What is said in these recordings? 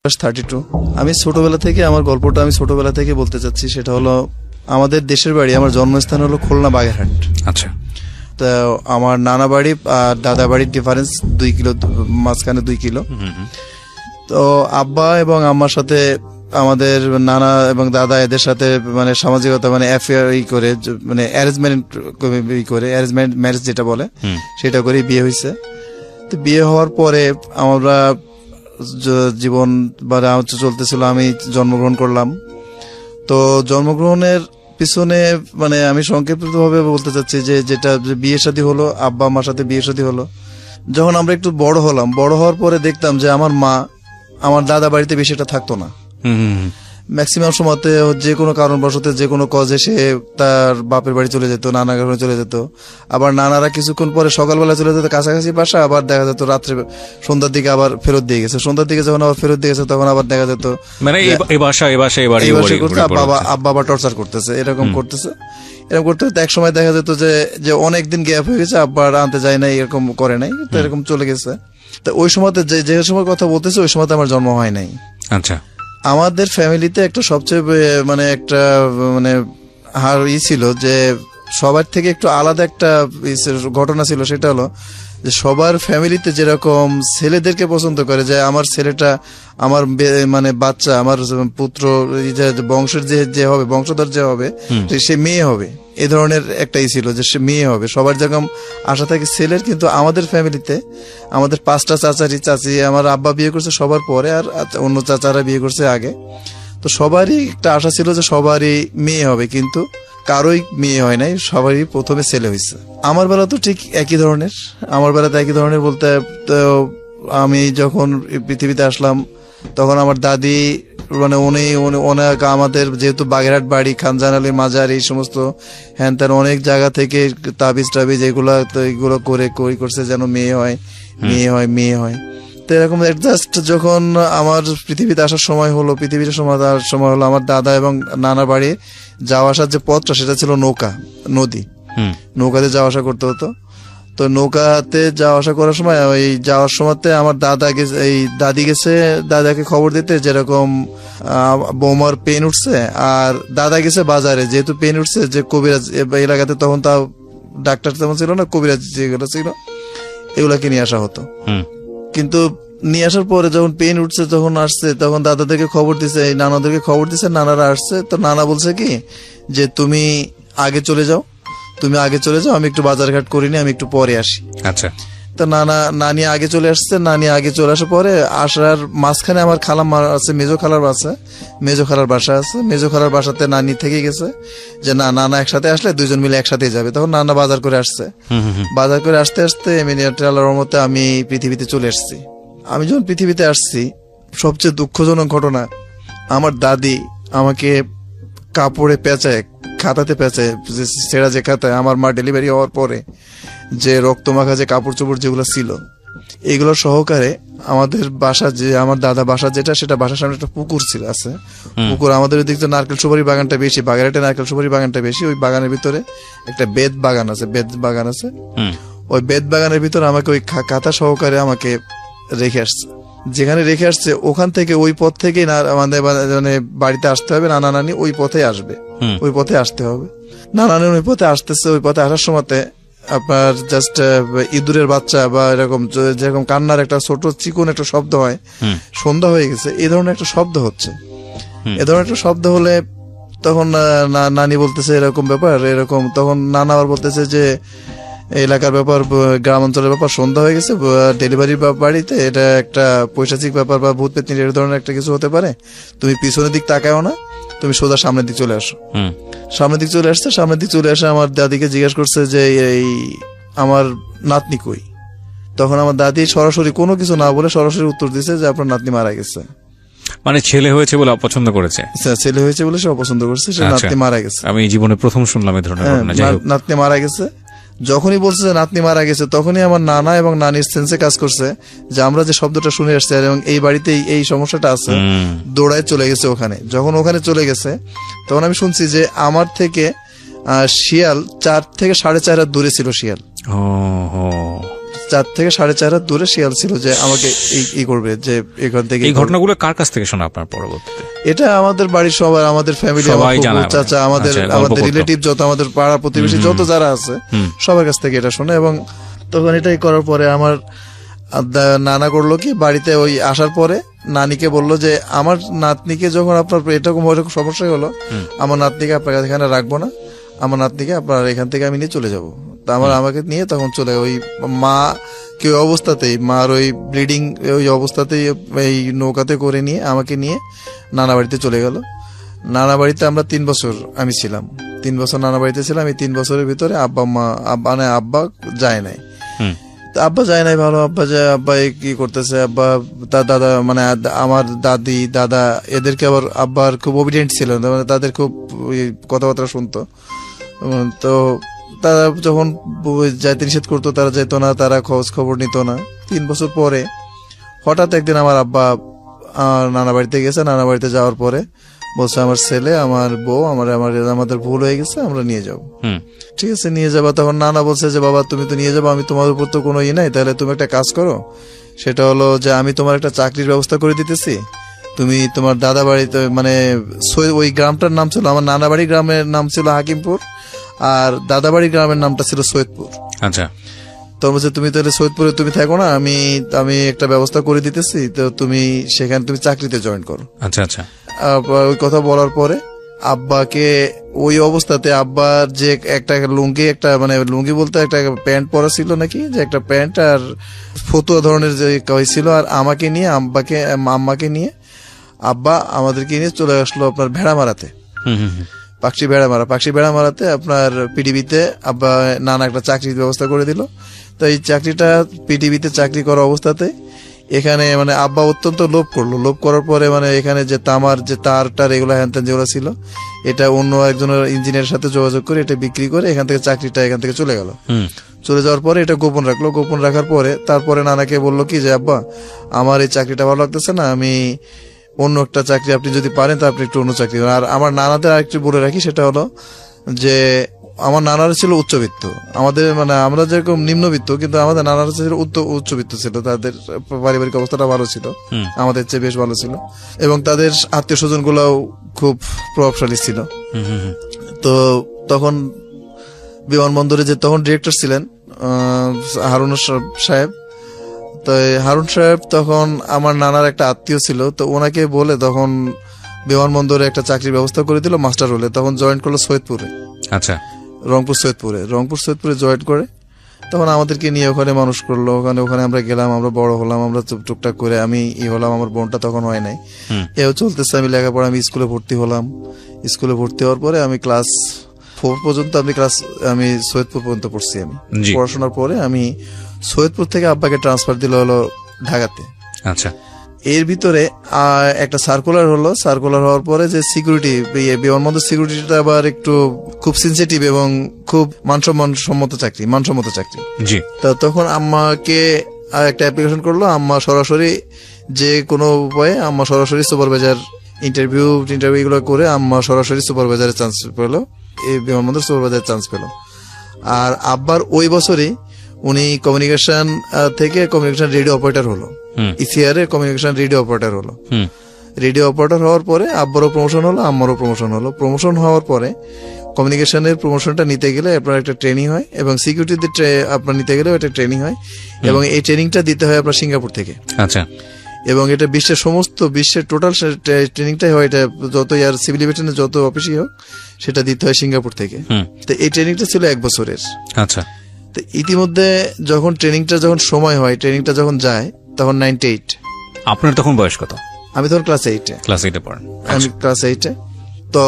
32। আমি ছোটবেলা থেকে আমার গল্পটা আমি ছোটবেলা থেকে বলতে চাচ্ছি। সেটা হলো আমাদের দেশের বাড়ি, আমার জন্মস্থান হলো খুলনা বাগেরহাট। আচ্ছা। তো আমার নানা বাড়ি আর দাদা বাড়ির ডিফারেন্স 2 কিলো, মাঝখানে 2 কিলো। তো আব্বা এবং আম্মার সাথে আমাদের নানা এবং দাদা এদের সাথে মানে সামাজিকতা মানে অ্যাফেয়ার করে মানে অ্যারেঞ্জমেন্ট করে অ্যারেঞ্জমেন্ট ম্যারেজ যেটা বলে সেটা করে বিয়ে হয়েছে। তো বিয়ে হওয়ার পরে আমরা জীবন চলতেছিল, আমি জন্মগ্রহণ করলাম। তো জন্মগ্রহণের পিছনে মানে আমি সংক্ষিপ্ত ভাবে বলতে চাচ্ছি যে যেটা বিয়ে শাদী হলো, আব্বা আম্মার সাথে বিয়ে শাদী হলো। যখন আমরা একটু বড় হলাম, বড় হওয়ার পরে দেখতাম যে আমার মা আমার দাদা বাড়িতে বেশি একটা থাকতো না। ম্যাক্সিমাম সময়তে যে কোনো কারণবশত যে কোনো কজে সে তার বাপের বাড়ি চলে যেত, নানা ঘরে চলে যেত। আবার নানারা কিছুক্ষণ পরে সকালবেলা চলে যেত কাছাকাছি বাসা, আবার দেখা যেত রাত্রে সন্ধ্যার দিকে আবার ফেরত দিয়ে গেছে। সন্ধ্যার দিকে যখন আবার ফেরত দিয়ে গেছে তখন আবার দেখা যেত মানে আব্বা আবার টর্চার করতেছে, এরকম করতেছে। এরকম করতে করতে এক সময় দেখা যেত যে অনেকদিন গ্যাপ হয়ে গেছে, আব্বা আনতে যায় নাই, এরকম করে নাই, তো এরকম চলে গেছে। তো ওই সময়তে যে সময় কথা বলতেছে ওই সময়তে আমার জন্ম হয় নাই। আচ্ছা। আমাদের ফ্যামিলিতে একটা সবচেয়ে মানে একটা মানে ছিল যে সবার থেকে একটু আলাদা একটা ঘটনা ছিল। সেটা হলো যে সবার ফ্যামিলিতে যেরকম ছেলেদেরকে পছন্দ করে যে আমার ছেলেটা আমার মানে বাচ্চা আমার পুত্র বংশের যে হবে, বংশধর যে হবে সে মেয়ে হবে, এ ধরনের একটাই ছিল যে সে মেয়ে হবে। সবার যেরকম আশা থাকে ছেলের, কিন্তু আমাদের ফ্যামিলিতে আমাদের 5টা চাচি, আমার আব্বা বিয়ে করছে সবার পরে, আর অন্য চাচারা বিয়ে করছে আগে। তো সবারই একটা আশা ছিল যে সবারই মেয়ে হবে, কিন্তু কারোই মেয়ে হয় নাই, সবারই প্রথমে ছেলে হয়েছে। আমার বেলা তো ঠিক একই ধরনের। আমার বেলাতে একই ধরনের বলতে আমি যখন পৃথিবীতে আসলাম তখন আমার দাদি মানে অনেক আমাদের যেহেতু বাগেরহাট বাড়ি, খানজান আলী মাজার, এই সমস্ত হ্যান ত্যান অনেক জায়গা থেকে তাবিজ এগুলো করে করছে যেন মেয়ে হয়। তো এরকম জাস্ট যখন আমার পৃথিবীতে আসার সময় হলো, আমার দাদা এবং নানা বাড়ি যাওয়া আসার যে পথটা সেটা ছিল নৌকাতে যাওয়া আসা করতে হতো। তো নৌকাতে যাওয়া আসা করার সময় ওই যাওয়ার সময়তে আমার দাদি গেছে দাদাকে খবর দিতে যেরকম বৌমার পেন উঠছে, আর দাদা গেছে বাজারে যেহেতু পেন উঠছে যে কবিরাজ এলাকাতে তখন তাও ডাক্তার তেমন ছিল না, কবিরাজ যেগুলো ছিল এগুলাকে নিয়ে আসা হতো। কিন্তু নিয়ে আসার পরে যখন পেন উঠছে তখন আসছে, তখন দাদাদেরকে খবর দিছে, নানাদেরকে খবর দিছে, নানারা আসছে। তো নানা বলছে কি যে তুমি আগে চলে যাও, আমি একটু বাজারঘাট করিনি, আমি একটু পরে আসি। আচ্ছা। তো নানি আগে চলে আসছে। নানি আগে চলে আসার পরে আসার মাঝখানে আমার খালাম আছে, মেজো খালার বাসা আছে। মেজো খালার বাসাতে নানি থেকে গেছে যে নানা একসাথে আসলে 2জন মিলে একসাথে যাবে। তখন নানা বাজার করে আসছে। বাজার করে আসতে আসতে আল্লাহর রহমতে আমি পৃথিবীতে চলে আসছি। আমি যখন পৃথিবীতে আসছি সবচেয়ে দুঃখজনক ঘটনা, আমার দাদি আমাকে কাপড়ে পেঁচায়, খাতাতে পেঁচায়, সেরা যে খাতায় আমার মা ডেলিভারি হওয়ার পরে যে রক্তমাখা যে কাপড় চোপড় যেগুলো ছিল এগুলো সহকারে আমাদের বাসা, যে আমার দাদা বাসা যেটা, সেটা বাসার সামনে একটা পুকুর আছে। পুকুর আমাদের ওই দিক তো নারকেল সুপারি বাগানটা বেশি, বাগেরহাটে নারকেল সুপারি বাগানটা বেশি। ওই বাগানের ভিতরে একটা বেত বাগান আছে। ওই বেত বাগানের ভিতরে আমাকে ওই খাতা সহকারে আমাকে রেখে আসছে। যেখানে রেখে আসছে ওখান থেকে ওই পথ থেকে আমাদের মানে বাড়িতে আসতে হবে, নানা নানি ওই পথে আসবে, ওই পথে আসতে হবে। নানা নানি ওই পথে আসতেছে। ওই পথে আসার সময়তে আপনার জাস্ট ইঁদুরের বাচ্চা বা এরকম যেরকম কান্নার একটা ছোট চিকন একটা শব্দ হয়, সন্ধ্যা হয়ে গেছে, এই ধরনের একটা শব্দ হচ্ছে। এ ধরনের একটা শব্দ হলে তখন নানি বলতেছে এরকম ব্যাপার, এরকম। তখন নানা আবার বলতেছে যে এলাকার ব্যাপার, গ্রাম অঞ্চলের ব্যাপার, সন্ধ্যা হয়ে গেছে, ডেলিভারি বাড়িতে এটা একটা পৈশাচিক ব্যাপার বা ভূত পেতনি এর ধরনের একটা কিছু হতে পারে, তুমি পিছনের দিক তাকাও না, তুমি সোজা সামনের দিক চলে আসো। সামনের দিক চলে আসে আমার দাদিকে জিজ্ঞাসা করছে যে এই আমার নাতনি কই। তখন আমার দাদি সরাসরি কোনো কিছু না বলে সরাসরি উত্তর দিছে যে আপনার নাতনি মারা গেছে। মানে ছেলে হয়েছে বলে অপছন্দ করেছে, ছেলে হয়েছে বলে সে অপছন্দ করছে, সে নাতনি মারা গেছে। আমি জীবনে প্রথম শুনলাম এই ধরনের ঘটনা। নাতনি মারা গেছে। যখনই বলছে যে নাতনি মারা গেছে তখনই আমার নানা এবং নানির সেন্সে কাজ করছে যে আমরা যে শব্দটা শুনে আসছি এবং এই বাড়িতে এই সমস্যাটা আছে, দৌড়ায় চলে গেছে ওখানে। যখন ওখানে চলে গেছে তখন আমি শুনছি যে আমার থেকে শিয়াল 4 থেকে 4.5 হাত দূরে ছিল শিয়াল। 4 থেকে 4.5 হাত দূরে শিয়াল ছিল যে আমাকে ই করবে, যে এখান থেকে। এই ঘটনাগুলো কার কাছ থেকে শোনা আপনার পরবর্তীতে? এটা আমাদের বাড়ির সবার, আমাদের ফ্যামিলি, সবাই জানে, চাচা, আমাদের আচ্ছা, আমাদের গল্প রিলেটিভ যত, আমাদের পাড়া প্রতিবেশী যত যারা আছে সবার কাছ থেকে এটা শোনে। এবং তখন এটাই করার পরে আমার নানা করলো কি, বাড়িতে ওই আসার পরে নানিকে বললো যে আমার নাতনিকে যখন আপনার এরকম সমস্যা হলো, আমার নাতনিকে আপনার এখানে রাখবো না, আমার নাতনিকে আপনার এখান থেকে আমি নিয়ে চলে যাবো। তা আমাকে নিয়ে তখন চলে, ওই মা কি অবস্থাতেই, মার ওই ব্লিডিং ওই অবস্থাতেই এই নৌকাতে করে নিয়ে আমাকে নিয়ে নানা বাড়িতে চলে গেল। নানা বাড়িতে আমরা 3 বছর আমি ছিলাম, 3 বছর নানা বাড়িতে ছিলাম। এই 3 বছরের ভিতরে আব্বা যায় নাই। আব্বা যায় নাই ভালো, আব্বা যায়, আব্বা কি করতেছে, আব্বা তার দাদা মানে আমার দাদি দাদা এদেরকে আবার আব্বার খুব ওবিডিয়েন্ট ছিল, মানে তাদের খুব কথাবার্তা শুনতো। তো তারা যখন যাইতে নিষেধ করতো তারা যেত না, তারা খোঁজ খবর নিত না। 3 বছর পরে হঠাৎ একদিন আমার আব্বা নানা বাড়িতে গেছে, নানা বাড়িতে যাওয়ার পরে বলছে আমার ছেলে, আমার বউ, আমাদের ভুল হয়ে গেছে, আমরা নিয়ে যাবো। ঠিক আছে, নিয়ে যাবা। তখন নানা বলছে যে বাবা তুমি তো নিয়ে যাবো, আমি তোমার উপর তো কোনো নাই, তাহলে তুমি একটা কাজ করো, সেটা হলো যে আমি তোমার একটা চাকরির ব্যবস্থা করে দিতেছি, তুমি তোমার দাদা বাড়িতে, মানে ওই গ্রামটার নাম ছিল, আমার নানা বাড়ি গ্রামের নাম ছিল হাকিমপুর, আর দাদা বাড়ি গ্রামের নামটা ছিল সৈয়দপুর। আচ্ছা, তো বলছে তুমি তাহলে সৈয়দপুরে তুমি থাকো না, আমি একটা ব্যবস্থা করে দিতেছি, তো তুমি সেখানে তুমি চাকরিতে জয়েন করো। আচ্ছা আচ্ছা। ওই কথা বলার পরে আব্বাকে ওই অবস্থাতে, আব্বার যে একটা লুঙ্গি, একটা মানে লুঙ্গি বলতে একটা প্যান্ট পরা ছিল নাকি, যে একটা প্যান্ট আর ফতুয়া ধরনের যে ছিল, আর আমাকে নিয়ে আম্মাকে নিয়ে আব্বা আমাদেরকে নিয়ে চলে আসলো আপনার ভেড়ামারাতে, পাকশি ভেড়ামারাতে আপনার পিডিবিতে আব্বা নানা একটা চাকরির ব্যবস্থা করে দিল। তো এই চাকরিটা পিডিবিতে চাকরি করা অবস্থাতে এখানে মানে আব্বা অত্যন্ত লোভ করার পরে মানে এখানে যে তামার যে তারটার এগুলো হ্যানত্যান যেগুলো ছিল, এটা অন্য একজনের ইঞ্জিনিয়ারের সাথে যোগাযোগ করে এটা বিক্রি করে এখান থেকে চলে গেল। চলে যাওয়ার পরে এটা গোপন রাখার পরে তারপরে নানাকে বললো কি যে আব্বা আমার এই চাকরিটা ভালো লাগতেছে না, আমি অন্য একটা চাকরি, আপনি যদি পারেন তা আপনি একটু অন্য চাকরি। আর আমার নানাদের আরেকটু বলে রাখি, সেটা হলো যে আমার নানারা ছিল উচ্চবিত্ত, আমাদের মানে আমরা যেরকম নিম্নবিত্ত, কিন্তু আমাদের নানারা ছিল উচ্চবিত্ত ছিল, তাদের পারিবারিক অবস্থাটা ভালো ছিল, আমাদের চেয়ে বেশ ভালো ছিল, এবং তাদের আত্মীয় স্বজন গুলাও খুব প্রভাবশালী ছিল। তো তখন বিমানবন্দরে যে তখন ডিরেক্টর ছিলেন হারুন সাহেব, তো হারুন সাহেব তখন আমার নানার একটা আত্মীয় ছিল, তো ওনাকে বলে তখন বিমানবন্দরে একটা চাকরির ব্যবস্থা করে দিল মাস্টার হলে। তখন জয়েন করলো সৈয়দপুরে। আচ্ছা, রংপুর সৈয়দপুরে জয়েন করে তখন আমাদেরকে নিয়ে ওখানে মানুষ করলো, ওখানে আমরা গেলাম, আমরা বড় হলাম, আমরা টুকটাক করে আমি হলাম, আমার বোনটা তখন হয় নাই, এও চলতেছে, আমি লেখাপড়া, আমি স্কুলে ভর্তি হলাম। স্কুলে ভর্তি হওয়ার পরে আমি ক্লাস 4 পর্যন্ত আমি সৈয়দপুর পর্যন্ত পড়ছি। আমি পড়াশোনার পরে আমি সৈয়দপুর থেকে আব্বাকে ট্রান্সফার দিল হলো ঢাকাতে। আচ্ছা, এর ভিতরে একটা সার্কুলার হওয়ার পরে যে সিকিউরিটি, বিমানবন্দর সিকিউরিটিটা আবার একটু খুব সেনসিটিভ এবং খুব মানসম্মত চাকরি। জি, তা তখন আম্মাকে একটা অ্যাপ্লিকেশন করলো, আম্মা সরাসরি যে কোনো উপায়ে আম্মা সরাসরি সুপারভাইজার ইন্টারভিউ এগুলো করে আম্মা সরাসরি সুপারভাইজারের চান্স পেলো, এই বিমানবন্দর সুপারভাইজারের চান্স পেলো। আর আব্বার ওই বছরই উনি কমিউনিকেশন থেকে কমিউনিকেশন রেডিও অপারেটর হলো, ইসিআর এর কমিউনিকেশন রেডিও অপারেটর হলো। রেডিও অপারেটর হওয়ার পরে আব্বারও প্রমোশন হলো, আম্মারও প্রমোশন হলো। প্রমোশন হওয়ার পরে কমিউনিকেশনের প্রমোশনটা নিতে গেলে আপনার একটা ট্রেনিং হয়, এবং সিকিউরিটিতে আপনার নিতে গেলেও একটা ট্রেনিং হয়, এবং এই ট্রেনিংটা দিতে হয় আপনার সিঙ্গাপুর থেকে। আচ্ছা, এবং এটা বিশ্বের টোটাল ট্রেনিংটাই হয়, এটা যত ইয়ার সিভিল এভিয়েশনের যত অফিসই হোক সেটা দিতে হয় সিঙ্গাপুর থেকে। তো এই ট্রেনিংটা ছিল 1 বছরের। আচ্ছা, তো ইতিমধ্যে যখন সময় হয়, ট্রেনিংটা যখন যায় তখন 98। আপনার তখন বয়স কত? আমি তখন ক্লাস 8-এ পড়েন। আমি ক্লাস 8-এ। তো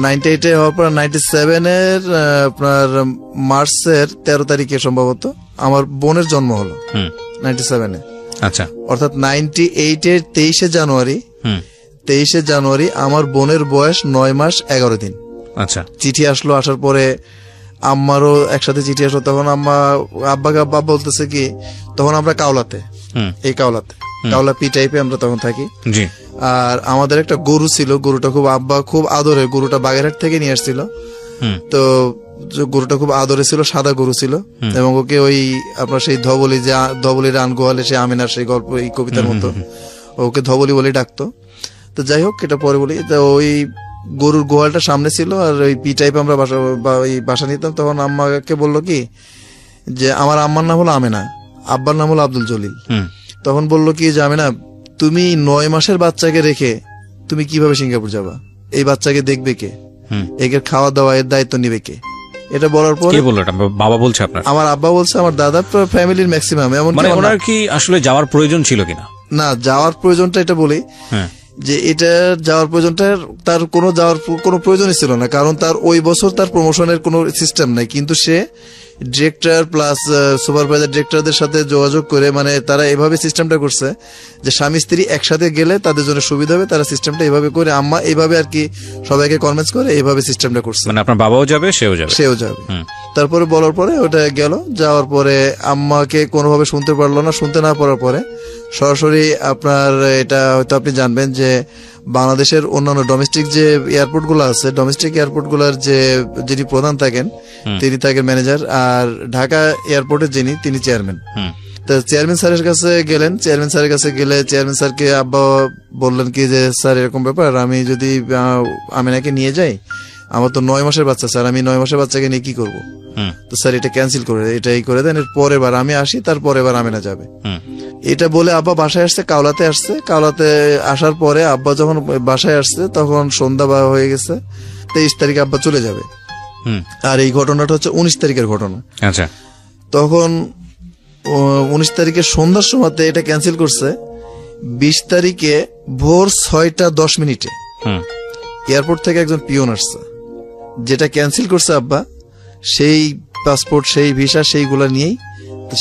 98-এ হওয়ার পর 97 এর আপনার মার্চের 13 তারিখে সম্ভবত আমার বোনের জন্ম হলো 97-এ। আচ্ছা, অর্থাৎ 98-এর 23শে জানুয়ারি আমার বোনের বয়স 9 মাস 11 দিন। আচ্ছা, চিঠি আসলো, আসার পরে আম্মারও একসাথে চিঠি আসলো। তখন আব্বা বলতেছে কি, তখন আমরা কাওলাতে কাওলা পি টাইপে আমরা তখন থাকি। আর আমাদের একটা গরু ছিল, গরুটা আব্বা খুব আদরে, গরুটা বাগেরহাট থেকে নিয়ে আসছিল। তো যে গরুটা খুব আদরে ছিল, সাদা গরু ছিল, এবং ওকে ওই আপনার সেই ধবলি, যে ধবলির রান গোয়ালে সে আমিনার সেই গল্প, এই কবিতার মতো ওকে ধবলি বলে ডাকতো। তো যাই হোক, এটা পরে বলি। তো ওই গরুর গোয়ালটা সামনে ছিল, আর ওই পি টাইপ আমরা বাসা নিতাম। তখন আম্মাকে বললো কি যে আমার আম্মার নাম হলো আমেনা, আব্বার নাম হলো আব্দুল জলিল। তখন বললো কি যে আমেনা, তুমি 9 মাসের বাচ্চাকে রেখে তুমি কিভাবে সিঙ্গাপুর যাবা? এই বাচ্চাকে দেখবে কে? একে খাওয়া দাওয়া এর দায়িত্ব নিবে কে? এটা বলার পর কে বললো এটা? বাবা বলছে আপনার? আমার আব্বা বলছে, আমার দাদা, ফ্যামিলির ম্যাক্সিমাম। এমন মানে ওনার কি আসলে যাওয়ার প্রয়োজন ছিল কিনা? না, যাওয়ার প্রয়োজনটা এটা বলি যে এটা যাওয়ার প্রয়োজনটা, তার কোনো প্রয়োজনই ছিল না, কারণ তার ওই বছর তার প্রমোশনের কোনো সিস্টেম নাই। কিন্তু সে ডিরেক্টর প্লাস সুপারভাইজার ডিরেক্টরদের সাথে যোগাযোগ করে, মানে তারা এভাবে সিস্টেমটা করছে যে স্বামী স্ত্রী একসাথে গেলে তাদের জন্য সুবিধা হবে, তারা সিস্টেমটা এভাবে করে, আম্মা এইভাবে আর কি সবাইকে কনভিন্স করে এইভাবে সিস্টেমটা করছে। মানে আপনার বাবাও যাবে, সেও যাবে। তারপরে বলার পরে ওটা গেল, যাওয়ার পরে আম্মাকে কোনোভাবে শুনতে পারলো না। শুনতে না পারার পরে সরাসরি আপনার, এটা হয়তো আপনি জানবেন যে বাংলাদেশের অন্যান্য ডোমেস্টিক যে এয়ারপোর্ট গুলো আছে, ডোমেস্টিক এয়ারপোর্ট গুলার যিনি প্রধান থাকেন তিনি থাকেন ম্যানেজার, আর ঢাকা এয়ারপোর্টের তিনি চেয়ারম্যান। তো চেয়ারম্যান স্যারের কাছে গেলেন। চেয়ারম্যান স্যারের কাছে গেলে চেয়ারম্যান স্যারকে আব্বা বললেন কি যে স্যার এরকম ব্যাপার, আমি যদি আমিনাকে নিয়ে যাই, আমার তো 9 মাসের বাচ্চা স্যার, আমি 9 মাসের বাচ্চাকে নিয়ে কি করবো? তো স্যার এটা ক্যান্সেল করে, এটাই করে দেন, এর পরের বার আমি আসি, তার পরের বার আমিনা যাবে। এটা বলে আব্বা বাসায় আসছে, কাওলাতে আসছে। কাওলাতে আসার পরে আব্বা যখন বাসায় আসছে তখন সন্ধ্যা হয়ে গেছে। 23 তারিখে আব্বা চলে যাবে। আর এই ঘটনাটা হচ্ছে 19 তারিখের ঘটনা। আচ্ছা, তখন 19 তারিখের সন্ধ্যার সময়তে এটা ক্যান্সেল করছে। 20 তারিখে ভোর 6:10 এয়ারপোর্ট থেকে একজন পিয়ন আসছে, যেটা ক্যান্সেল করছে আব্বা, সেই পাসপোর্ট, সেই ভিসা, সেইগুলা নিয়েই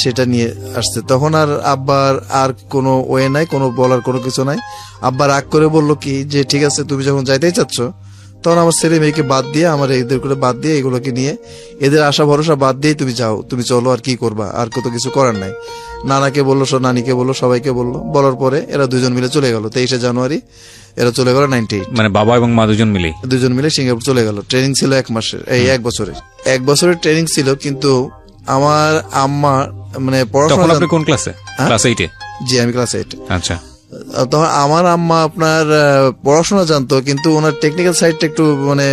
সেটা নিয়ে আসছে। তখন আর আব্বার আর কোনো ওয়ে নাই, কোনো বলার কোনো কিছু নাই। আব্বা রাগ করে বললো কি যে ঠিক আছে, তুমি যখন যাইতেই চাচ্ছ, তখন আমার ছেলে মেয়েকে বাদ দিয়ে, আমার এদের করে বাদ দিয়ে, এগুলোকে নিয়ে, এদের আশা ভরসা বাদ দিয়ে তুমি যাও, তুমি চলো, আর কি করবা, আর কত কিছু করার নাই। নানাকে বললো, নানিকে বললো, সবাইকে বললো। বলার পরে এরা দুজন মিলে চলে গেল। 23 জানুয়ারি এরা চলে গেল 98। মানে বাবা এবং মা দুজন মিলে সিঙ্গাপুর চলে গেল। ট্রেনিং ছিল 1 মাসের, এই 1 বছরের ট্রেনিং ছিল। কিন্তু আমার আম্মা মানে পড়াশোনা, আপনি কোন ক্লাসে? ক্লাস 8-এ? জি, আমি ক্লাস 8। আচ্ছা। তখন আমার আম্মা আপনার পড়াশোনা জানতো, কিন্তু ওনার টেকনিক্যাল সাইডটা একটু মানে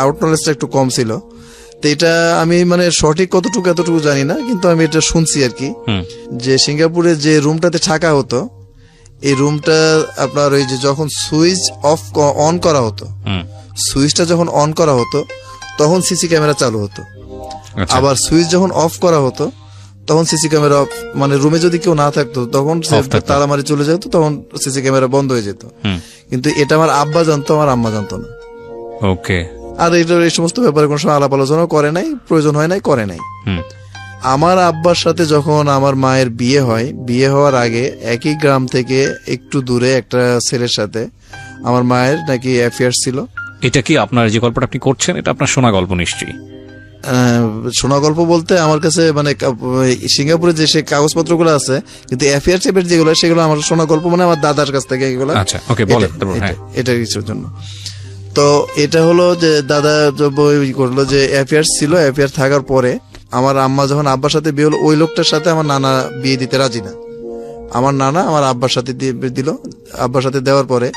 আউট নলেজটা একটু কম ছিল। তো এটা আমি মানে সঠিক এতটুকু জানি না, কিন্তু আমি এটা শুনছি আর কি, যে সিঙ্গাপুরে যে রুমটাতে থাকা হতো, এই রুমটা আপনার ওই যে যখন সুইচ অন করা হতো, সুইচটা যখন অন করা হতো তখন সিসি ক্যামেরা চালু হতো। আবার সুইচ যখন অফ করা হতো তখন সিসি ক্যামেরা অফ, মানে রুমে যদি কেউ না থাকতো তখন তালা মারি চলে যেত, তখন সিসি ক্যামেরা বন্ধ হয়ে যেত। কিন্তু এটা আমার আব্বা জানতো, আমার আম্মা জানতো না। ওকে। আর এই সমস্ত ব্যাপারে কোনো সময় আলাপ আলোচনা করে নাই, প্রয়োজন হয় নাই, করে নাই। আমার আব্বার সাথে যখন আমার মায়ের বিয়ে হয়, বিয়ে হওয়ার আগে একই গ্রাম থেকে একটু দূরে একটা ছেলের সাথে আমার মায়ের নাকি অ্যাফেয়ার ছিল। এটা কি আপনার যে গল্পটা আপনি করছেন, এটা আপনার শোনা গল্প নিশ্চয়ই? শোনা গল্প বলতে আমার কাছে মানে সিঙ্গাপুরে যে সে কাগজপত্রগুলো আছে, কিন্তু অ্যাফেয়ার টাইপের যেগুলো, সেগুলো আমার শোনা গল্প, মানে আমার দাদার কাছ থেকে এগুলো। আচ্ছা, ওকে, বলেন। এটা কিছুর জন্য তো এটা হলো যে দাদা করলো যে অ্যাফেয়ার ছিল। অ্যাফেয়ার থাকার পরে আমার আম্মা যখন আব্বার সাথে বিয়ে হলো, ওই লোকটার সাথে আমার নানা বিয়ে দিতে রাজি না। আমার নানা আমার আব্বার সাথে দিল। আব্বার সাথে দেওয়ার পরে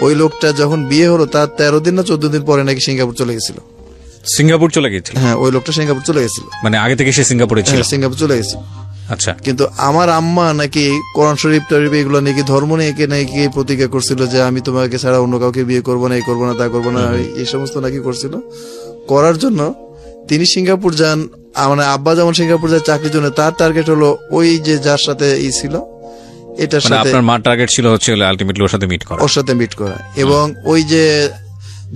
ওই লোকটা যখন বিয়ে হলো, তার 13 দিন না 14 দিন পরে নাকি সিঙ্গাপুর চলে গেছিল। সিঙ্গাপুর চলে গেছিল? হ্যাঁ, ওই লোকটা সিঙ্গাপুর চলে গেছিল। মানে আগে থেকে সে সিঙ্গাপুরে ছিল? সিঙ্গাপুর চলে গেছিল। আচ্ছা। কিন্তু আমার আম্মা নাকি কোরআন শরীফ টরিফ এগুলো নাকি ধর্ম নিয়ে নাকি প্রতিজ্ঞা করছিল যে আমি তোমাকে ছাড়া অন্য কাউকে বিয়ে করবো না, এই করবো না, তা করবো না, এই সমস্ত নাকি করছিল। করার জন্য তিনি সিঙ্গাপুর যান। মানে আব্বা যেমন সিঙ্গাপুর যায় চাকরির জন্য, তার টার্গেট হলো ওই যে যার সাথে ছিল, এটার সাথে। আপনার মার টার্গেট ছিল হচ্ছে আলটিমেটলি ওর সাথে মিট করা। এবং ওই যে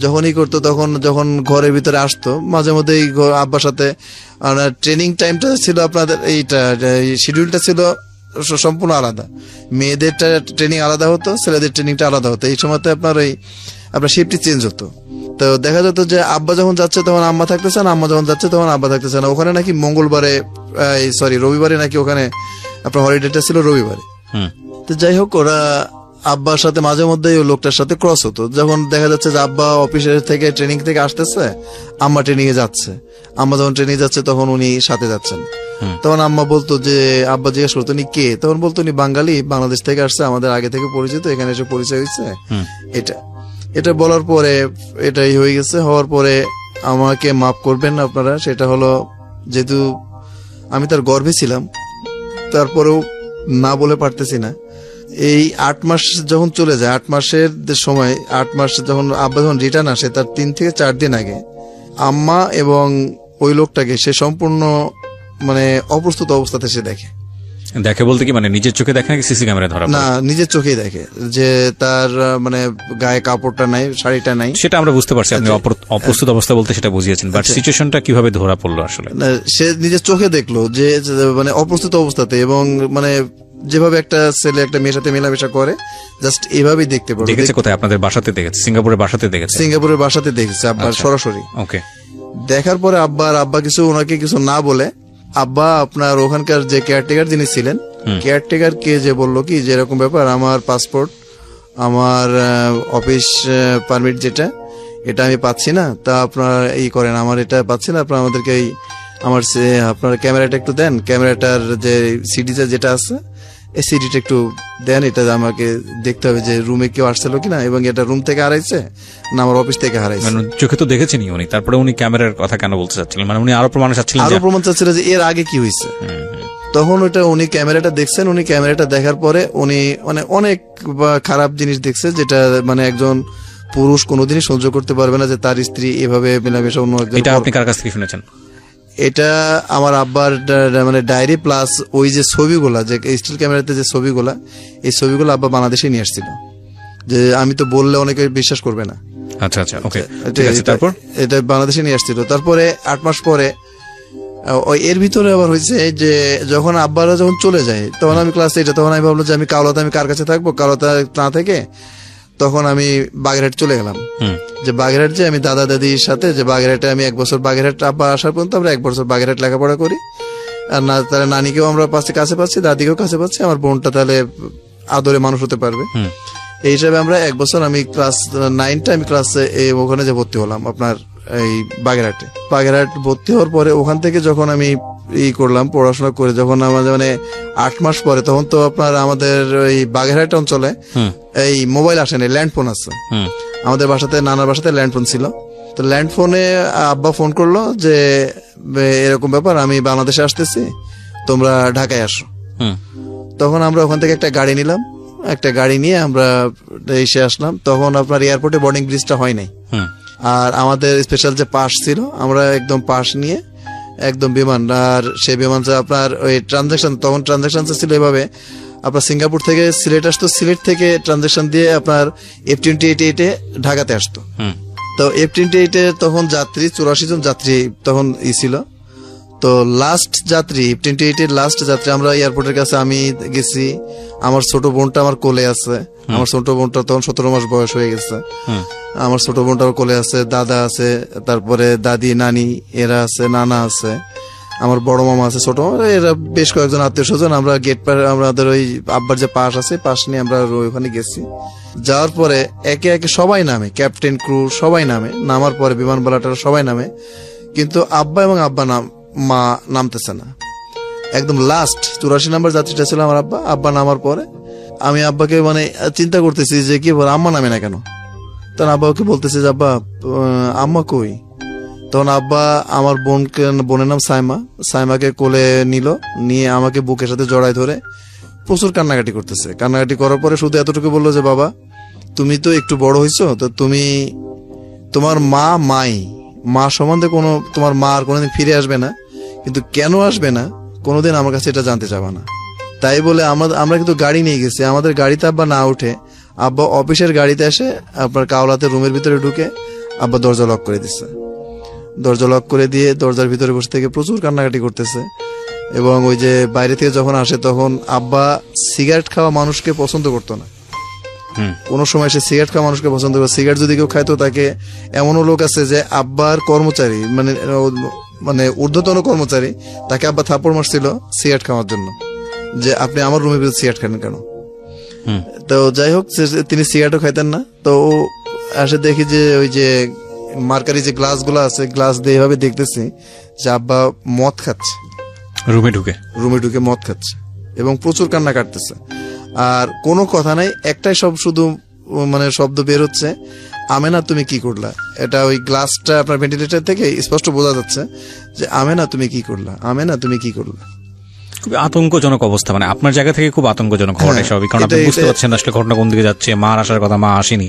যখনই করতো, তখন যখন ঘরের ভিতরে আসতো মাঝে মধ্যে আব্বার সাথে, ট্রেনিং টাইমটা ছিল আপনাদের, এইটা শিডিউলটা ছিল সম্পূর্ণ আলাদা। মেয়েদের ট্রেনিং আলাদা হতো, ছেলেদের ট্রেনিংটা আলাদা হতো। এই সময়তে আপনার শিফটটি চেঞ্জ হতো। তো দেখা যেত যে আব্বা যখন যাচ্ছে তখন আম্মা থাকতেছে না, আম্মা যখন যাচ্ছে তখন আব্বা থাকতেছে না। ওখানে নাকি রবিবারে নাকি ওখানে আপনার হলিডেটা ছিল রবিবারে। তো যাই হোক, ওরা আব্বার সাথে মাঝে মধ্যে ওই লোকটার সাথে ক্রস হতো। যখন দেখা যাচ্ছে যে আব্বা অফিসের থেকে ট্রেনিং থেকে আসতেছে, আম্মা ট্রেনিং এ যাচ্ছে, আম্মা যখন ট্রেনিং যাচ্ছে তখন উনি সাথে যাচ্ছেন। তখন আম্মা বলতো যে, আব্বা জিজ্ঞেস করতো উনি কে, তখন বলতো উনি বাঙালি, বাংলাদেশ থেকে আসছে, আমাদের আগে থেকে পরিচিত, এখানে এসে পরিচয় হয়েছে। এটা বলার পরে এটাই হয়ে গেছে। হওয়ার পরে আমাকে মাফ করবেন আপনারা, সেটা হলো যেহেতু আমি তার গর্ভে ছিলাম, তারপরেও না বলে পারতেছি না। এই 8 মাস যখন চলে যায়, 8 মাসের সময়, 8 মাস যখন আব্বা যখন রিটার্ন আসে তার 3 থেকে 4 দিন আগে আম্মা এবং ওই লোকটাকে সে সম্পূর্ণ মানে অপ্রস্তুত অবস্থাতে সে দেখে বলতে কি মানে নিজের চোখে দেখে নাকি সিসি ক্যামেরায় ধরা না, নিজের চোখেই দেখে যে তার মানে গায়ে কাপড়টা নাই, শাড়িটা নাই। সেটা আমরা বুঝতে পারছি, আপনি অপ্রস্তুত অবস্থা বলতে সেটা বুঝিয়েছেন, বাট সিচুয়েশনটা কিভাবে ধরা পড়লো আসলে? সে নিজের চোখে দেখলো যে মানে অপ্রস্তুত অবস্থাতে, এবং মানে যেভাবে একটা ছেলে একটা মেয়ের সাথে মেলামেশা করে জাস্ট এভাবেই দেখতে পারো। দেখেছে কোথায়? আপনাদের বাসাতে দেখেছে? সিঙ্গাপুরের বাসাতে দেখেছে? সিঙ্গাপুরের বাসাতে দেখেছে আব্বার সরাসরি। ওকে। দেখার পরে আব্বা কিছু ওনাকে কিছু না বলে, আব্বা আপনার ওখানকার যে কেয়ারটেকার যিনি ছিলেন, কেয়ারটেকার কে যে বললো কি যে এরকম ব্যাপার, আমার পাসপোর্ট, আমার অফিস পারমিট যেটা, এটা আমি পাচ্ছি না, তা আপনারা এই করেন, আমার এটা পাচ্ছি না, আপনারা আমাদেরকে এই আমার আপনার ক্যামেরাটা একটু দেন, ক্যামেরাটার যে সিডিটা যেটা আছে এই সিডিটা একটু দেন, এটা আমাকে দেখতে হবে যে রুমে কেউ আসছিল কিনা, এবং এটা রুম থেকে হারাইছে না আমার অফিস থেকে হারাইছে। মানে চোখে তো দেখেছেন উনি, তারপরে উনি ক্যামেরার কথা কেন বলতে চাচ্ছিলেন? মানে উনি আরো প্রমাণ চাচ্ছিলেন যে এর আগে কি হয়েছে। তখন ওটা উনি ক্যামেরাটা দেখছেন, উনি ক্যামেরাটা দেখার পরে উনি মানে অনেক খারাপ জিনিস দেখছে, যেটা মানে একজন পুরুষ কোনোদিনই সহ্য করতে পারবে না, যে তার স্ত্রী এভাবে মেলামেশা অন্য একজন। এটা আপনি কার কাছ থেকে শুনেছেন? এটা আমার আব্বার মানে ডায়েরি প্লাস ওই যে ছবিগুলা, যে স্টিল ক্যামেরাতে যে ছবিগুলা, এই ছবিগুলো আব্বা বাংলাদেশে নিয়ে আসছিল, যে আমি তো বললে অনেকে বিশ্বাস করবে না। আচ্ছা আচ্ছা, ওকে, ঠিক আছে। তারপর এটা বাংলাদেশে নিয়ে আসছিল। তারপরে 8 মাস পরে এর ভিতরে আবার হয়েছে যে যখন আব্বারা যখন চলে যায়, তখন আমি ক্লাস 8, তখন আমি ভাবলাম যে আমি কাওলাতে আমি কার কাছে থাকবো, কাওলাতে না থেকে তখন আমি বাগেরহাট চলে গেলাম। যে বাগেরহাট যে আমি দাদা দাদির সাথে, যে বাগেরহাটে আমি 1 বছর বাগেরহাট আব্বা আসার পর্যন্ত আমরা 1 বছর বাগেরহাট লেখাপড়া করি। আর না তাহলে নানিকেও আমরা কাছে পাচ্ছি, দাদিকেও কাছে পাচ্ছি, আমার বোনটা তাহলে আদরে মানুষ হতে পারবে। এই হিসাবে আমরা 1 বছর, আমি ক্লাস 9টা আমি ক্লাসে ওখানে যে ভর্তি হলাম আপনার এই বাগেরহাটে। বাগেরহাট ভর্তি হওয়ার পরে ওখান থেকে যখন আমি করলাম পড়াশোনা করে, যখন আমাদের মানে 8 মাস পরে, তখন তো আপনার আমাদের ওই বাগেরহাট অঞ্চলে এই মোবাইল আসেনি, ল্যান্ডফোন আছে। আমাদের বাসাতে, নানার বাসাতে ল্যান্ডফোন ছিল। তো ল্যান্ডফোনে আব্বা ফোন করলো যে এরকম ব্যাপার, আমি বাংলাদেশে আসতেছি, তোমরা ঢাকায় আসো। তখন আমরা ওখান থেকে একটা গাড়ি নিলাম, একটা গাড়ি নিয়ে আমরা এসে আসলাম। তখন আপনার এয়ারপোর্টে বোর্ডিং ব্রিজটা হয় নাই, আর আমাদের স্পেশাল যে পাস ছিল, আমরা একদম পাস নিয়ে একদম বিমান, আর সেই বিমান আপনার ওই ট্রানজাকশন, তখন ট্রানজাকশন ছিল এভাবে, আপনার সিঙ্গাপুর থেকে সিলেট আসতো, সিলেট থেকে ট্রানজাকশন দিয়ে আপনার F-28 ঢাকাতে আসতো। তো F-28 তখন যাত্রী 84 জন যাত্রী তখন ছিল। তো লাস্ট যাত্রী F-28 লাস্ট যাত্রী আমরা এয়ারপোর্টের কাছে আমি গেছি, আমার ছোট বোনটা আমার কোলে আছে, আমার ছোট বোনটা তখন 17 মাস বয়স হয়ে গেছে, আমার ছোট বোনটা কোলে আছে, দাদা আছে, তারপরে দাদি নানি এরা আছে, নানা আছে, আমার বড় মামা আছে, ছোট মামা, এরা বেশ কয়েকজন আত্মীয় স্বজন। আমরা গেট পার আমাদের ওই আব্বার যে পাস আছে, পাস নিয়ে আমরা ওইখানে গেছি। যাওয়ার পরে একে একে সবাই নামে, ক্যাপ্টেন ক্রু সবাই নামার পরে বিমানবালাটার সবাই নামে, কিন্তু আব্বা এবং আব্বা মা নামতেছে না। একদম লাস্ট 84 নম্বর যাত্রীটা ছিল আমার আব্বা নামার পরে আমি আব্বাকে মানে চিন্তা করতেছি যে কি বল, আম্মা নামে না কেন। তখন আব্বাকে বলতেছে যে আব্বা আম্মা কই। তখন আব্বা আমার বোনের নাম সাইমাকে কোলে নিয়ে আমাকে বুকের সাথে জড়ায় ধরে প্রচুর কান্নাকাটি করতেছে। কান্নাকাটি করার পরে শুধু এতটুকু বললো যে বাবা তুমি তো একটু বড় হইছো, তো তুমি তোমার মা সম্বন্ধে তোমার মা আর কোনোদিন ফিরে আসবে না, কিন্তু কেন আসবে না কোনোদিন আমার কাছে এটা জানতে চাবা না। তাই বলে আমরা কিন্তু গাড়ি নিয়ে গেছি, আমাদের গাড়িতে আব্বা না উঠে আব্বা অফিসের গাড়িতে এসে আপনার কাওলাতে রুমের ভিতরে ঢুকে আব্বা দরজা লক করে দিচ্ছে। দরজা লক করে দিয়ে দরজার ভিতরে বসে থেকে প্রচুর কান্নাকাটি করতেছে। এবং ওই যে বাইরে থেকে যখন আসে, তখন আব্বা সিগারেট খাওয়া মানুষকে পছন্দ করতো না, কোনো সময় সে সিগারেট খাওয়া মানুষকে পছন্দ করে। সিগারেট যদি কেউ খাইতো, তাকে এমনও লোক আছে যে আব্বার কর্মচারী মানে ঊর্ধ্বতন কর্মচারী, তাকে আব্বা থাপ্পড় মারছিল সিগারেট খাওয়ার জন্য, যে আপনি আমার রুমের ভিতরে সিগারেট খান কেন। তো যাই হোক তিনি সিগারেটও খাইতেন না। তো আসে দেখি যে ওই যে মার্কারি যে গ্লাস গুলো আছে, গ্লাস দিয়ে এভাবে দেখতেছি যে আব্বা মদ খাচ্ছে, রুমে ঢুকে মদ খাচ্ছে এবং প্রচুর কান্না কাটতেছে। আর কোনো কথা নাই, একটাই সব শুধু মানে শব্দ বের হচ্ছে, আমেনা তুমি কি করলা। এটা ওই গ্লাসটা আপনার ভেন্টিলেটর থেকে স্পষ্ট বোঝা যাচ্ছে যে আমেনা তুমি কি করলা, আমেনা তুমি কি করলা। খুব আতঙ্কজনক অবস্থা, মানে আপনার জায়গা থেকে খুব আতঙ্কজনক ঘটনা সবই, কারণ আপনি বুঝতে পারছেন আসলে ঘটনা কোন দিকে যাচ্ছে। মা আসার কথা, মা আসেনি,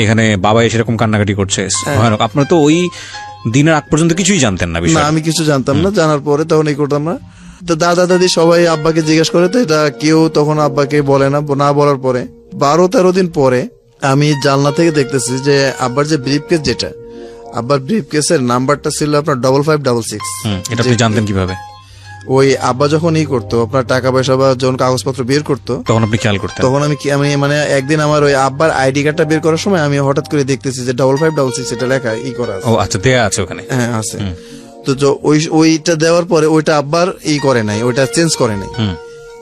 এখানে বাবা সেরকম কান্নাকাটি করছে, ভয়ানক। আপনার তো ওই দিনের আগ পর্যন্ত কিছুই জানতেন না বিষয়? আমি কিছু জানতাম না, জানার পরে তখন এই করতাম না। তো দাদা দাদি সবাই আব্বাকে জিজ্ঞেস করে, তো এটা কেউ তখন আব্বাকে বলে না। না বলার পরে 12-13 দিন পরে আমি জানলা থেকে দেখতেছি যে আব্বার যে ব্রিফকেস, যেটা আব্বার ব্রিফকেসের নাম্বারটা ছিল আপনার 5566। এটা আপনি জানতেন কিভাবে? ওই আব্বা যখন করতো আপনার টাকা পয়সা বা যখন কাগজপত্র বের করতো তখন আপনি খেয়াল করতেন? তখন আমি মানে একদিন আমার ওই আব্বার আইডি কার্ডটা বের করার সময় আমি হঠাৎ করে দেখতেছি যে 5566 এটা লেখা করা আছে। ও আচ্ছা, দেয়া আছে ওখানে? হ্যাঁ আছে। তো ওইটা দেওয়ার পরে ওইটা আব্বার করে নাই, ওইটা চেঞ্জ করে নাই।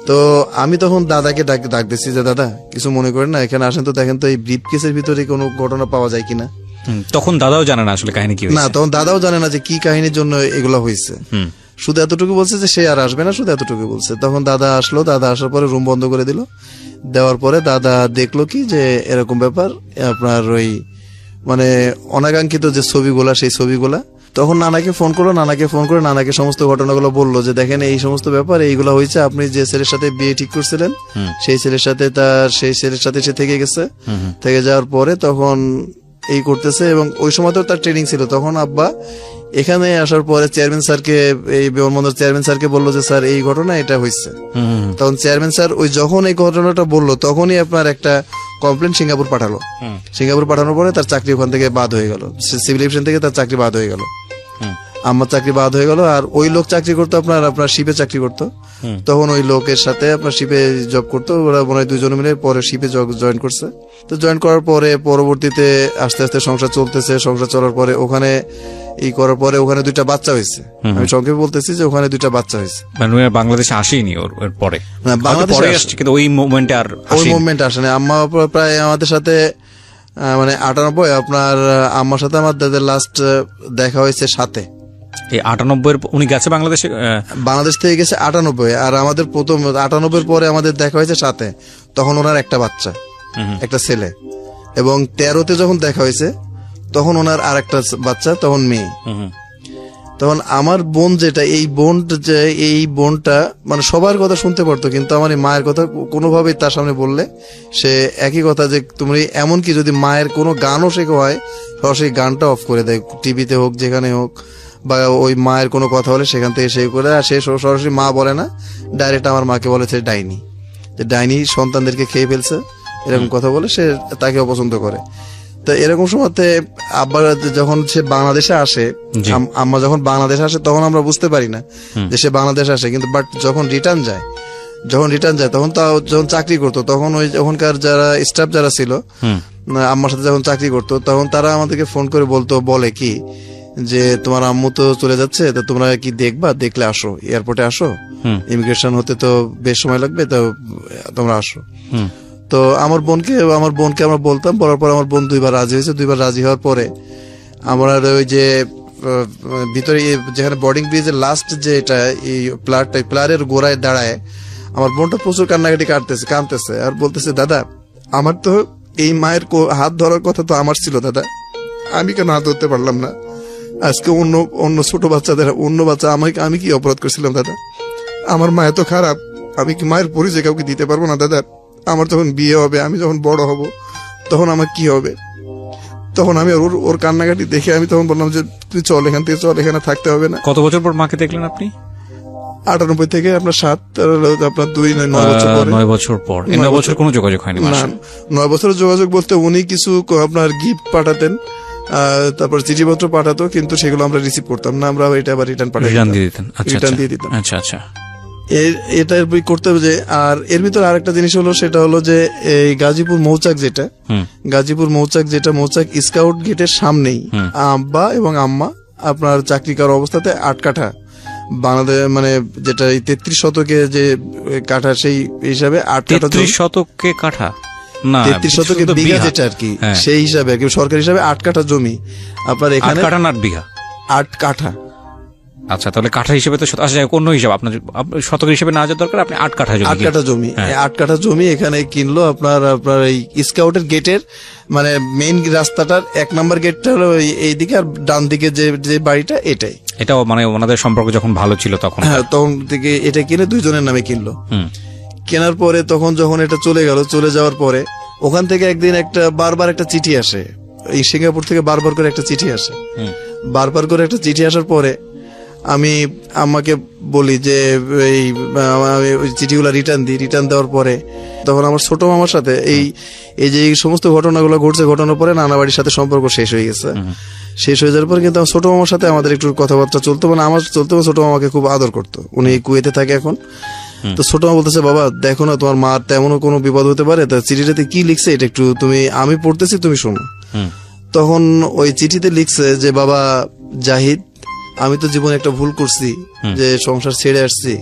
তো আমি তখন দাদাকে ডাক দিচ্ছি যে দাদা কিছু মনে করেন না, এখানে আসেন তো দেখেন তো এই ব্রিফকেসের ভিতরে কোনো ঘটনা পাওয়া যায় কিনা। তখন দাদাও জানে না আসলে কাহিনী কি হয়েছে? না, তখন দাদাও জানে না যে কি কাহিনীর জন্য এগুলো হয়েছে। শুধু এতটুকু বলছে যে সে আর আসবে না, শুধু এতটুকু বলছে। তখন দাদা আসলো, দাদা আসার পরে রুম বন্ধ করে দিল। দেওয়ার পরে দাদা দেখলো কি যে এরকম ব্যাপার, আপনার ওই মানে অনাকাঙ্ক্ষিত যে ছবিগুলা, সেই ছবিগুলা। তখন নানাকে ফোন করলো, নানাকে ফোন করে নানাকে সমস্ত ঘটনাগুলো বললো যে দেখেন এই সমস্ত ব্যাপার এইগুলো হয়েছে, আপনি যে ছেলের সাথে বিয়ে ঠিক করছিলেন সেই ছেলের সাথে সে থেকে গেছে। থেকে যাওয়ার পরে তখন এই করতেছে, এবং ওই সময় তো তার ট্রেনিং ছিল। তখন আব্বা এখানে আসার পরে চেয়ারম্যান স্যারকে, এই বিমানবন্দর চেয়ারম্যান স্যারকে বললো যে স্যার এই ঘটনা এটা হয়েছে। তখন চেয়ারম্যান স্যার ওই যখন এই ঘটনাটা বললো তখনই আপনার একটা কমপ্লেন সিঙ্গাপুর পাঠালো। সিঙ্গাপুর পাঠানোর পরে তার চাকরি ওখান থেকে বাদ হয়ে গেল, সিভিল এভিয়েশন থেকে তার চাকরি বাদ হয়ে গেল, আমার চাকরি বাদ হয়ে গেল। আর ওই লোক চাকরি করতো আপনার শিপে চাকরি করতো। তখন ওই লোকের সাথে আপনার শিপে জব করতো, ওরা মনে হয় দুজনে মিলে পরে শিপে জয়েন করছে। তো জয়েন করার পরে পরবর্তীতে আস্তে আস্তে সংসার চলতেছে। সংসার চলার পরে ওখানে করার পরে ওখানে 2টা বাচ্চা হয়েছে। আমি সংক্ষেপে বলতেছি যে ওখানে 2টা বাচ্চা হয়েছে। বাংলাদেশে আসেনি ওর পরে? বাংলাদেশে আসছে কিন্তু ওই মোমেন্টে আসে না। আম্মা প্রায় আমাদের সাথে মানে 98 আপনার আম্মার সাথে আমার দাদের লাস্ট দেখা হয়েছে 7-এ। এই 98 উনি গেছে বাংলাদেশ থেকে গেছে 98, আর আমাদের প্রথম 98 পরে আমাদের দেখা হয়েছে 7-এ। তখন ওনার একটা বাচ্চা, একটা ছেলে। এবং 13-তে যখন দেখা হয়েছে তখন ওনার আর একটা বাচ্চা, তখন মেয়ে। তখন আমার বোন যেটা, এই বোনটা মানে সবার কথা শুনতে পারতো, কিন্তু আমার এই মায়ের কথা কোনোভাবেই তার সামনে বললে সে একই কথা যে তুমি এমনকি যদি মায়ের কোনো গানও শেখা হয় সরাসরি গানটা অফ করে দেয়, টিভিতে হোক যেখানে হোক, বা ওই মায়ের কোনো কথা হলে সেখান থেকে সে করে। আর সে সরাসরি মা বলে না, ডাইরেক্ট আমার মাকে বলেছে ডাইনি, যে ডাইনি সন্তানদেরকে খেয়ে ফেলছে, এরকম কথা বলে সে তাকে অপছন্দ করে। তো এরকম সময়তে আব্বা যখন সে বাংলাদেশে আসে, আম্মা যখন বাংলাদেশে আসে তখন আমরা বুঝতে পারি না যে সে বাংলাদেশে আসে, কিন্তু বাট যখন রিটার্ন যায় তখন যখন চাকরি করতো, তখন ওই ওখানকার যারা স্টাফ যারা ছিল আম্মার সাথে যখন চাকরি করতো, তখন তারা আমাদেরকে ফোন করে বলে কি যে তোমার আম্মু তো চলে যাচ্ছে, তো তোমরা কি দেখলে আসো, এয়ারপোর্টে আসো, ইমিগ্রেশন হতে তো বেশ সময় লাগবে, তো তোমরা আসো। তো আমার বোনকে আমরা বলতাম, বলার পর আমার বোন 2বার রাজি হয়েছে। 2বার রাজি হওয়ার পরে আমরা ওই যে ভিতরে যেখানে বোর্ডিং ব্রিজের লাস্ট যে এটা এই প্লারের গোড়ায় দাঁড়ায় আমার বোনটা প্রচুর কান্নাকাটি কাঁদতেছে আর বলতেছে, দাদা আমার তো এই মায়ের হাত ধরার কথা তো আমার ছিল, দাদা আমি কেন হাত ধরতে পারলাম না? আজকে অন্য ছোট বাচ্চাদের বাচ্চা আমি কি অপরাধ করছিলাম দাদা? আমার মা এত খারাপ, আমি কি মায়ের পরিচয় কাউকে দিতে পারবো না দাদা? আমার যখন বিয়ে হবে, আমি যখন বড় হব, তখন আমার কি হবে? তখন আমি ওর কান্নাকাটি দেখে আমি তখন বললাম যে তুই চল এখান থেকে, চল, এখানে থাকতে হবে না। কত বছর পর মাকে দেখলেন আপনি? 98 থেকে আপনার 7, আপনার 2, 9 বছর পর। 9 বছর পর। 9 বছর কোনো যোগাযোগ হয়নি? না, 9 বছরের যোগাযোগ বলতে উনি কিছু আপনার গিফট পাঠাতেন, তারপর চিঠিপত্র পাঠাতো, কিন্তু সেগুলো আমরা রিসিভ করতাম না, আমরা এটা আবার রিটার্ন দিয়ে দিতাম। আচ্ছা আচ্ছা। এটা করতে হবে যে। আর এর ভিতরে আরেকটা জিনিস হলো, সেটা হলো যে এই গাজীপুর মৌচাক যেটা মৌচাক স্কাউট গেটের সামনেই আব্বা এবং আম্মা আপনার চাকরি করার অবস্থাতে 8 কাঠা বাংলাদেশ মানে যেটা 33 শতকে যে কাঠা সেই হিসাবে 8 কাঠা 33 শতকে কাঠা না 33 শতকে বিঘা যেটা আর কি সেই হিসাবে আর কি সরকারি হিসাবে 8 কাঠা জমি আপনার এখানে 8 কাঠা না 8 বিঘা 8 কাঠা। আচ্ছা তাহলে কাঠা হিসেবে তো আচ্ছা অন্য হিসাব আপনার শতক হিসেবে না যাওয়ার দরকার, আপনি 8 কাঠা জমি 8 কাঠা জমি 8 কাঠা জমি এখানে কিনলো আপনার এই স্কাউটের গেটের মানে মেইন রাস্তাটার 1 নম্বর গেটটা হলো এইদিকে আর ডান দিকে যে বাড়িটা এটাই। এটাও মানে ওনাদের সম্পর্ক যখন ভালো ছিল তখন হ্যাঁ তখন থেকে এটা কিনে দুইজনের নামে কিনলো। কেনার পরে তখন যখন এটা চলে গেল, চলে যাওয়ার পরে ওখান থেকে একদিন একটা বারবার একটা চিঠি আসে, এই সিঙ্গাপুর থেকে বারবার করে একটা চিঠি আসে। বারবার করে একটা চিঠি আসার পরে আমি আমাকে বলি যে এই ওই চিঠিগুলো রিটার্ন দিই। রিটার্ন দেওয়ার পরে তখন আমার ছোট মামার সাথে এই যে সমস্ত ঘটনাগুলো ঘটছে, ঘটনার পরে নানা বাড়ির সাথে সম্পর্ক শেষ হয়ে গেছে। শেষ হয়ে যাওয়ার পর কিন্তু আমার ছোট মামার সাথে আমাদের একটু কথাবার্তা চলতো, মানে আমার চলতো। ছোট মামাকে খুব আদর করতো, উনি কুয়েতে থাকে এখন। তো ছোট মা বলতেছে বাবা দেখো না তোমার মার তেমনও কোনো বিপদ হতে পারে, তা চিঠিটাতে কি লিখছে এটা একটু তুমি, আমি পড়তেছি তুমি শোনো। তখন ওই চিঠিতে লিখছে যে বাবা জাহিদ আমি তো জীবনে একটা ভুল করছি যে সংসার ছেড়ে আসছি,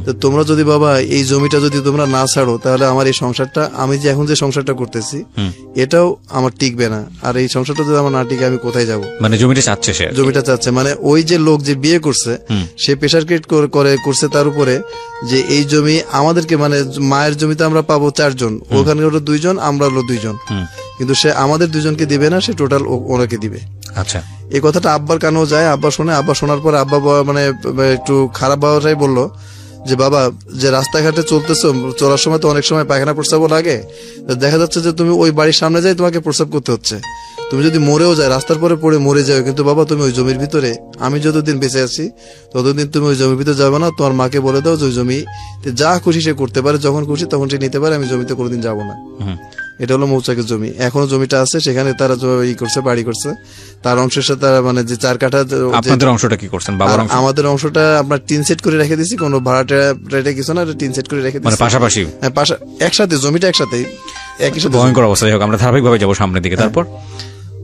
তো তোমরা যদি বাবা এই জমিটা যদি তোমরা না ছাড়ো তাহলে আমার এই সংসারটা, আমি যে এখন যে সংসারটা করতেছি এটাও আমার টিকবে না, আর এই সংসারটা যদি আমার না টিকে আমি কোথায় যাব। মানে জমিটা চাচ্ছে, সে জমিটা চাচ্ছে, মানে ওই যে লোক যে বিয়ে করছে সে প্রেশার ক্রিয়েট করছে তার উপরে যে এই জমি আমাদেরকে, মানে মায়ের জমিতে আমরা পাবো 4 জন, ওখানে হলো 2 জন, আমরা হলো 2 জন, কিন্তু সে আমাদের 2 জনকে দিবে না, সে টোটাল ওনাকে দিবে। আচ্ছা এই কথাটা আব্বার কানেও যায়, আব্বা শোনে। আব্বা শোনার পর আব্বা মানে একটু খারাপ ভাবটাই বললো যে বাবা যে রাস্তাঘাটে চলতেছো, চলার সময় তো অনেক সময় পায়খানা প্রস্রাবও লাগে, দেখা যাচ্ছে যে তুমি ওই বাড়ির সামনে যাই তোমাকে প্রস্রাব করতে হচ্ছে, তুমি যদি মরেও যায় রাস্তার পরে পড়ে মরে যাও, কিন্তু বাবা তুমি ওই জমির ভিতরে, আমি যতদিন বেঁচে আছি ততদিন তুমি ওই জমির ভিতরে যাবে না। তোমার মাকে বলে দাও যে ওই জমি যা খুশি সে করতে পারে, যখন খুশি তখন সে নিতে পারে, আমি জমিতে কোনোদিন যাবো না। এটা হলো মৌচাকের জমি, এখনো জমিটা আছে, সেখানে তারা ই করছে, বাড়ি করছে। তার অংশের সাথে তারা মানে যে 4 কাঠা। আপনাদের অংশটা কি করছেন? বাবার অংশ? আমাদের অংশটা আমরা টিন সেট করে রেখে দিয়েছি, কোনো ভাড়াটা কিছু না, টিন সেট করে রেখে দিয়েছি, মানে পাশাপাশি। হ্যাঁ একসাথে, জমিটা একসাথেই, একই সাথে। ভয়ঙ্কর অবস্থা। যাই হোক আমরা ধারাবাহিকভাবে যাবো সামনের দিকে।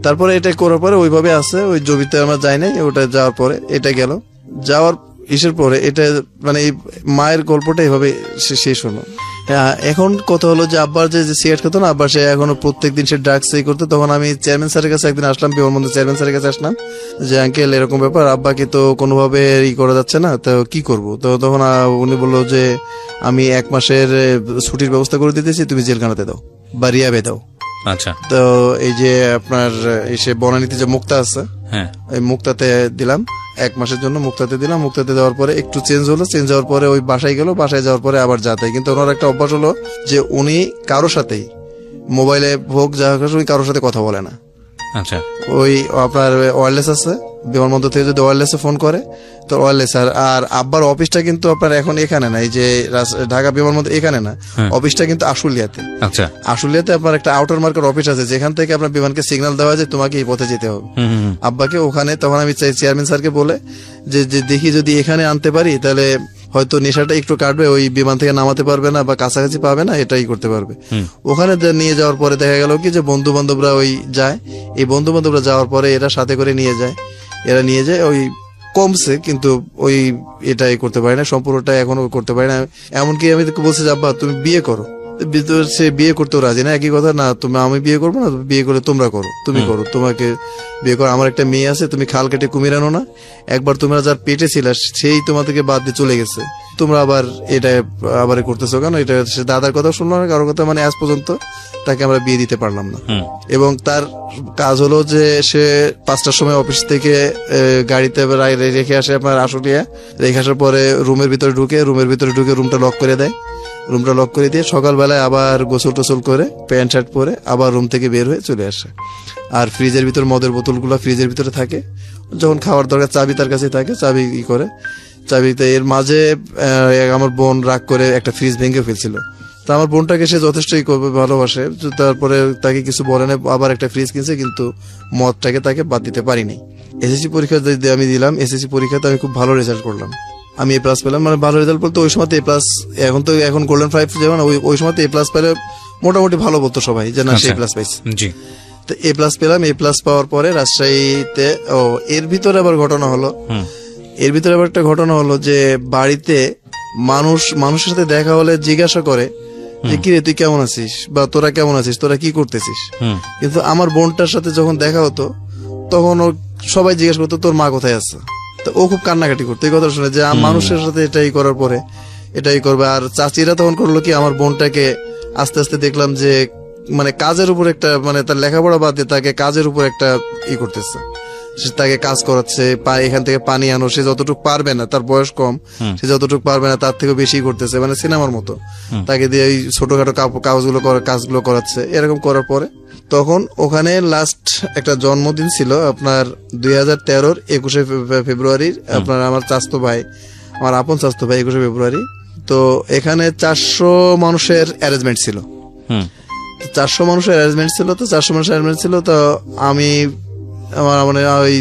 তারপরে এটা করার পরে ওইভাবে আছে, ওই জমিতে আমরা যাই নাই। ওটা যাওয়ার পরে এটা গেল, যাওয়ার ইসের পরে এটা মানে মায়ের গল্পটা এভাবে শেষ হলো। এখন কথা হলো যে আব্বার যে সিগারেট খেতো না, আব্বার সে এখনো প্রত্যেকদিন সে ড্রাগস করতো। তখন আমি চেয়ারম্যান স্যারের কাছে একদিন আসলাম, বিমানবন্দর চেয়ারম্যান স্যারের কাছে আসলাম যে আঙ্কেল এরকম ব্যাপার, আব্বাকে তো কোনোভাবে করা যাচ্ছে না, তো কি করব। তো তখন উনি বললো যে আমি 1 মাসের ছুটির ব্যবস্থা করে দিতেছি, তুমি জেলখানাতে দাও বা রিয়াবে দাও। আচ্ছা। তো এই যে আপনার এসে বনানীতে যে মুক্তা আছে, এই মুক্তাতে দিলাম 1 মাসের জন্য, মুক্তাতে দিলাম। মুক্তাতে দেওয়ার পরে একটু চেঞ্জ হলো, চেঞ্জ হওয়ার পরে ওই বাসায় গেল, বাসায় যাওয়ার পরে আবার যাতে। কিন্তু ওনার একটা অভ্যাস হলো যে উনি কারোর সাথেই মোবাইলে হোক যা হোক উনি কারোর সাথে কথা বলে না। আচ্ছা। ওই আপনার ওয়্যারলেস আছে, বিমানবন্দর থেকে যদি ওয়্যারলেসে ফোন করে তো ওয়্যারলেস। আর আব্বার অফিসটা কিন্তু আপনার এখন এখানে না, এই যে ঢাকা বিমানবন্দর এখানে না, অফিসটা কিন্তু আশুলিয়াতে। আচ্ছা। আশুলিয়াতে আপনার একটা আউটার মার্কেট অফিস আছে, যেখান থেকে আপনার বিমানকে সিগন্যাল দেওয়া যায় তোমাকে এই পথে যেতে হবে। আব্বাকে ওখানে, তখন আমি চেয়ারম্যান স্যারকে বলে যে দেখি যদি এখানে আনতে পারি তাহলে হয়তো নেশাটা একটু কাটবে, ওই বিমান থেকে নামাতে পারবে না বা কাছাকাছি পাবে না, এটাই করতে পারবে। ওখানে নিয়ে যাওয়ার পরে দেখা গেল কি যে বন্ধু বান্ধবরা ওই যায়, এই বন্ধু বান্ধবরা যাওয়ার পরে এরা সাথে করে নিয়ে যায়, ওই কমছে, কিন্তু ওই এটাই করতে পারে না, সম্পূর্ণটা এখনো করতে পারে না। এমনকি আমি বলছি যে আব্বা তুমি বিয়ে করো, সে বিয়ে করতেও রাজি না। একই কথা, না তুমি, আমি বিয়ে করবো না, বিয়ে করে তোমরা করো, তুমি করো, তোমাকে বিয়ে করো, আমার একটা মেয়ে আছে, তুমি খাল কেটে কুমির আনো না, একবার তোমরা যার পেটে ছিল সেই তোমাদেরকে বাদ দিয়ে চলে গেছে, তোমরা আবার এটা আবার করতেছো কেন? এটা সে দাদার কথা শুনলো না, কারোর কথা, মানে আজ পর্যন্ত তাকে আমরা বিয়ে দিতে পারলাম না। এবং তার কাজ হলো যে সে 5টার সময় অফিস থেকে গাড়িতে রেখে আসে আপনার আশুলিয়া, রেখে আসার পরে রুমের ভিতরে ঢুকে রুমটা লক করে দেয়, রুমটা লক করে দিয়ে সকালবেলায় আবার গোসল টোসল করে প্যান্ট শার্ট পরে আবার রুম থেকে বের হয়ে চলে আসে। আর ফ্রিজের ভিতর মদের বোতলগুলো ফ্রিজের ভিতরে থাকে, যখন খাওয়ার দরকার চাবি তার কাছে থাকে, চাবি করে চাবিতে। এর মাঝে আমার বোন রাগ করে একটা ফ্রিজ ভেঙে ফেলছিল, তো আমার বোনটাকে সে যথেষ্টই ভালোবাসে, তারপরে তাকে কিছু বলে না, আবার একটা ফ্রিজ কিনছে, কিন্তু মদটাকে তাকে বাদ দিতে পারিনি। এসএসসি পরীক্ষা আমি দিলাম, এসএসসি পরীক্ষাতে আমি খুব ভালো রেজাল্ট করলাম, আমি A+ পেলাম, মানে ভালো রেজাল্ট বলতে ওই সময় A+, এখন গোল্ডেন 5 যেমন, ওই সময় A+ পেলে মোটামুটি ভালো বলতো সবাই যে না সে A+ পাইছে। তো A+ পেলাম। A+ পাওয়ার পরে রাজশাহীতে, এর ভিতরে আবার ঘটনা হলো, এর ভিতরে আবার একটা ঘটনা হলো যে বাড়িতে মানুষের সাথে দেখা হলে জিজ্ঞাসা করে যে কিরে তুই কেমন আছিস বা তোরা কেমন আছিস, তোরা কি করতেছিস। কিন্তু আমার বোনটার সাথে যখন দেখা হতো তখন ও সবাই জিজ্ঞেস করতো তোর মা কোথায় আছে। তো ও খুব কান্নাকাটি করতো এই কথা শুনে যে মানুষের সাথে এটাই করার পরে এটাই করবে। আর চাচিরা তখন করলো কি, আমার বোনটাকে আস্তে আস্তে দেখলাম যে মানে কাজের উপর একটা, মানে তার লেখাপড়া বাদ দিয়ে তাকে কাজের উপর একটা করতেছে, সে তাকে কাজ করাচ্ছে, এখান থেকে পানি আনো, সে যতটুকু পারবে না, তার বয়স কম, সে যতটুকু পারবে না তার থেকে বেশি করতেছে, মানে সিনেমার মতো তাকে দিয়ে এই ছোটখাটো কাজগুলো করাচ্ছে। এরকম করার পরে তখন ওখানে লাস্ট একটা জন্মদিন ছিল আপনার 2013-র 21শে ফেব্রুয়ারির, আপনার আমার চাচাতো ভাই, আমার আপন চাচাতো ভাই 21শে ফেব্রুয়ারি। তো এখানে 400 মানুষের অ্যারেঞ্জমেন্ট ছিল। 400 মানুষের অ্যারেঞ্জমেন্ট ছিল। তো 400 মানুষের অ্যারেঞ্জমেন্ট ছিল। তো আমি আমার মানে ওই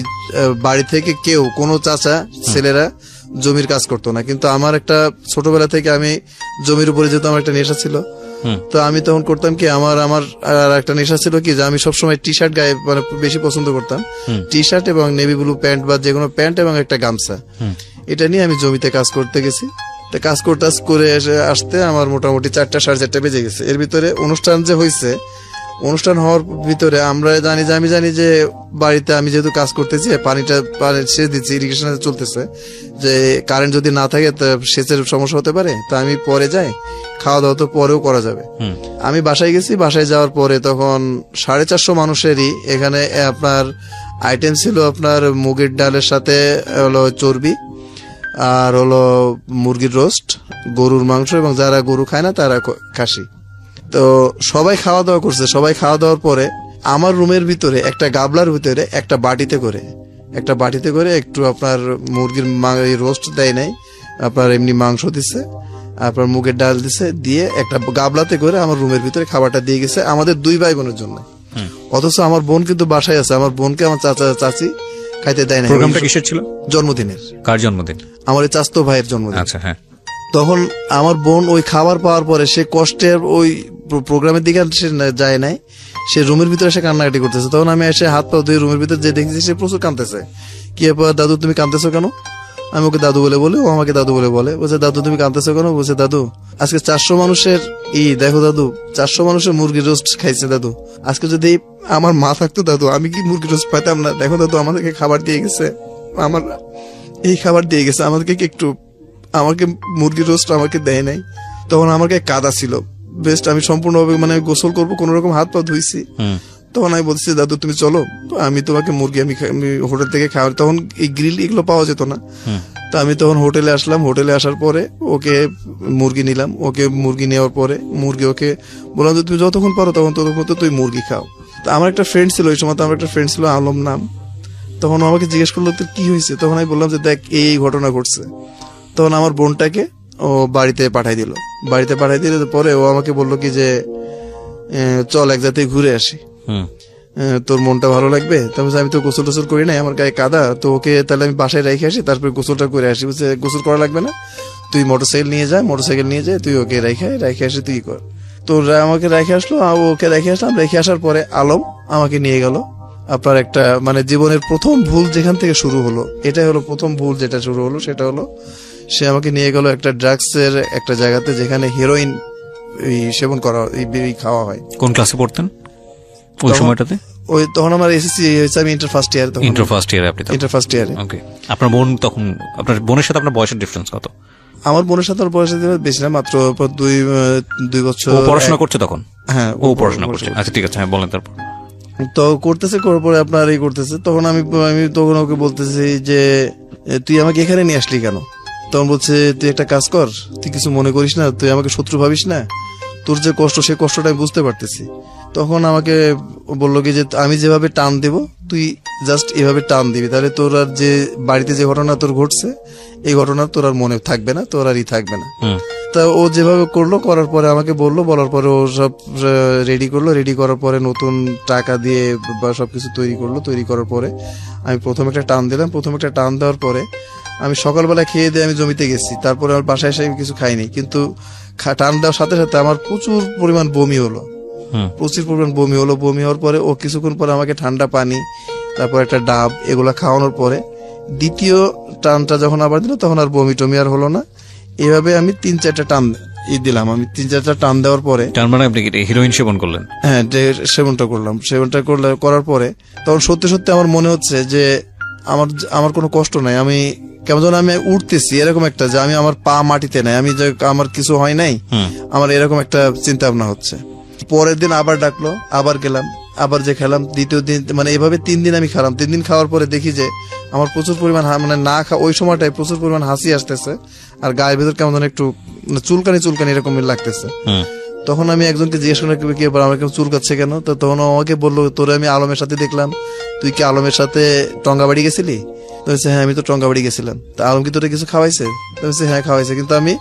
বাড়ি থেকে কেউ কোনো চাচা ছেলেরা জমির কাজ করতো না, কিন্তু আমার একটা ছোটবেলা থেকে আমি জমির উপরে যেহেতু আমার একটা নেশা ছিল, তো আমি তখন করতাম কি, আমার আর একটা নেশা ছিল কি যে আমি সবসময় টি শার্ট গায়ে মানে বেশি পছন্দ করতাম। টি শার্ট এবং নেভি ব্লু প্যান্ট বা যে কোনো প্যান্ট এবং একটা গামছা, এটা নিয়ে আমি জমিতে কাজ করতে গেছি। তো কাজ করে আসতে আমার মোটামুটি 4টা 4:30 বেজে গেছে। এর ভিতরে অনুষ্ঠান যে হয়েছে, অনুষ্ঠান হওয়ার ভিতরে আমি জানি যে বাড়িতে আমি যেহেতু কাজ করতেছি, পানি সেচ দিচ্ছি, ইরিগেশন চলতেছে, যে কারেন্ট যদি না থাকে তা সেচের সমস্যা হতে পারে। তা আমি পরে যাই, খাওয়া দাওয়া তো পরেও করা যাবে। আমি বাসায় গেছি। বাসায় যাওয়ার পরে তখন 450 মানুষেরই এখানে আপনার আইটেম ছিল আপনার মুগের ডালের সাথে হলো চর্বি, আর হলো মুরগির রোস্ট, গরুর মাংস, এবং যারা গরু খায় না তারা খাসি। তো সবাই খাওয়া দাওয়া করছে। সবাই খাওয়া দাওয়ার পরে আমার রুমের ভিতরে একটা গাবলার ভিতরে একটা বাটিতে করে একটু আপনার মুরগির রোস্ট দেয় নাই, আপনার এমনি মাংস দিছে, আপনার মুগের ডাল দিছে, দিয়ে একটা গাবলাতে করে আমার রুমের ভিতরে খাবারটা দিয়ে গেছে আমাদের 2 ভাই বোনের জন্য। অথচ আমার বোন কিন্তু বাসায় আছে। আমার বোনকে আমার চাচি খাইতে দেয় না। প্রোগ্রামটা কিসের ছিল? জন্মদিনের। কার জন্মদিন? আমার এই চাচাতো ভাইয়ের জন্মদিন। আচ্ছা, হ্যাঁ। তখন আমার বোন ওই খাবার পাওয়ার পরে সে কষ্টের ওই প্রোগ্রামের দিকে সে যায় নাই, সে রুমের ভিতরে এসে কান্নাকাটি করতেছে। তখন আমি এসে হাত পা ধুয়ে রুমের ভিতরে যে দেখেছি সে প্রচুর কাঁদতেছে। কি ব্যাপার দাদু, তুমি কাঁদতেছো কেন? আমি ওকে দাদু বলে বলি, ও আমাকে দাদু বলে বলছে দাদু তুমি কাঁদতেছো কেন? বলছে দাদু আজকে 400 মানুষের দেখো দাদু, 400 মানুষের মুরগির রোস্ট খাইছে দাদু। আজকে যদি আমার মা থাকতো দাদু, আমি কি মুরগির রোস্ট পাইতাম না? দেখো দাদু আমাদেরকে খাবার দিয়ে গেছে, আমার এই খাবার দিয়ে গেছে, আমাকে মুরগির রোস্ট আমাকে দেয় নাই। তখন আমার গায়ে কাদা ছিল বেস্ট, আমি সম্পূর্ণভাবে মানে গোসল করবো, কোন রকম হাত পা ধুইছি। তখন আমি বলছি দাদু তুমি চলো, আমি তোমাকে মুরগি আমি হোটেল থেকে খাওয়া, তখন এই গ্রিল এগুলো পাওয়া যেত না। তো আমি তখন হোটেলে আসলাম। হোটেলে আসার পরে ওকে মুরগি নিলাম। ওকে মুরগি নেওয়ার পরে ওকে বললাম যে তুমি যতক্ষণ পারো ততক্ষণ তুই মুরগি খাও। তো আমার একটা ফ্রেন্ড ছিল ওই সময়, আমার একটা ফ্রেন্ড ছিল আলম নাম। তখন আমাকে জিজ্ঞেস করলো তোর কি হয়েছে? তখন আমি বললাম যে দেখ এই ঘটনা ঘটছে। তখন আমার বোনটাকে ও বাড়িতে পাঠাই দিল। পরে ও আমাকে বললো কি যে চল এক জায়গায় ঘুরে আসি, তোর মনটা ভালো লাগবে। তারপর আমি তো গোসল টোসল করি নাই, আমার গায়ে কাদা, তো ওকে তাহলে আমি বাসায় রেখে আসি, তারপরে গোসলটা করে আসি। বলছে গোসল করা লাগবে না, তুই মোটরসাইকেল নিয়ে যা, তুই ওকে রেখে আসি, তুই কর। তো আমাকে রেখে আসলো, ওকে রেখে আসলাম। রেখে আসার পরে আলম আমাকে নিয়ে গেল আপনার একটা মানে জীবনের প্রথম ভুল যেখান থেকে শুরু হলো, এটাই হলো প্রথম ভুল যেটা শুরু হলো, সেটা হলো সে আমাকে নিয়ে গেল একটা ড্রাগসের একটা জায়গাতে যেখানে হিরোইন সেবন করা খাওয়া হয়। কোন ক্লাসে পড়তেন ওই সময়টাতে? ওই তখন আমার এসএসসি হয়েছে, আমি inter first year. Inter first ইয়ারে। ওকে। আপনার বোন তখন, আপনার বোনের সাথে আপনার বয়সের ডিফারেন্স কত? আমার বোনের সাথে আমার বয়সের বেশি না, মাত্র 2 বছর। ও পড়াশোনা করছে তখন? হ্যাঁ, ও পড়াশোনা করছে। আচ্ছা ঠিক আছে, হ্যাঁ বলেন। তারপর তো করতেছে, করার পরে আপনার এই করতেছে। তখন আমি তখন ওকে বলতেছি যে তুই আমাকে এখানে নিয়ে আসলি কেন? তখন বলছে তুই একটা কাজ কর, তুই কিছু মনে করিস না, তুই আমাকে শত্রু ভাবিস না, তোর যে কষ্ট সেই কষ্টটা আমি বুঝতে পারতেছি। তখন আমাকে বললো কি যে আমি যেভাবে টান দেব তুই জাস্ট এভাবে টান দিবি, তাহলে তোর আর যে বাড়িতে যে ঘটনা তোর ঘটছে এই ঘটনা তোর আর মনে থাকবে না, তোর আর থাকবে না। তা ও যেভাবে করলো, করার পরে আমাকে বলার পরে ও সব রেডি করলো। রেডি করার পরে নতুন টাকা দিয়ে বা সবকিছু তৈরি করার পরে আমি প্রথম একটা টান দিলাম। টান দেওয়ার পরে আমি সকালবেলা খেয়ে দিয়ে আমি জমিতে গেছি। তারপরে আমার বাসায় এসে আমি কিছু খাইনি, কিন্তু টান দেওয়ার সাথে সাথে আমার প্রচুর পরিমাণ বমি হলো। বমি হওয়ার পরে ও কিছুক্ষণ পরে আমাকে ঠান্ডা পানি, তারপর একটা ডাব, এগুলা খাওয়ানোর পরে দ্বিতীয় টানটা যখন আবার দিল তখন আর বমি টমি আর হলো না। এভাবে আমি 3-4টা টান দিলাম। আমি 3-4টা টান দেওয়ার পরে, তার মানে আপনি কি হিরোইন সেবন করলেন? হ্যাঁ, সেবনটা করলাম। সেবনটা করার পরে তখন সত্যি সত্যি আমার মনে হচ্ছে যে আমার কোনো কষ্ট নাই, আমি কেমন যেন আমি উঠতেছি, এরকম একটা, যে আমি আমার পা মাটিতে নাই, আমি যে আমার কিছু হয় নাই, আমার এরকম একটা চিন্তা ভাবনা হচ্ছে। পরের দিন আবার ডাকলো, আবার গেলাম, আবার যে খেলাম। দ্বিতীয় দিন মানে এইভাবে 3 দিন আমি খেলাম। 3 দিন খাওয়ার পরে দেখি যে আমার প্রচুর পরিমাণ মানে না ওই সময়টায় প্রচুর পরিমাণ হাসি আসতেছে, আর গায়ের ভেতর কেমন যেন একটু চুলকানি এরকম লাগতেছে। তখন আমি একজনকে জিজ্ঞেস করলাম কি ব্যাপার, আমার কেমন চুলকাচ্ছে কেন? তো তখন আমাকে বললো, তোরে আমি আলমের সাথে দেখলাম, তুই কি আলমের সাথে টঙ্গাবাড়ি গেছিলি? তো বলছে হ্যাঁ, আমি তো টঙ্গাবাড়ি গেছিলাম। তা আলম কি তোরে কিছু খাওয়াইছে? তো বলছে হ্যাঁ খাওয়াইছে, কিন্তু আমি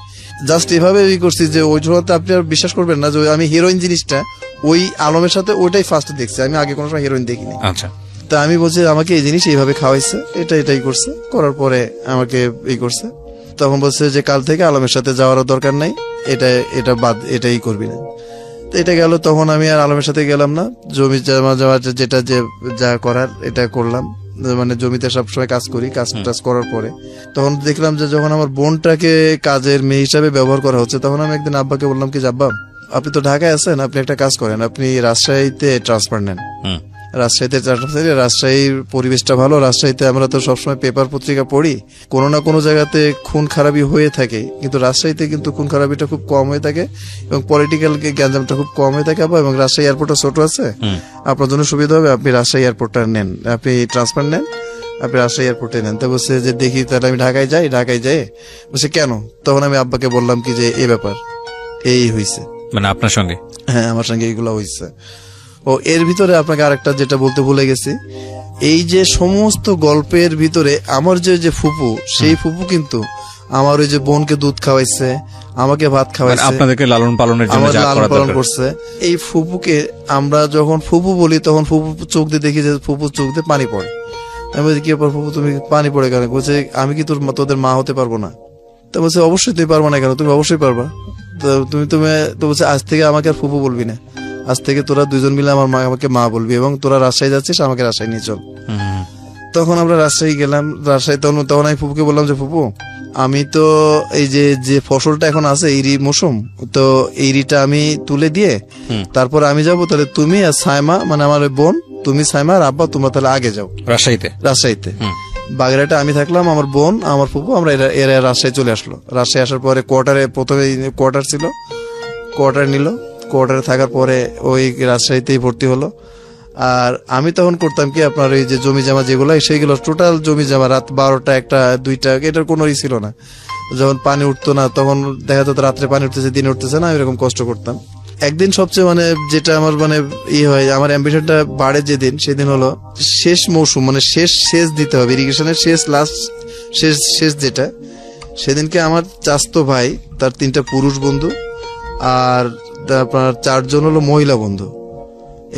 জাস্ট এভাবে করছি যে ওই সময়তে আপনি আর বিশ্বাস করবেন না যে আমি হিরোইন জিনিসটা ওই আলমের সাথে ওইটাই ফার্স্ট দেখছি, আমি আগে কোনো সময় হিরোইন দেখিনি। আচ্ছা, তা আমি বলছি আমাকে এই জিনিস এইভাবে খাওয়াইছে, এটাই করছে, করার পরে আমাকে করছে। তখন বলছে যে কাল থেকে আলমের সাথে যাওয়ারও দরকার নাই, এটা বাদ, এটাই করবি না। তো এটা গেল। তখন আমি আর আলমের সাথে গেলাম না, জমি জমা যেটা যা করার এটা করলাম, মানে জমিতে সবসময় কাজ করি। কাজ করার পরে তখন দেখলাম যে যখন আমার বোনটাকে কাজের মেয়ে হিসাবে ব্যবহার করা হচ্ছে, তখন আমি একদিন আব্বাকে বললাম কি, আব্বা আপনি তো ঢাকায় আছেন, আপনি একটা কাজ করেন, আপনি রাজশাহীতে ট্রান্সফার নেন। রাজশাহীর পরিবেশটা ভালো, রাজশাহীতে আমরা তো সবসময় পেপার পত্রিকা পড়ি, কোনো না কোনো জায়গাতে খুন খারাপি হয়ে থাকে, কিন্তু রাজশাহীতে কিন্তু খুন খারাপিটা খুব কম হয়ে থাকে এবং পলিটিক্যাল গ্যাঞ্জামটা খুব কম হয়ে থাকে। এবং রাজশাহী এয়ারপোর্টটা ছোট আছে, আপনার জন্য সুবিধা হবে, আপনি রাজশাহী এয়ারপোর্টটা নেন, আপনি ট্রান্সফার নেন, আপনি রাজশাহী এয়ারপোর্টে নেন। তো বলছে যে দেখি তাহলে আমি ঢাকায় যাই। বলছে কেন? তখন আমি আব্বাকে বললাম কি যে এই ব্যাপার এই হয়েছে, মানে আপনার সঙ্গে? হ্যাঁ, আমার সঙ্গে এইগুলো হয়েছে। ও এর ভিতরে আপনাকে আরেকটা যেটা বলতে ভুলে গেছি, এই যে সমস্ত গল্পের ভিতরে আমার যে ফুপু, সেই ফুপু কিন্তু আমার ওই যে বোনকে দুধ খাওয়াইছে, আমাকে ভাত খাওয়াইছে, আপনাদেরকে লালন পালনের জন্য যা করা দরকার করছে। এই ফুপুকে আমরা যখন ফুপু বলি, তখন ফুপু চোখ দিয়ে দেখি যে ফুপু চোখ দিয়ে পানি পড়ে। আমি বলছি কি ব্যাপার ফুপু, তুমি পানি পড়ে কেন? বলছে আমি কি তোদের মা হতে পারবো না? তো বলছে অবশ্যই তুমি পারবো না কেন, তুমি অবশ্যই পারবা। তো তো বলছে আজ থেকে আমাকে আর ফুপু বলবি না, আজ থেকে তোরা দুজন মিলে আমাকে মা বলবি, এবং তোরা রাজশাহী যাচ্ছিস, আমাকে রাজশাহী নিয়ে চল। তখন আমরা রাজশাহী গেলাম। তখন আমি ফুপুকে বললাম যে ফুপু, আমি তো এই যে ফসলটা এখন আছে ইরি মৌসুম, তো ইরিটা আমি তুলে দিয়ে তারপর আমি যাব, তাহলে তুমি আর সাইমা, মানে আমার বোন, তুমি সাইমা আর আব্বা, তোমরা তাহলে আগে যাও রাজশাহীতে। বাগেরহাটে আমি থাকলাম, আমার বোন, আমার ফুপু, আমরা এরা রাজশাহী চলে আসলো। রাজশাহী আসার পরে প্রথমে কোয়ার্টার ছিল, কোয়ার্টার নিল। কোয়ার্টারে থাকার পরে ওই রাজশাহীতেই ভর্তি হলো। আর আমি তখন করতাম কি, আপনার এই যে জমি জমা যেগুলো, সেইগুলো টোটাল জমি জমা রাত 12টা 1টা 2টা, এটার কোনো ছিল না। যখন পানি উঠতো না, তখন দেখা যেত রাত্রে পানি উঠতেছে, দিনে উঠতেছে না, এরকম কষ্ট করতাম। একদিন সবচেয়ে মানে যেটা আমার মানে হয়, আমার অ্যাম্বিশনটা বাড়ে যেদিন, সেদিন হলো শেষ মৌসুম, মানে শেষ দিতে হবে, ইরিগেশনের শেষ যেটা, সেদিনকে আমার চাচতো ভাই, তার 3টা পুরুষ বন্ধু আর আপনার 4 জন হলো মহিলা বন্ধু,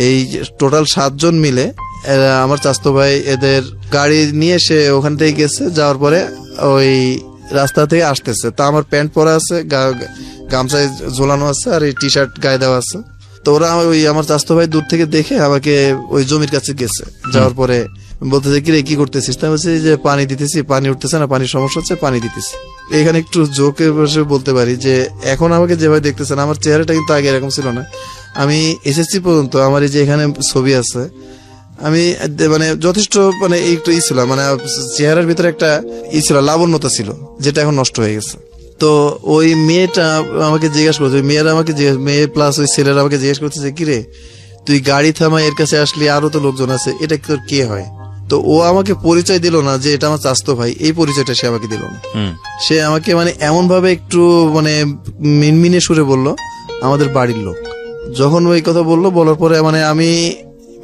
এই টোটাল 7 জন মিলে আমার চাচতো ভাই এদের গাড়ি নিয়ে সে ওখান থেকে গেছে। যাওয়ার পরে ওই রাস্তা থেকে আসতেছে, তা আমার প্যান্ট পরা আছে, গামছায় ঝোলানো আছে, আর এই টি শার্ট গায়ে দেওয়া আছে। তো ওরা ওই আমার চাচতো ভাই দূর থেকে দেখে আমাকে ওই জমির কাছে গেছে। যাওয়ার পরে বলতেছে কি রে, কি করতেছিস? তাই বলছি যে পানি দিতেছি, পানি উঠতেছে না, পানির সমস্যা হচ্ছে, পানি দিতেছি। এখানে একটু জোকে বসে বলতে পারি যে এখন আমাকে যেভাবে দেখতেছেন, আমার চেহারাটা কিন্তু আগে এরকম ছিল না। আমি এসএসসি পর্যন্ত আমার এই যে এখানে ছবি আছে, আমি মানে যথেষ্ট মানে একটু ছিল, মানে চেহারার ভিতরে একটা ছিল, লাবণ্যতা ছিল, যেটা এখন নষ্ট হয়ে গেছে। তো ওই মেয়েটা আমাকে জিজ্ঞাসা করছে, মেয়ে প্লাস ওই ছেলেরা আমাকে জিজ্ঞাসা করতেছে কি রে, তুই গাড়ি থামাই এর কাছে আসলি, আরো তো লোকজন আছে, এটা তোর কে হয়? তো ও আমাকে পরিচয় দিল না যে এটা আমার চাচতো ভাই, এই পরিচয়টা সে আমাকে দিল না। সে আমাকে মানে এমন ভাবে একটু মানে মিনমিনে সুরে বললো আমাদের বাড়ির লোক। যখন ওই কথা বললো, বলার পরে মানে আমি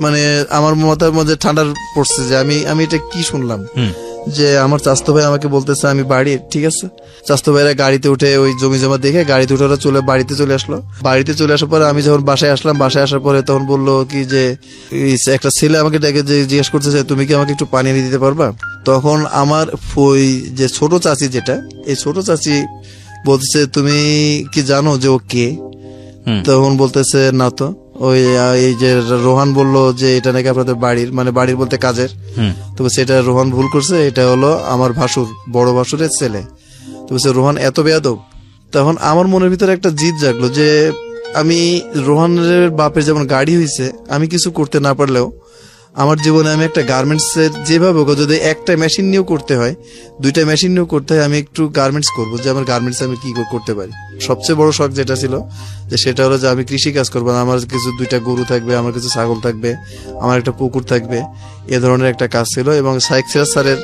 মানে আমার মাথার মধ্যে ঠান্ডা পড়ছে যে আমি এটা কি শুনলাম, যে আমার চাচতো ভাই আমাকে বলতেছে আমি বাড়ির। ঠিক আছে, চাচতো ভাইরা গাড়িতে উঠে ওই জমি জমা দেখে গাড়িতে উঠে ওরা বাড়িতে চলে আসলো। বাড়িতে চলে আসার পরে আমি যখন বাসায় আসলাম, বাসায় আসার পরে তখন বললো কি যে একটা ছেলে আমাকে ডেকে জিজ্ঞেস করতেছে তুমি কি আমাকে একটু পানি এনে দিতে পারবা? তখন আমার ওই যে ছোট চাচি, যেটা এই ছোট চাচি বলতেছে তুমি কি জানো যে ও কে? তখন বলতেছে না তো। ওই এই যে রোহান বলল যে এটা নাকি আপনাদের বাড়ির, মানে বাড়ির বলতে কাজের, তো সেটা রোহান ভুল করছে, এটা হলো আমার ভাসুর, বড় ভাসুরের ছেলে। তো বলছে রোহান এত বেয়াদব। তখন আমার মনের ভিতরে একটা জিদ জাগলো যে আমি রোহানের বাপের যেমন গাড়ি হয়েছে, আমি কিছু করতে না পারলেও আমার জীবনে আমি একটা গার্মেন্টস এর যেভাবে হোক, যদি একটা মেশিন নিয়েও করতে হয়, দুইটা মেশিন নিয়েও করতে হয়, আমি একটু গার্মেন্টস করবো, যে আমার গার্মেন্টস আমি কি করতে পারি। সবচেয়ে বড় শখ যেটা ছিল যে সেটা হলো যে আমি কৃষি কাজ করবো, আমার কিছু দুইটা গরু থাকবে, আমার কিছু ছাগল থাকবে, আমার একটা পুকুর থাকবে, এ ধরনের একটা কাজ ছিল। এবং শাইখ সিরাজ স্যারের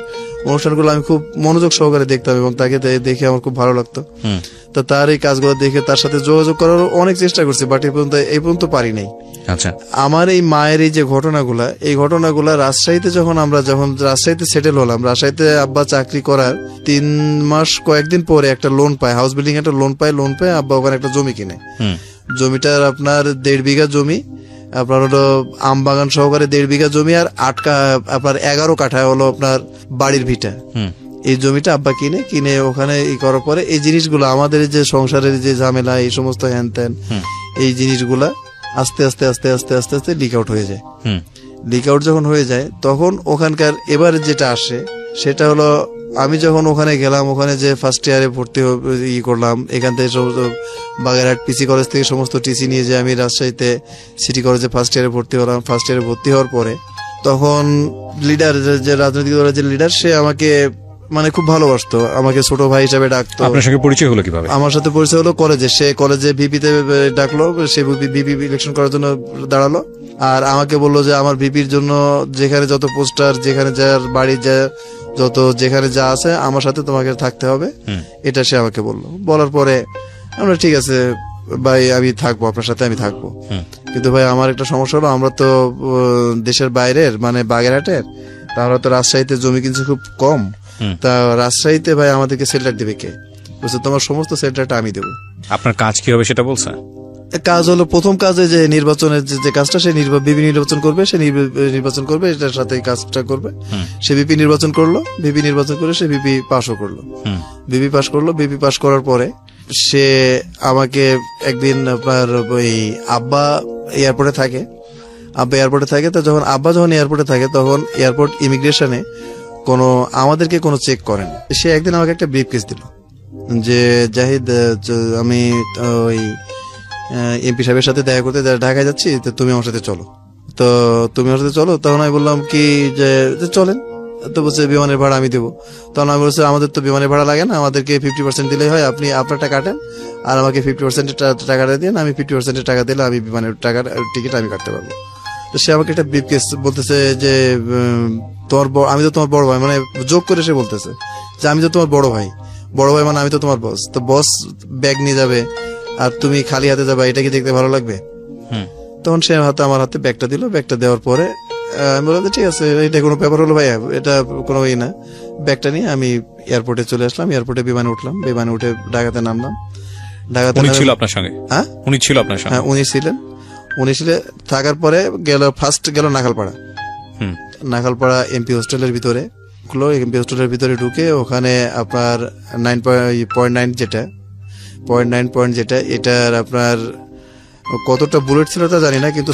অনুষ্ঠানগুলো আমি খুব মনোযোগ সহকারে দেখতাম এবং তাকে দেখে আমার খুব ভালো লাগতো। তো তার এই কাজগুলো দেখে তার সাথে যোগাযোগ করার অনেক চেষ্টা করছি, বাট এই পর্যন্ত পারি নাই। আচ্ছা, আমার এই মায়ের এই যে ঘটনাগুলা, এই ঘটনাগুলা রাজশাহীতে যখন রাজশাহীতে সেটেল হলাম, রাজশাহীতে আব্বা চাকরি করার 3 মাস কয়েকদিন পরে একটা লোন পায়, হাউস বিল্ডিং একটা লোন পায় আব্বা ওখানে একটা জমি কিনে। জমিটার আপনার 1.5 বিঘা জমি, আপনার হলো আম বাগান সহকারে 1.5 বিঘা জমি, আর আপনার 11 কাঠা হলো আপনার বাড়ির ভিটা। এই জমিটা আব্বা কিনে ওখানে করার পরে এই জিনিসগুলো আমাদের যে সংসারের যে ঝামেলা, এই সমস্ত হ্যান ত্যান, এই জিনিসগুলা আস্তে আস্তে আস্তে আস্তে আস্তে আস্তে লিক আউট হয়ে যায়। লিক আউট যখন হয়ে যায় তখন ওখানকার এবার যেটা আসে সেটা হলো আমি যখন ওখানে গেলাম, ওখানে যে ফার্স্ট ইয়ারে ভর্তি করলাম, এখান থেকে সমস্ত বাগেরহাট পিসি কলেজ থেকে সমস্ত টিসি নিয়ে যে আমি রাজশাহীতে সিটি কলেজে ফার্স্ট ইয়ারে ভর্তি হলাম। ফার্স্ট ইয়ারে ভর্তি হওয়ার পরে তখন লিডার, যে রাজনৈতিক দলের যে লিডার, সে আমাকে মানে খুব ভালোবাসতো, আমাকে ছোট ভাই হিসাবে ডাকতো। আপনার সঙ্গে পরিচয় হলো কিভাবে? আমার সাথে পরিচয় হলো কলেজে, সে কলেজে ভিপিতে ডাকলো, সে ভিপি ইলেকশন করার জন্য দাঁড়ালো, আর আমাকে বললো যে আমার ভিপির জন্য যেখানে যত পোস্টার, যেখানে যার বাড়ি যত যেখানে যা আছে আমার সাথে তোমাকে থাকতে হবে, এটা সে আমাকে বললো। বলার পরে আমরা ঠিক আছে ভাই, আমি থাকবো আপনার সাথে, আমি থাকবো। কিন্তু ভাই আমার একটা সমস্যা হলো, আমরা তো দেশের বাইরের, মানে বাগেরহাটের, তা আমরা তো রাজশাহীতে জমি কিনছি খুব কম, তা রাজশাহীতে ভাই আমাদেরকে সেন্টার দিবে কে? বলছে তোমার সমস্ত সেন্টারটা আমি দেবো। আপনার কাজ কি হবে সেটা বলছে? কাজ হলো প্রথম কাজে যে নির্বাচনের যে কাজটা, সে বিপি নির্বাচন করবে, সে নির্বাচন করবে, এটার সাথে কাজটা করবে। সে বিপি নির্বাচন করলো, বিপি নির্বাচন করে সে বিপি পাসও করলো, বিপি পাস করলো। বিপি পাস করার পরে সে আমাকে একদিন আপনার ওই আব্বা এয়ারপোর্টে থাকে, তো যখন আব্বা এয়ারপোর্টে থাকে তখন এয়ারপোর্ট ইমিগ্রেশনে আমাদেরকে কোনো চেক করেন। সে একদিন আমাকে একটা ব্রিফ কেস দিল যে জাহিদ, আমি ওই এমপি সাহেবের সাথে দেখা করতে ঢাকায় যাচ্ছি, তো তুমি আমার সাথে চলো। তখন আমি বললাম কি যে চলেন। তো বলছে বিমানের ভাড়া আমি দেবো। তখন আমি বলছি আমাদের তো বিমানের ভাড়া লাগে না, আমাদেরকে 50% দিলেই হয়, আপনি আপনারটা কাটেন আর আমাকে 50% টাকাটা দিন, আমি 50% টাকা দিলে আমি বিমানের টাকার টিকিট আমি কাটতে পারবো। তো সে আমাকে একটা ব্রিফ কেস বলতেছে যে আমি তো তোমার বড় ভাই, মানে যোগ করে সে বলতেছে যে আমি তো তোমার বড় ভাই মানে আমি তো তোমার বস, তো বস ব্যাগ নিয়ে যাবে আর তুমি খালি হাতে যাবে, এটা কি দেখতে ভালো লাগবে? তখন সে আমার হাতে ব্যাগটা দিল। ব্যাগটা দেওয়ার পরে আমি বললাম ঠিক আছে, এটা কোনো ব্যাপার হলো ভাইয়া, এটা কোনো না। ব্যাগটা নিয়ে আমি এয়ারপোর্টে চলে আসলাম, এয়ারপোর্টে বিমানে উঠলাম, বিমানে উঠে ঢাকাতে নামলাম। ঢাকাতে ছিল আপনার সঙ্গে? হ্যাঁ, উনি ছিল আপনার সঙ্গে? হ্যাঁ, উনি ছিলেন। থাকার পরে ফার্স্ট গেল নাখালপাড়া এমপি হোস্টেলের ভিতরে। এমপি হোস্টেলের ভিতরে ঢুকে ওখানে আপনার 9.9 যেটা এটার আপনার কতটা বুলেট ছিল তা জানি না, কিন্তু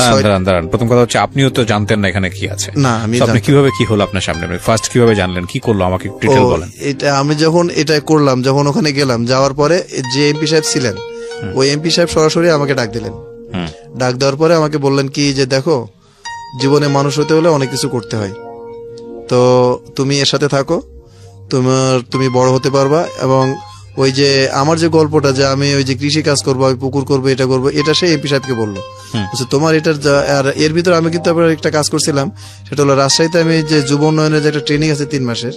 প্রথম কথা হচ্ছে আপনিও তো জানতেন না এখানে কি আছে। না, আপনি কিভাবে কি হলো আপনার সামনে, ফার্স্ট কিভাবে জানলেন, কি করলো আমাকে ডিটেইল বলেন। এটা আমি যখন এটা করলাম, যখন ওখানে গেলাম, যাওয়ার পরে যে এমপি সাহেব ছিলেন, ওই এমপি সাহেব সরাসরি আমাকে ডাক দিলেন। ডাক দেওয়ার পরে আমাকে বললেন কি যে দেখো, জীবনে মানুষ হতে হলে অনেক কিছু করতে হয়, তো তুমি এর সাথে থাকো, তুমি বড় হতে পারবা। এবং ওই যে আমার যে গল্পটা যে আমি ওই যে কৃষি কাজ করবো, আমি পুকুর করবো, এটা করবো, এটা সে এমপি সাহেবকে বললো। তোমার এটার আর এর ভিতরে আমি কিন্তু আবার একটা কাজ করছিলাম, সেটা হলো রাজশাহীতে আমি যে যুব উন্নয়নের যে একটা ট্রেনিং আছে 3 মাসের,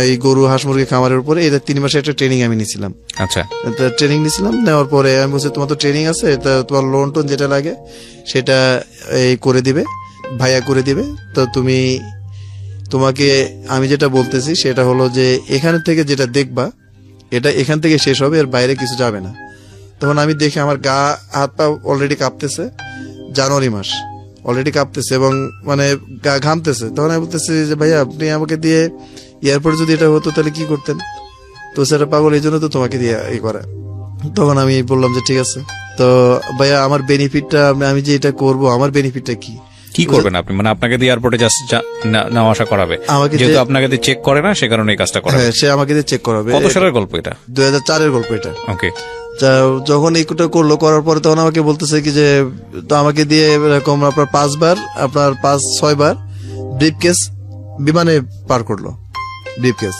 এই গরু হাঁস মুরগি খামারের উপরে, এটা 3 মাসের একটা ট্রেনিং আমি নিছিলাম। আচ্ছা, ট্রেনিং নিছিলাম। নেওয়ার পরে আমি বলছি তোমার তো ট্রেনিং আছে, তোমার লোন টোন যেটা লাগে সেটা এই করে দিবে, ভাইয়া করে দিবে। তো তোমাকে আমি যেটা বলতেছি সেটা হলো যে এখান থেকে যেটা দেখবা এটা এখান থেকে শেষ হবে, এর বাইরে কিছু যাবে না। তখন আমি দেখি আমার গা হাত পা অলরেডি কাঁপতেছে, জানুয়ারি মাস অলরেডি কাঁপতেছে এবং মানে গা ঘামতেছে। তখন আমি বলতেছি যে ভাইয়া আপনি আমাকে দিয়ে এয়ারপোর্ট যদি এটা হতো তাহলে কি করতেন? তো সেটা পাগল, এই জন্য তো তোমাকে দিয়ে করা। তখন আমি বললাম যে ঠিক আছে। তো ভাইয়া আমার বেনিফিটটা, আমি যে এটা করব, আমার বেনিফিটটা কি? কি করবেন আপনি? মানে আপনাকে দিয়ে এয়ারপোর্টে জাস্ট নেওয়া আসা করাবে, যেহেতু আপনাকে দিয়ে চেক করে না, সে কারণে এই কাজটা করাবে। হ্যাঁ, সে আমাকে দিয়ে চেক করাবে। কত সালের গল্প এটা? 2004-এর গল্প এটা। ওকে। যখন এইটা করলো, করার পরে তখন আমাকে বলতেছে কি যে, তো আমাকে দিয়ে এরকম আপনার 5-6 বার ব্রিফকেস বিমানে পার করলো, ব্রিফকেস।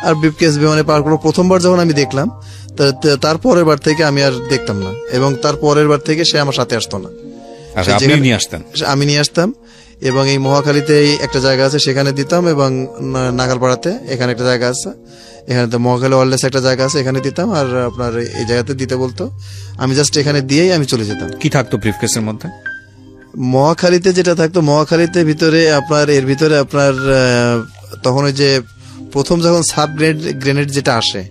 আর ব্রিফকেস বিমানে পার করলো। প্রথমবার যখন আমি দেখলাম, তারপরের বার থেকে আমি আর দেখতাম না, এবং তারপরের বার থেকে সে আমার সাথে আসতো না। আপনি নিয়ে আসতেন? আমি নিয়ে আসতাম, এবং এই মহাখালীতে একটা জায়গা আছে, সেখানে দিতাম, এবং নাগালপাড়াতে এখানে একটা জায়গা আছে, এখানে তো মহাখালী ওয়ারলেস একটা জায়গা আছে, এখানে দিতাম। আর আপনার এই জায়গাতে দিতে বলতো, আমি জাস্ট এখানে দিয়েই আমি চলে যেতাম। কি থাকতো ব্রিফকেসের মধ্যে? মহাখালীতে যেটা থাকতো, মহাখালীতে ভিতরে আপনার, এর ভিতরে আপনার তখন ওই যে প্রথম যখন সাব গ্রেনেড যেটা আসে,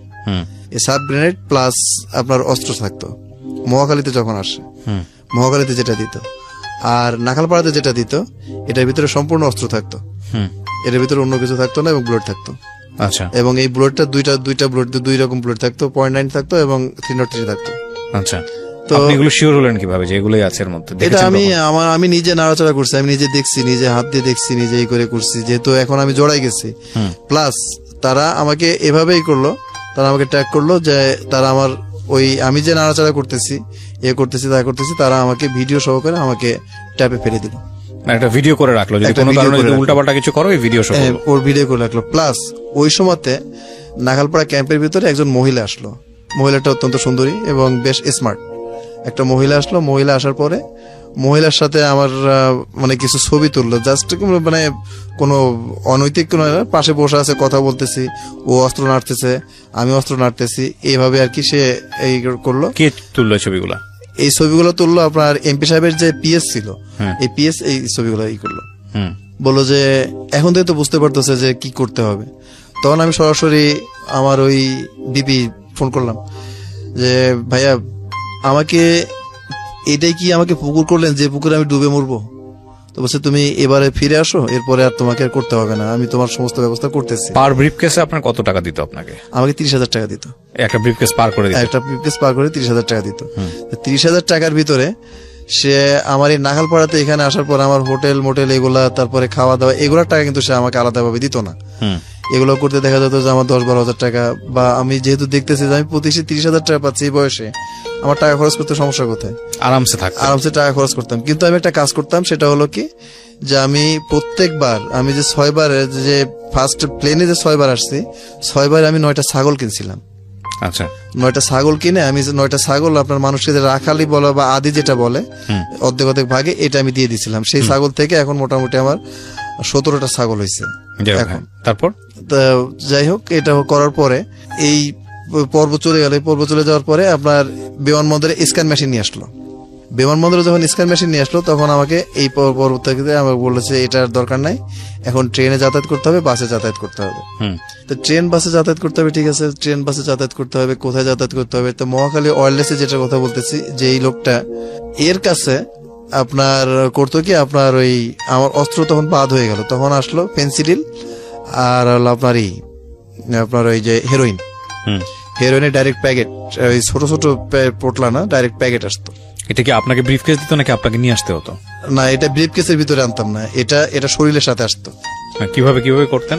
এই সাব গ্রেনেড প্লাস আপনার অস্ত্র থাকতো মহাখালীতে যখন আসে। মহাখালীতে যেটা দিত, আর নাখালপাড়াতে যেটা দিত, এটার ভিতরে সম্পূর্ণ অস্ত্র থাকতো, এটার ভিতরে অন্য কিছু থাকতো না, এবং বুলেট থাকতো। আচ্ছা। এবং এই বুলেটটা দুইটা বুলেট, 2 রকম বুলেট থাকতো, 0.9 থাকতো এবং 303 থাকতো। আচ্ছা। তো আপনি এগুলো শিওর হলেন কিভাবে যে এগুলোই আছে এর মধ্যে? এটা আমি নিজে নাড়াচাড়া করছি, আমি নিজে দেখছি, নিজে হাত দিয়ে দেখছি, নিজে এই করে করছি, যেহেতু এখন আমি জড়াই গেছি। প্লাস তারা আমাকে এভাবেই করলো, তারা আমাকে ট্র্যাক করলো, যে তারা আমার ওই আমি যে নাড়াচাড়া করতেছি, তা করতেছি, তারা আমাকে ভিডিও সহকারে আমাকে ট্যাপে ফেলে দিল। একটা ভিডিও করে রাখলো, যদি কোনো কারণে উল্টাপাল্টা কিছু করো, এই ভিডিও সহ ওর ভিডিও করে রাখলো। প্লাস ওই সময়তে নাগালপাড়া ক্যাম্পের ভিতরে একজন মহিলা আসলো, মহিলাটা অত্যন্ত সুন্দরী এবং বেশ স্মার্ট একটা মহিলা আসলো। মহিলা আসার পরে মহিলার সাথে আমার মানে কিছু ছবি তুললো, জাস্ট মানে কোনো অনৈতিক কোনো, পাশে বসে আছে, কথা বলতেছি, ও অস্ত্র নাড়তেছে, আমি অস্ত্র নাড়তেছি, এইভাবে আর কি সে এই করলো। কে তুললো ছবিগুলা? এই ছবিগুলো তুললো আপনার এমপি সাহেবের যে পিএস ছিল, এই পিএস এই ছবিগুলো ই করলো। বললো যে এখন থেকে তো বুঝতে পারতেছে যে কি করতে হবে। তখন আমি সরাসরি আমার ওই ডিপি ফোন করলাম যে, ভাইয়া আমাকে এটাই কি আমাকে পুকুর করলেন, যে পুকুরে আমি ডুবে মরবো? তো বলছে, তুমি এবারে ফিরে আসো, এরপরে আর তোমাকে আর করতে হবে না, আমি তোমার সমস্ত ব্যবস্থা করতেছি। পার ব্রিফকেসে আপনার কত টাকা দিত আপনাকে? আমাকে 30,000 টাকা দিত। একটা ব্রিফকেস পার করে দিত? একটা ব্রিফকেস পার করে 30,000 টাকা দিত। 30,000 টাকার ভিতরে সে আমার এই নাগালপাড়াতে এখানে আসার পর আমার হোটেল মোটেল এগুলা, তারপরে খাওয়া দাওয়া, এগুলোর টাকা কিন্তু সে আমাকে আলাদাভাবে দিত না। এগুলো করতে দেখা যেত যে আমার 10-12 হাজার টাকা, বা আমি যেহেতু দেখতেছি যে আমি প্রতি 30,000 টাকা পাচ্ছি এই বয়সে, আমার টাকা খরচ করতে সমস্যা কোথায়? আরামসে টাকা খরচ করতাম। কিন্তু আমি একটা কাজ করতাম, সেটা হলো কি, যে আমি প্রত্যেকবার, আমি যে 6 বার, যে ফার্স্ট প্লেনে যে 6 বার আসছি, 6 বার আমি 9টা ছাগল কিনছিলাম। আচ্ছা। 9টা ছাগল কিনে আমি 9টা ছাগল আপনার মানুষকে যে রাখালি বলে বা আদি যেটা বলে, অর্ধেক ভাগে, এটা আমি দিয়ে দিছিলাম। সেই ছাগল থেকে এখন মোটামুটি আমার 17টা ছাগল হয়েছে এখন। তারপর যাই হোক, এটা করার পরে এই পর্ব চলে গেল। পর্ব চলে যাওয়ার পরে আপনার বিমানবন্দরে স্ক্যান মেশিন নিয়ে আসলো। বিমানবন্দরে যখন স্ক্যান মেশিন নিয়ে আসলো, তখন আমাকে এই পর্ব থেকে আমাকে বলেছে এটার দরকার নাই, এখন ট্রেনে যাতায়াত করতে হবে, বাসে যাতায়াত করতে হবে। তো ট্রেন বাসে যাতায়াত করতে হবে, ঠিক আছে, ট্রেন বাসে যাতায়াত করতে হবে, কোথায় যাতায়াত করতে হবে? তো মহাখালী ওয়্যারলেসে যেটা কথা বলতেছি, যে এই লোকটা এর কাছে আপনার করতো কি, আপনার ওই আমার অস্ত্র তখন বাদ হয়ে গেল, তখন আসলো ফেন্সিডিল আর হলো আপনার ওই যে হেরোইনের ডাইরেক্ট প্যাকেট, ওই ছোট ছোট পোটলা না, ডাইরেক্ট প্যাকেট আসতো। এটা কি আপনাকে ব্রিফকেস দিত নাকি আপনাকে নিয়ে আসতে হতো? না, এটা ব্রিফকেসের ভিতরে আনতাম না, এটা শরীরের সাথে আসতো। কিভাবে করতেন?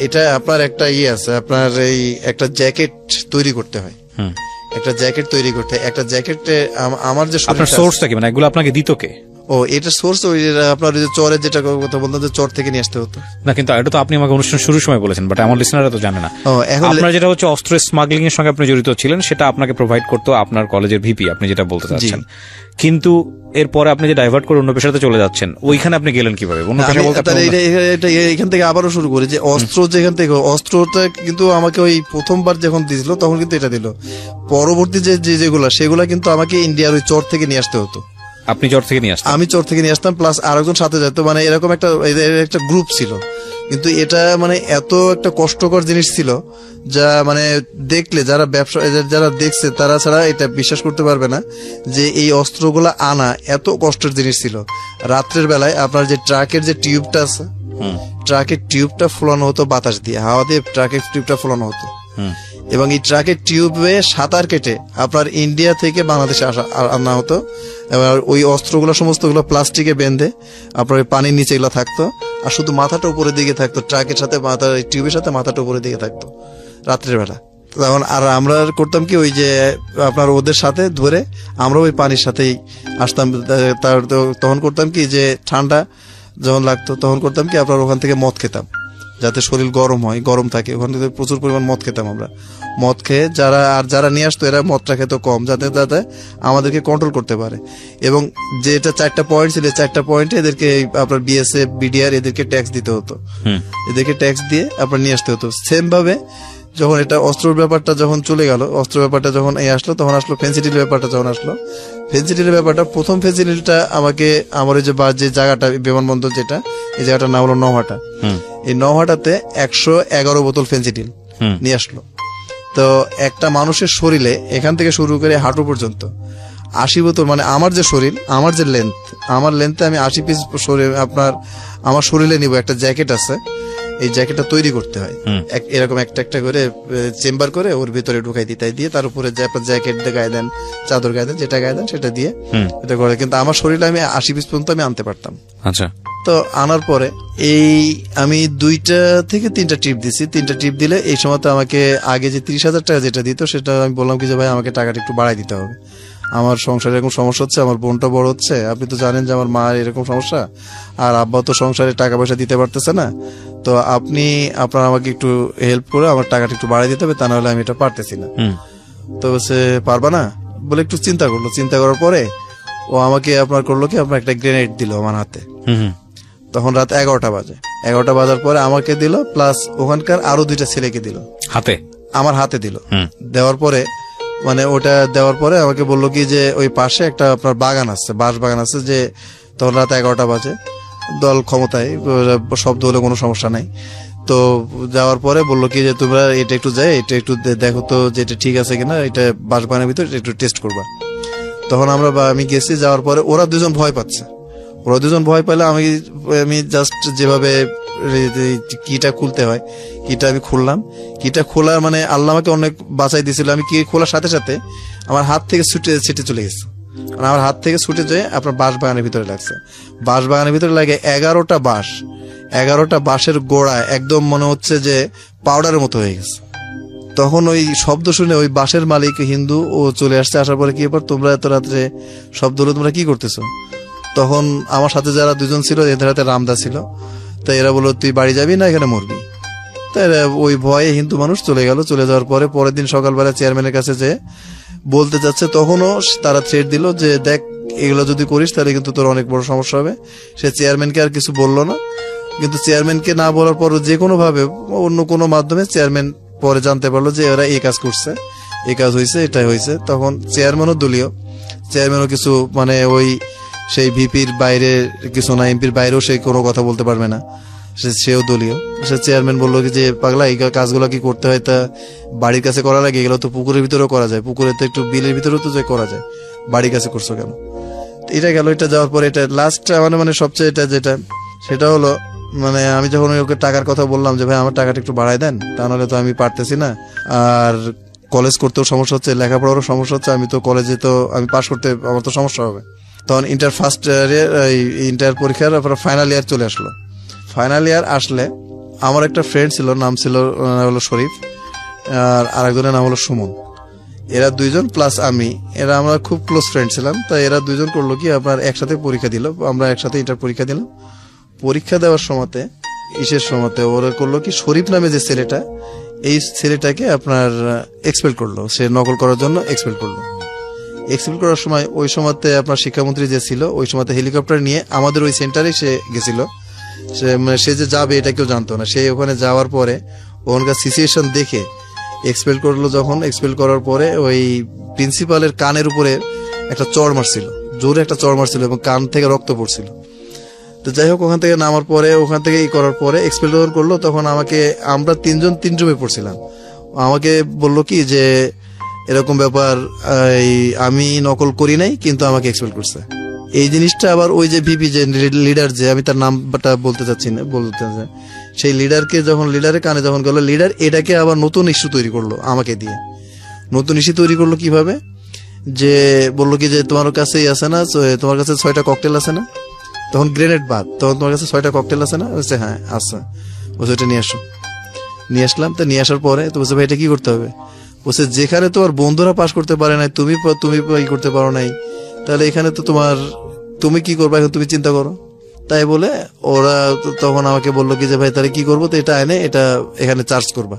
এটা আপনার একটা আছে, আপনার এই একটা জ্যাকেট তৈরি করতে হয়, একটা জ্যাকেট তৈরি করতে হয়। একটা জ্যাকেটে আমার যে আপনার সোর্সটা কি, মানে এগুলো আপনাকে দিত কে? ও, এটা সোর্স ওই আপনার ওই যে চরের যেটা কথা বলতাম, যে চর থেকে নিয়ে আসতে হতো না। কিন্তু এটা তো আপনি আমাকে অনুষ্ঠান শুরুর সময় বলেছেন, বাট আমার লিসনাররা তো জানে না। আপনার যেটা হচ্ছে অস্ত্র স্মাগলিং এর সঙ্গে আপনি জড়িত ছিলেন, সেটা আপনাকে প্রোভাইড করতো আপনার কলেজের ভিপি, আপনি যেটা বলতে চাচ্ছেন। কিন্তু এরপরে আপনি যে ডাইভার্ট করে অন্য পেশাতে চলে যাচ্ছেন, ওইখানে আপনি গেলেন কিভাবে? অন্য পেশা বলতে এখান থেকে আবারও শুরু করি, যে অস্ত্র যেখান থেকে, অস্ত্রটা কিন্তু আমাকে ওই প্রথমবার যখন দিছিল তখন কিন্তু এটা দিল। পরবর্তী যেগুলা, সেগুলা কিন্তু আমাকে ইন্ডিয়ার ওই চর থেকে নিয়ে আসতে হতো। আপনি চর থেকে নিয়ে আসতেন? আমি চর থেকে নিয়ে আসতাম, প্লাস আরেকজন সাথে যেত, মানে এরকম একটা গ্রুপ ছিল। কিন্তু এটা মানে এত একটা কষ্টকর জিনিস ছিল, যা মানে দেখলে যারা ব্যবসা, যারা দেখছে তারা ছাড়া এটা বিশ্বাস করতে পারবে না যে এই অস্ত্রগুলা আনা এত কষ্টের জিনিস ছিল। রাত্রের বেলায় আপনার যে ট্রাকের যে টিউবটা আছে, ট্রাকের টিউবটা ফোলানো হতো বাতাস দিয়ে, হাওয়া দিয়ে ট্রাকের টিউবটা ফোলানো হতো, এবং এই ট্রাকের টিউবে সাঁতার কেটে আপনার ইন্ডিয়া থেকে বাংলাদেশে আনা হতো। এবার ওই অস্ত্রগুলো সমস্তগুলো প্লাস্টিকে বেঁধে আপনার ওই পানির নিচে এগুলো থাকতো, আর শুধু মাথাটা উপরের দিকে থাকতো, ট্রাকের সাথে মাথার টিউবের সাথে মাথাটা উপরের দিকে থাকতো রাত্রের বেলা। তখন আর আমরা করতাম কি, ওই যে আপনার ওদের সাথে ধরে আমরা ওই পানির সাথেই আসতাম। তখন করতাম কি, যে ঠান্ডা যখন লাগতো তখন করতাম কি, আপনার ওখান থেকে মদ খেতাম যাতে শরীর গরম হয়, গরম থাকে। ওখান থেকে প্রচুর পরিমাণ মদ খেতাম আমরা। মদ খেয়ে যারা নিয়ে আসতো এরা মদটা খেত কম, যাতে আমাদেরকে কন্ট্রোল করতে পারে। এবং যেটা 4টা পয়েন্ট ছিল, 4টা পয়েন্টে এদেরকে আপনার বিএসএফ, বিডিআর এদেরকে ট্যাক্স দিতে হতো। এদেরকে ট্যাক্স দিয়ে আপনার নিয়ে আসতে হতো। সেম ভাবে যখন এটা অস্ত্রের ব্যাপারটা যখন চলে গেল, অস্ত্র ব্যাপারটা যখন আসলো, তখন আসলো ফেন্সিডিলের ব্যাপারটা। যখন আসলো ফেন্সিডিলের ব্যাপারটা, প্রথম ফেন্সিডিলটা আমাকে আমার ওই যে জায়গাটা বিমানবন্দর, যেটা এই জায়গাটার নাম হলো নওহাটা, এই নওহাটাতে 111 বোতল ফেন্সিডিল নিয়ে আসলো। তো একটা মানুষের শরীরে এখান থেকে শুরু করে হাঁটু পর্যন্ত 80 বোতল, মানে আমার যে শরীর, আমার যে লেন্থ, আমার লেন্থে আমি 80 পিস আপনার আমার শরীরে নিব। একটা জ্যাকেট আছে, এই জ্যাকেটটা তৈরি করতে হয় এরকম একটা করে চেম্বার করে ওর ভিতরে ঢুকাই দিয়ে তার উপরে যে আপনার জ্যাকেট গায়ে দেন, চাদর গায়ে দেন, যেটা গায়ে দেন সেটা দিয়ে এটা করে। কিন্তু আমার শরীরে আমি 80 পিস পর্যন্ত আমি আনতে পারতাম। আচ্ছা। তো আনার পরে আমি 2টা থেকে 3টা ট্রিপ দিছি। 3টা ট্রিপ দিলে এই সময় তো আমাকে আগে যে 30,000 টাকা যেটা দিত, সেটা আমি বললাম কি যে ভাই আমাকে টাকাটা একটু বাড়াই দিতে হবে, আমার সংসারে এরকম সমস্যা হচ্ছে, আমার বোনটা বড় হচ্ছে, আপনি তো জানেন যে আমার মা এরকম সমস্যা, আর আব্বা তো সংসারে টাকা পয়সা দিতে পারতেছে না, তো আপনার আমাকে একটু হেল্প করে আমার টাকাটা একটু বাড়াই দিতে হবে, তা নাহলে আমি এটা পারতেছি না। তো সে পারবা না বলে একটু চিন্তা করলো। চিন্তা করার পরে ও আমাকে আপনার করলো কি, আপনার একটা গ্রেনেড দিল আমার হাতে। তখন রাত 11টা বাজে। 11টা বাজার পরে আমাকে দিল, প্লাস ওখানকার আরো 2টা ছেলেকে দিল, হাতে, আমার হাতে দিল। দেওয়ার পরে মানে ওটা দেওয়ার পরে আমাকে বললো কি যে ওই পাশে একটা আপনার বাগান আছে, বাঁশ বাগান আছে, যে তখন রাত 11টা বাজে, দল ক্ষমতায়, শব্দ হলে কোনো সমস্যা নাই। তো যাওয়ার পরে বললো কি যে তোমরা এটা একটু এটা একটু দেখো তো যে এটা ঠিক আছে কিনা, এটা বাঁশ বাগানের ভিতরে একটু টেস্ট করবা। তখন আমি গেছি। যাওয়ার পরে ওরা 2জন ভয় পাচ্ছে। ওরা 2জন ভয় পেলে আমি জাস্ট যেভাবে কিটা খুলতে হয়, কিটা আমি খুললাম। কিটা খোলার মানে আল্লাহ আমাকে অনেক বাঁচাই দিয়েছিল। আমি কি খোলার সাথে সাথে আমার হাত থেকে ছুটে চলে গেছে। আমার হাত থেকে ছুটে যেয়ে আপনার বাঁশ বাগানের ভিতরে লাগছে। বাঁশ বাগানের ভিতরে লাগে 11টা বাঁশ। 11টা বাঁশের গোড়া একদম মনে হচ্ছে যে পাউডারের মতো হয়ে গেছে। তখন ওই শব্দ শুনে ওই বাঁশের মালিক হিন্দু, ও চলে আসছে। আসার পরে কি ব্যাপার, তোমরা এত রাত্রে শব্দ হলো, তোমরা কি করতেছো? তখন আমার সাথে যারা 2জন ছিল, এদের হাতে রামদা ছিল। তো এরা বললো তুই বাড়ি যাবি না এখানে মরবি। তাই ওই ভয়ে হিন্দু মানুষ চলে গেল। চলে যাওয়ার পরে পরের দিন সকালবেলা চেয়ারম্যানের কাছে যে বলতে যাচ্ছে, তখনও তারা থ্রেট দিল যে দেখ এগুলো যদি করিস তাহলে কিন্তু তোর অনেক বড় সমস্যা হবে। সে চেয়ারম্যানকে আর কিছু বললো না, কিন্তু চেয়ারম্যানকে না বলার পর যে কোনো ভাবে অন্য কোনো মাধ্যমে চেয়ারম্যান পরে জানতে পারলো যে এরা এই কাজ করছে, এই কাজ হয়েছে, এটাই হয়েছে। তখন চেয়ারম্যানও দলীয়, চেয়ারম্যানও কিছু মানে ওই সেই ভিপির বাইরে কিছু না, এমপির বাইরেও সে কোনো কথা বলতে পারবে না, সেও দলীয়। সে চেয়ারম্যান বললো যে পাগলা এই কাজগুলো কি করতে হয়, তা বাড়ির কাছে করা লাগে, এগুলো তো পুকুরের ভিতরেও করা যায়, পুকুরে তো একটু বিলের ভিতরেও তো করা যায়, বাড়ির কাছে করছো কেন? এটা গেল। এটা যাওয়ার পরে এটা লাস্ট মানে সবচেয়ে যেটা সেটা হলো মানে আমি যখন ওকে টাকার কথা বললাম যে ভাই আমার টাকাটা একটু বাড়াই দেন, তা নাহলে তো আমি পারতেছি না, আর কলেজ করতেও সমস্যা হচ্ছে, লেখাপড়ারও সমস্যা হচ্ছে, আমি তো কলেজে তো আমি পাশ করতে আমার তো সমস্যা হবে। তখন ইন্টার ফার্স্ট ইয়ারে ইন্টার পরীক্ষার ফাইনাল ইয়ার চলে আসলো। ফাইনাল ইয়ার আসলে আমার একটা ফ্রেন্ড ছিল, নাম ছিল হলো শরীফ, আর আরেকজনের নাম হলো সুমন। এরা 2জন প্লাস আমি, আমরা খুব ক্লোজ ফ্রেন্ড ছিলাম। তাই এরা 2জন করলো কি আপনার একসাথে পরীক্ষা দিল, আমরা একসাথে ইন্টার পরীক্ষা দিলাম। পরীক্ষা দেওয়ার সময়তে সময়তে ওরা করলো কি, শরীফ নামে যে ছেলেটা, এই ছেলেটাকে আপনার এক্সপেল করলো, সে নকল করার জন্য এক্সপেল করলো। এক্সপেল করার সময় ওই সময়তে আপনার শিক্ষামন্ত্রী যে ছিল, ওই সময়তে হেলিকপ্টার নিয়ে আমাদের ওই সেন্টারে সে গেছিল। সে যে যাবে এটা কেউ জানতো না। সে ওখানে যাওয়ার পরে ওখানকার সিচুয়েশন দেখে এক্সপেল করলো। যখন এক্সপেল করার পরে ওই প্রিন্সিপালের কানের উপরে একটা চড় মারছিল, জোরে একটা চড় মারছিল, এবং কান থেকে রক্ত পড়ছিল। তো যাই হোক, ওখান থেকে নামার পরে, ওখান থেকে করার পরে এক্সপেল যখন করলো, তখন আমরা 3জন 3 রুমে পড়ছিলাম। আমাকে বললো কি যে এরকম ব্যাপার, আমি নকল করি নাই, কিন্তু আমাকে এক্সপেল করছে। এই জিনিসটা আবার ওই যে ভিপি যে লিডার, যে আমি তার নামটা বলতে চাচ্ছি না, সেই লিডারকে যখন লিডারের কানে যখন গেল, লিডার এটাকে আবার নতুন ইস্যু তৈরি করলো আমাকে দিয়ে। নতুন ইস্যু তৈরি করলো কিভাবে, যে বললো কি যে তোমার কাছেই আছে না, তোমার কাছে 6টা ককটেল আছে না, তখন গ্রেনেড বাদ, তখন তোমার কাছে 6টা ককটেল আছে না, বলছে হ্যাঁ আছে, বলছে ওইটা নিয়ে আসো। নিয়ে আসলাম। তো নিয়ে আসার পরে তো বলছে ভাই এটা কি করতে হবে, বলছে যেখানে তোমার বন্ধুরা পাস করতে পারে নাই, তুমি ই করতে পারো নাই, তাহলে এখানে তো তুমি কি করবে এখন, তুমি চিন্তা করো। তাই বলে ওরা তখন আমাকে বললো কি যে ভাই তাহলে কি করবো, তো এটা এনে এটা এখানে চার্জ করবা।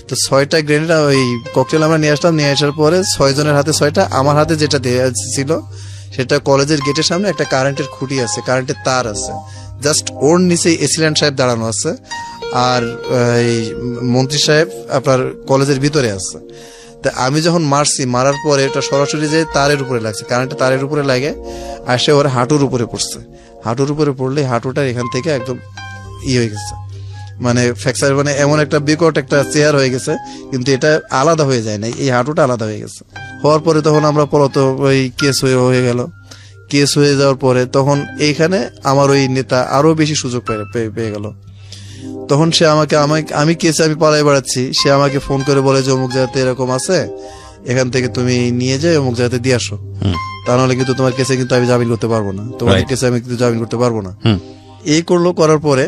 তো 6টা গ্রেনেড ওই ককটেল আমরা নিয়ে আসলাম। নিয়ে আসার পরে 6 জনের হাতে 6টা, আমার হাতে যেটা ছিল সেটা কলেজের গেটের সামনে একটা কারেন্টের খুঁটি আছে, কারেন্টের তার আছে, জাস্ট ওর নিচে এসিল্যান্ড সাহেব দাঁড়ানো আছে, আর এই মন্ত্রী সাহেব আপনার কলেজের ভিতরে আছে। তা আমি যখন মারার পরে এটা সরাসরি যে তারের উপরে লাগছে, কারেন্টটা তারের উপরে লাগে আসে ওর হাঁটুর উপরে পড়ছে। হাঁটুর উপরে পড়লে হাঁটুটা এখান থেকে একদম হয়ে গেছে, মানে ফ্র্যাকচার, মানে এমন একটা বিকট একটা চেয়ার হয়ে গেছে, কিন্তু এটা আলাদা হয়ে যায় না, এই হাঁটুটা আলাদা হয়ে গেছে। হওয়ার পরে তখন আমরা পরত ওই কেস হয়ে গেল। কেস হয়ে যাওয়ার পরে তখন এইখানে আমার ওই নেতা আরো বেশি সুযোগ পেয়ে গেল। তখন সে আমি কেসে আমি পালাই বেড়াচ্ছি, সে আমাকে ফোন করে বলে যে অমুক জায়গাতে এরকম আছে, এখান থেকে তুমি নিয়ে যাই অমুক জায়গাতে দিয়ে আসো, তা নাহলে কিন্তু তোমার কেসে কিন্তু আমি জামিন করতে পারবো না, তোমার কেসে আমি কিন্তু জামিন করতে পারবো না। এই করলো। করার পরে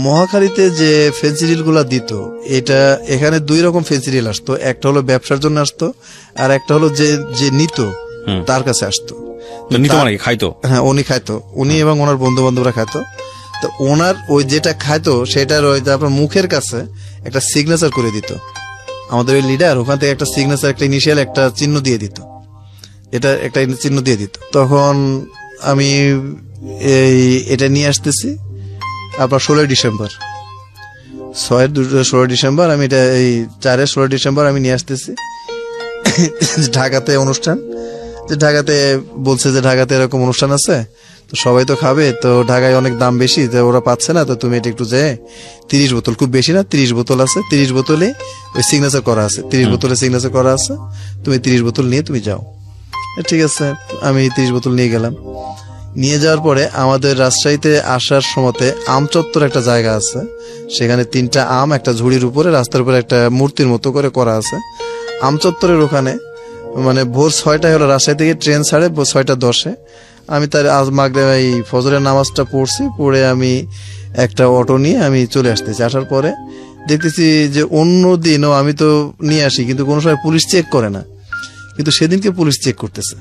মহাখালীতে যে ফেন্সিডিল গুলা দিত, এটা এখানে 2 রকম ফেন্সিডিল আসতো, একটা হলো ব্যবসার জন্য আসতো, আর একটা হলো যে নিত তার কাছে আসতো। খাইতো, হ্যাঁ উনি খাইতো, উনি এবং ওনার বন্ধু বান্ধবরা খাইতো। তো ওনার ওই যেটা খাইতো সেটার ওই আপনার মুখের কাছে একটা সিগনেচার করে দিত আমাদের ওই লিডার, ওখান থেকে একটা সিগনেচার, একটা ইনিশিয়াল একটা চিহ্ন দিয়ে দিত, এটা একটা চিহ্ন দিয়ে দিত। তখন আমি এটা নিয়ে আসতেছি আপনার 16 ডিসেম্বর, 16 ডিসেম্বর আমি এটা এই 16 ডিসেম্বর আমি নিয়ে আসতেছি ঢাকাতে অনুষ্ঠান, যে ঢাকাতে বলছে যে ঢাকাতে এরকম অনুষ্ঠান আছে, তো সবাই তো খাবে, তো ঢাকায় অনেক দাম বেশি, তো ওরা পাচ্ছে না, তো তুমি এটা একটু যে 30 বোতল, খুব বেশি না 30 বোতল আছে, 30 বোতলে ওই সিগনেচার করা আছে, 30 বোতলে সিগনেচার করা আছে, তুমি 30 বোতল নিয়ে তুমি যাও। ঠিক আছে, আমি 30 বোতল নিয়ে গেলাম। নিয়ে যাওয়ার পরে আমাদের রাজশাহীতে আসার সময়তে আমচত্বর একটা জায়গা আছে, সেখানে 3টা আম একটা ঝুড়ির উপরে রাস্তার উপরে একটা মূর্তির মতো করে করা আছে। আমচত্বরের ওখানে মানে ভোর 6টায় হলো, রাজশাহী থেকে ট্রেন ছাড়ে 6:10। আমি তার এই ফজরের নামাজটা পড়ছি, পড়ে আমি একটা অটো নিয়ে আমি চলে আসতেছি। আসার পরে দেখতেছি যে অন্য দিনও আমি তো নিয়ে আসি, কিন্তু কোনো সময় পুলিশ চেক করে না, কিন্তু সেদিনকে পুলিশ চেক করতেছে,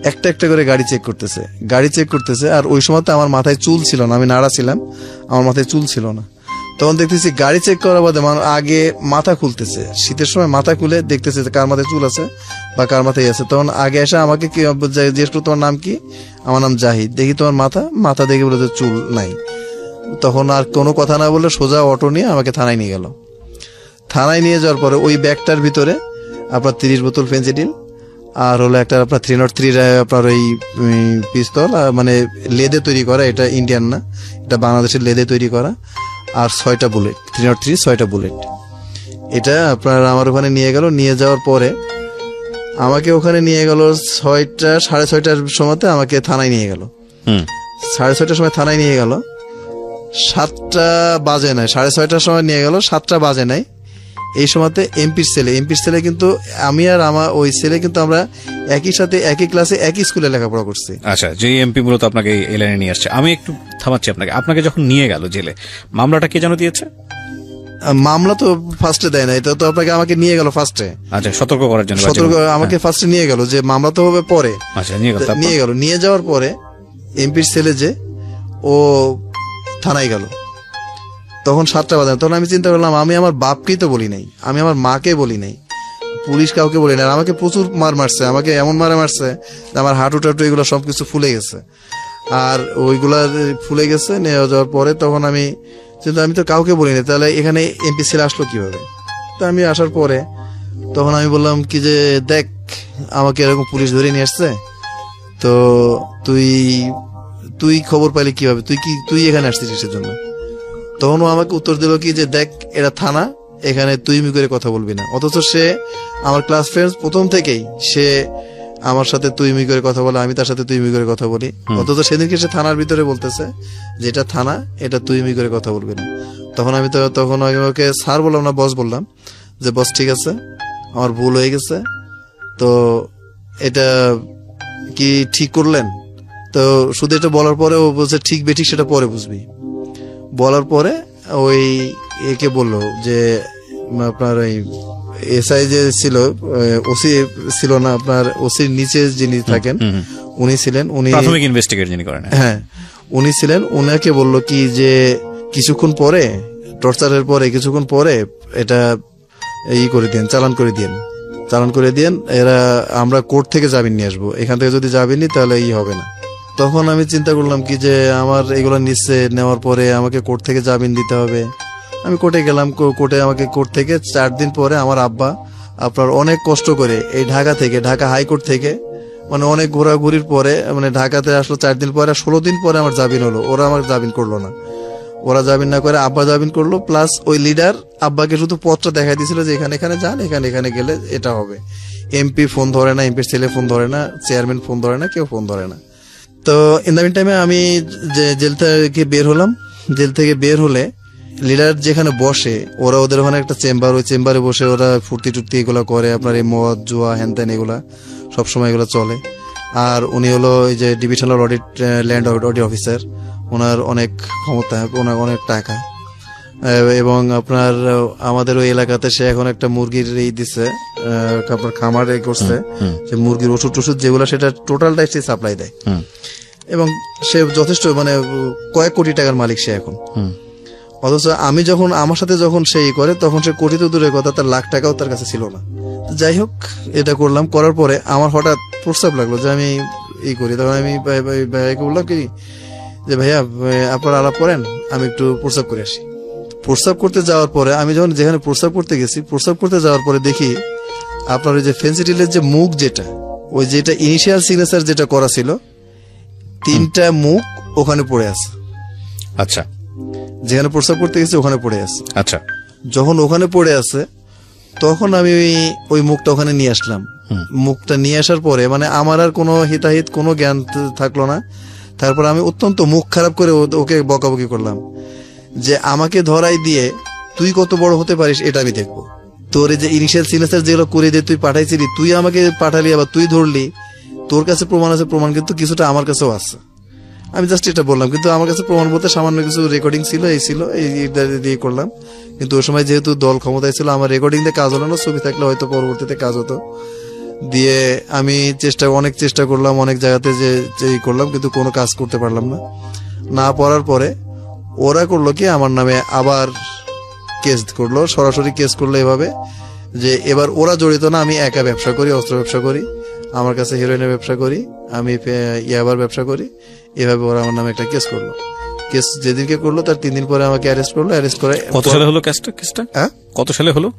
একটা একটা করে গাড়ি চেক করতেছে। আর ওই সময় তো আমার মাথায় চুল ছিল না, আমি নাড়া ছিলাম, আমার মাথায় চুল ছিল না। তখন দেখতেছি গাড়ি চেক করার বাদে আগে মাথা খুলতেছে, শীতের সময় মাথা খুলে দেখতেছে কার মাথায় চুল আছে বা কার মাথায় আছে। তখন আগে এসে আমাকে কি জিজ্ঞেস করলো তোমার নাম কি, আমার নাম জাহিদ। দেখি তোমার মাথা দেখে বলে যে চুল নাই। তখন আর কোনো কথা না বলে সোজা অটো নিয়ে আমাকে থানায় নিয়ে গেল। থানায় নিয়ে যাওয়ার পরে ওই ব্যাগটার ভিতরে আপনার 30 বোতল ফেন্সিডিল, আর হলো একটা আপনার 303 আপনার ওই পিস্তল, মানে লেদে তৈরি করা, এটা ইন্ডিয়ান না, এটা বাংলাদেশের লেদে তৈরি করা, আর 6টা বুলেট, 303 6টা বুলেট। এটা আপনার আমার ওখানে নিয়ে গেল। নিয়ে যাওয়ার পরে আমাকে ওখানে নিয়ে গেল 6:30 সময়তে আমাকে থানায় নিয়ে গেল। 6:30 সময় থানায় নিয়ে গেল, 7টা বাজে নাই, 6:30 সময় নিয়ে গেল, 7টা বাজে নাই। এই সময়তে এমপির ছেলে কিন্তু আমি আর আমার ওই ছেলে কিন্তু আমরা একই সাথে একই ক্লাসে একই স্কুলে লেখাপড়া করছি। আচ্ছা, যে এমপি মূলত আপনাকে এই লাইনে নিয়ে আসছে। আমি একটু থামাচ্ছি আপনাকে যখন নিয়ে গেল জেলে, মামলাটা কে যেন দিয়েছে? মামলা তো ফার্স্টে দেয় না, এটা তো আমাকে নিয়ে গেল ফার্স্টে। আচ্ছা, সতর্ক করার জন্য আমাকে ফার্স্টে নিয়ে গেল, যে মামলা তো হবে পরে। আচ্ছা, নিয়ে গেল। নিয়ে যাওয়ার পরে এমপির ছেলে যে ও থানায় গেল, তখন 7টা বাজে। তখন আমি চিন্তা করলাম আমি আমার বাপকেই তো বলি নাই, আমি আমার মাকে বলি নাই, পুলিশ কাউকে বলি না। আমাকে প্রচুর মারছে, আমাকে এমন মারছে আমার হাঁটু টাটু এগুলো সবকিছু ফুলে গেছে, আর ওইগুলা ফুলে গেছে। নিয়ে যাওয়ার পরে তখন আমি তো কাউকে বলি না, তাহলে এখানে এমপি ছেলে আসলো কিভাবে? তো আমি আসার পরে তখন আমি বললাম কি যে দেখ আমাকে এরকম পুলিশ ধরে নিয়ে আসছে, তো তুই খবর পাইলি কিভাবে, তুই এখানে আসছিস কিসের জন্য? তখন ও আমাকে উত্তর দিল কি যে দেখ এটা থানা, এখানে তুই করে কথা বলবি না। অথচ সে আমার ক্লাস ফ্রেন্ড, প্রথম থেকেই সে আমার সাথে তুই মি করে কথা বলে, আমি তার সাথে তুই মি করে কথা বলি। অথচ সেদিনকে সে থানার ভিতরে বলতেছে যেটা থানা, এটা তুই মি করে কথা বলবি না। তখন আমি ওকে স্যার বললাম না, বস বললাম, যে বস ঠিক আছে, আমার ভুল হয়ে গেছে, তো এটা কি ঠিক করলেন? তো শুধু এটা বলার পরে ও বলছে ঠিক বেঠিক সেটা পরে বুঝবি। বলার পরে ওই একে বললো যে আপনার ওই এসআই যে ছিল, ওসি ছিল না, আপনার ওসির নিচে যিনি থাকেন উনি ছিলেন, উনি প্রাথমিক ইনভেস্টিগেট যিনি করেন, হ্যাঁ উনি ছিলেন। উনাকে বললো কি যে কিছুক্ষণ পরে, টর্চারের পরে কিছুক্ষণ পরে এটা করে দিন, চালান করে দিন, এরা আমরা কোর্ট থেকে জামিন নিয়ে আসবো, এখান থেকে যদি জামিন নিই তাহলে হবে না। তখন আমি চিন্তা করলাম কি যে আমার এগুলো নিচ্ছে, নেওয়ার পরে আমাকে কোর্ট থেকে জামিন দিতে হবে। আমি কোর্টে গেলাম, কোর্টে আমাকে কোর্ট থেকে 4 দিন পরে আমার আব্বা আপনার অনেক কষ্ট করে এই ঢাকা হাইকোর্ট থেকে, মানে অনেক ঘোরাঘুরির পরে, মানে ঢাকাতে আসলো 4 দিন পরে, 16 দিন পরে আমার জামিন হলো। ওরা আমার জামিন করলো না, ওরা জামিন না করে আব্বা জামিন করলো। প্লাস ওই লিডার আব্বাকে শুধু পত্র দেখাই দিয়েছিল যে এখানে যান, এখানে গেলে এটা হবে। এমপি ফোন ধরে না, এমপির ছেলে ফোন ধরে না, চেয়ারম্যান ফোন ধরে না, কেউ ফোন ধরে না। তো ইন দ্য মিন টাইমে আমি জেল থেকে বের হলাম। জেল থেকে বের হলে লিডার যেখানে বসে, ওরা ওদের ওখানে একটা চেম্বার, ওই চেম্বারে বসে ওরা ফুর্তি টুর্তি এগুলো করে, আপনার এই মদ জুয়া হ্যান ত্যান এগুলা সবসময় এগুলো চলে। আর উনি হলো এই যে ডিভিশনাল ল্যান্ড অডিট অফিসার, ওনার অনেক ক্ষমতা, ওনার অনেক টাকা, এবং আপনার আমাদের ওই এলাকাতে সে এখন একটা মুরগির দিচ্ছে, আপনার খামার করছে, যে মুরগির ওষুধ যেগুলো সেটা টোটালটাই সে সাপ্লাই দেয়, এবং সে যথেষ্ট মানে কয়েক কোটি টাকার মালিক সে এখন। অথচ আমি যখন আমার সাথে যখন সে করে, তখন সে কোটি তো দূরের কথা, তার লাখ টাকাও তার কাছে ছিল না। যাই হোক, এটা করলাম, করার পরে আমার হঠাৎ প্রস্তাব লাগলো যে আমি করি। তখন আমি ভাইকে বললাম কি যে ভাইয়া আপনারা আলাপ করেন, আমি একটু প্রস্তাব করে আসি। প্রস্তাব করতে যাওয়ার পরে আমি যখন যেখানে প্রস্তাব করতে গেছি, প্রস্তাব করতে যাওয়ার পরে দেখি আপনার ওই যে ফেন্সিডিলের যে মুখ, যেটা ইনিশিয়াল সিগনেচার যেটা করা ছিল, 3টা মুখ ওখানে পড়ে আছে। আচ্ছা, যেখানে প্রস্তাব করতে গেছি ওখানে পড়ে আছে। আচ্ছা, যখন ওখানে পড়ে আছে তখন আমি ওই মুখটা ওখানে নিয়ে আসলাম। মুখটা নিয়ে আসার পরে মানে আমার আর কোনো হিতাহিত কোনো জ্ঞান থাকলো না। তারপর আমি অত্যন্ত মুখ খারাপ করে ওকে বকাবকি করলাম যে আমাকে ধরাই দিয়ে তুই কত বড় হতে পারিস এটা আমি দেখবো। তোর এই যে ইনিশিয়াল সিগনেচার যেগুলো করে দিয়ে তুই পাঠাইছিলি, তুই আমাকে পাঠালি, আবার তুই ধরলি, তোর কাছে প্রমাণ আছে, প্রমাণ কিন্তু কিছুটা আমার কাছেও আছে। আমি জাস্ট এটা বললাম, কিন্তু আমার কাছে প্রমাণ বলতে সামান্য কিছু রেকর্ডিং ছিল, এই দিয়ে করলাম। কিন্তু ওই সময় যেহেতু দল ক্ষমতায় ছিল, আমার রেকর্ডিং দিয়ে কাজ হলো না, ছবি থাকলে হয়তো পরবর্তীতে কাজ হতো। দিয়ে আমি অনেক চেষ্টা করলাম, অনেক জায়গাতে যে করলাম, কিন্তু কোনো কাজ করতে পারলাম না। পারার পরে ওরা করলো কি, আমার নামে আবার কেস করলো, সরাসরি কেস করলো এভাবে যে এবার ওরা জড়িত না, আমি একা ব্যবসা করি, অস্ত্র ব্যবসা করি, আমার কাছে হিরোইনের ব্যবসা করি, আমি ইয়াবার ব্যবসা করি। এভাবে ওরা আমার নামে একটা কেস করলো। কেস যেদিনকে করলো তার 3 দিন পরে আমাকে অ্যারেস্ট করলো। অ্যারেস্ট করে কত সালে হলো কেসটা? হ্যাঁ, কত সালে হলো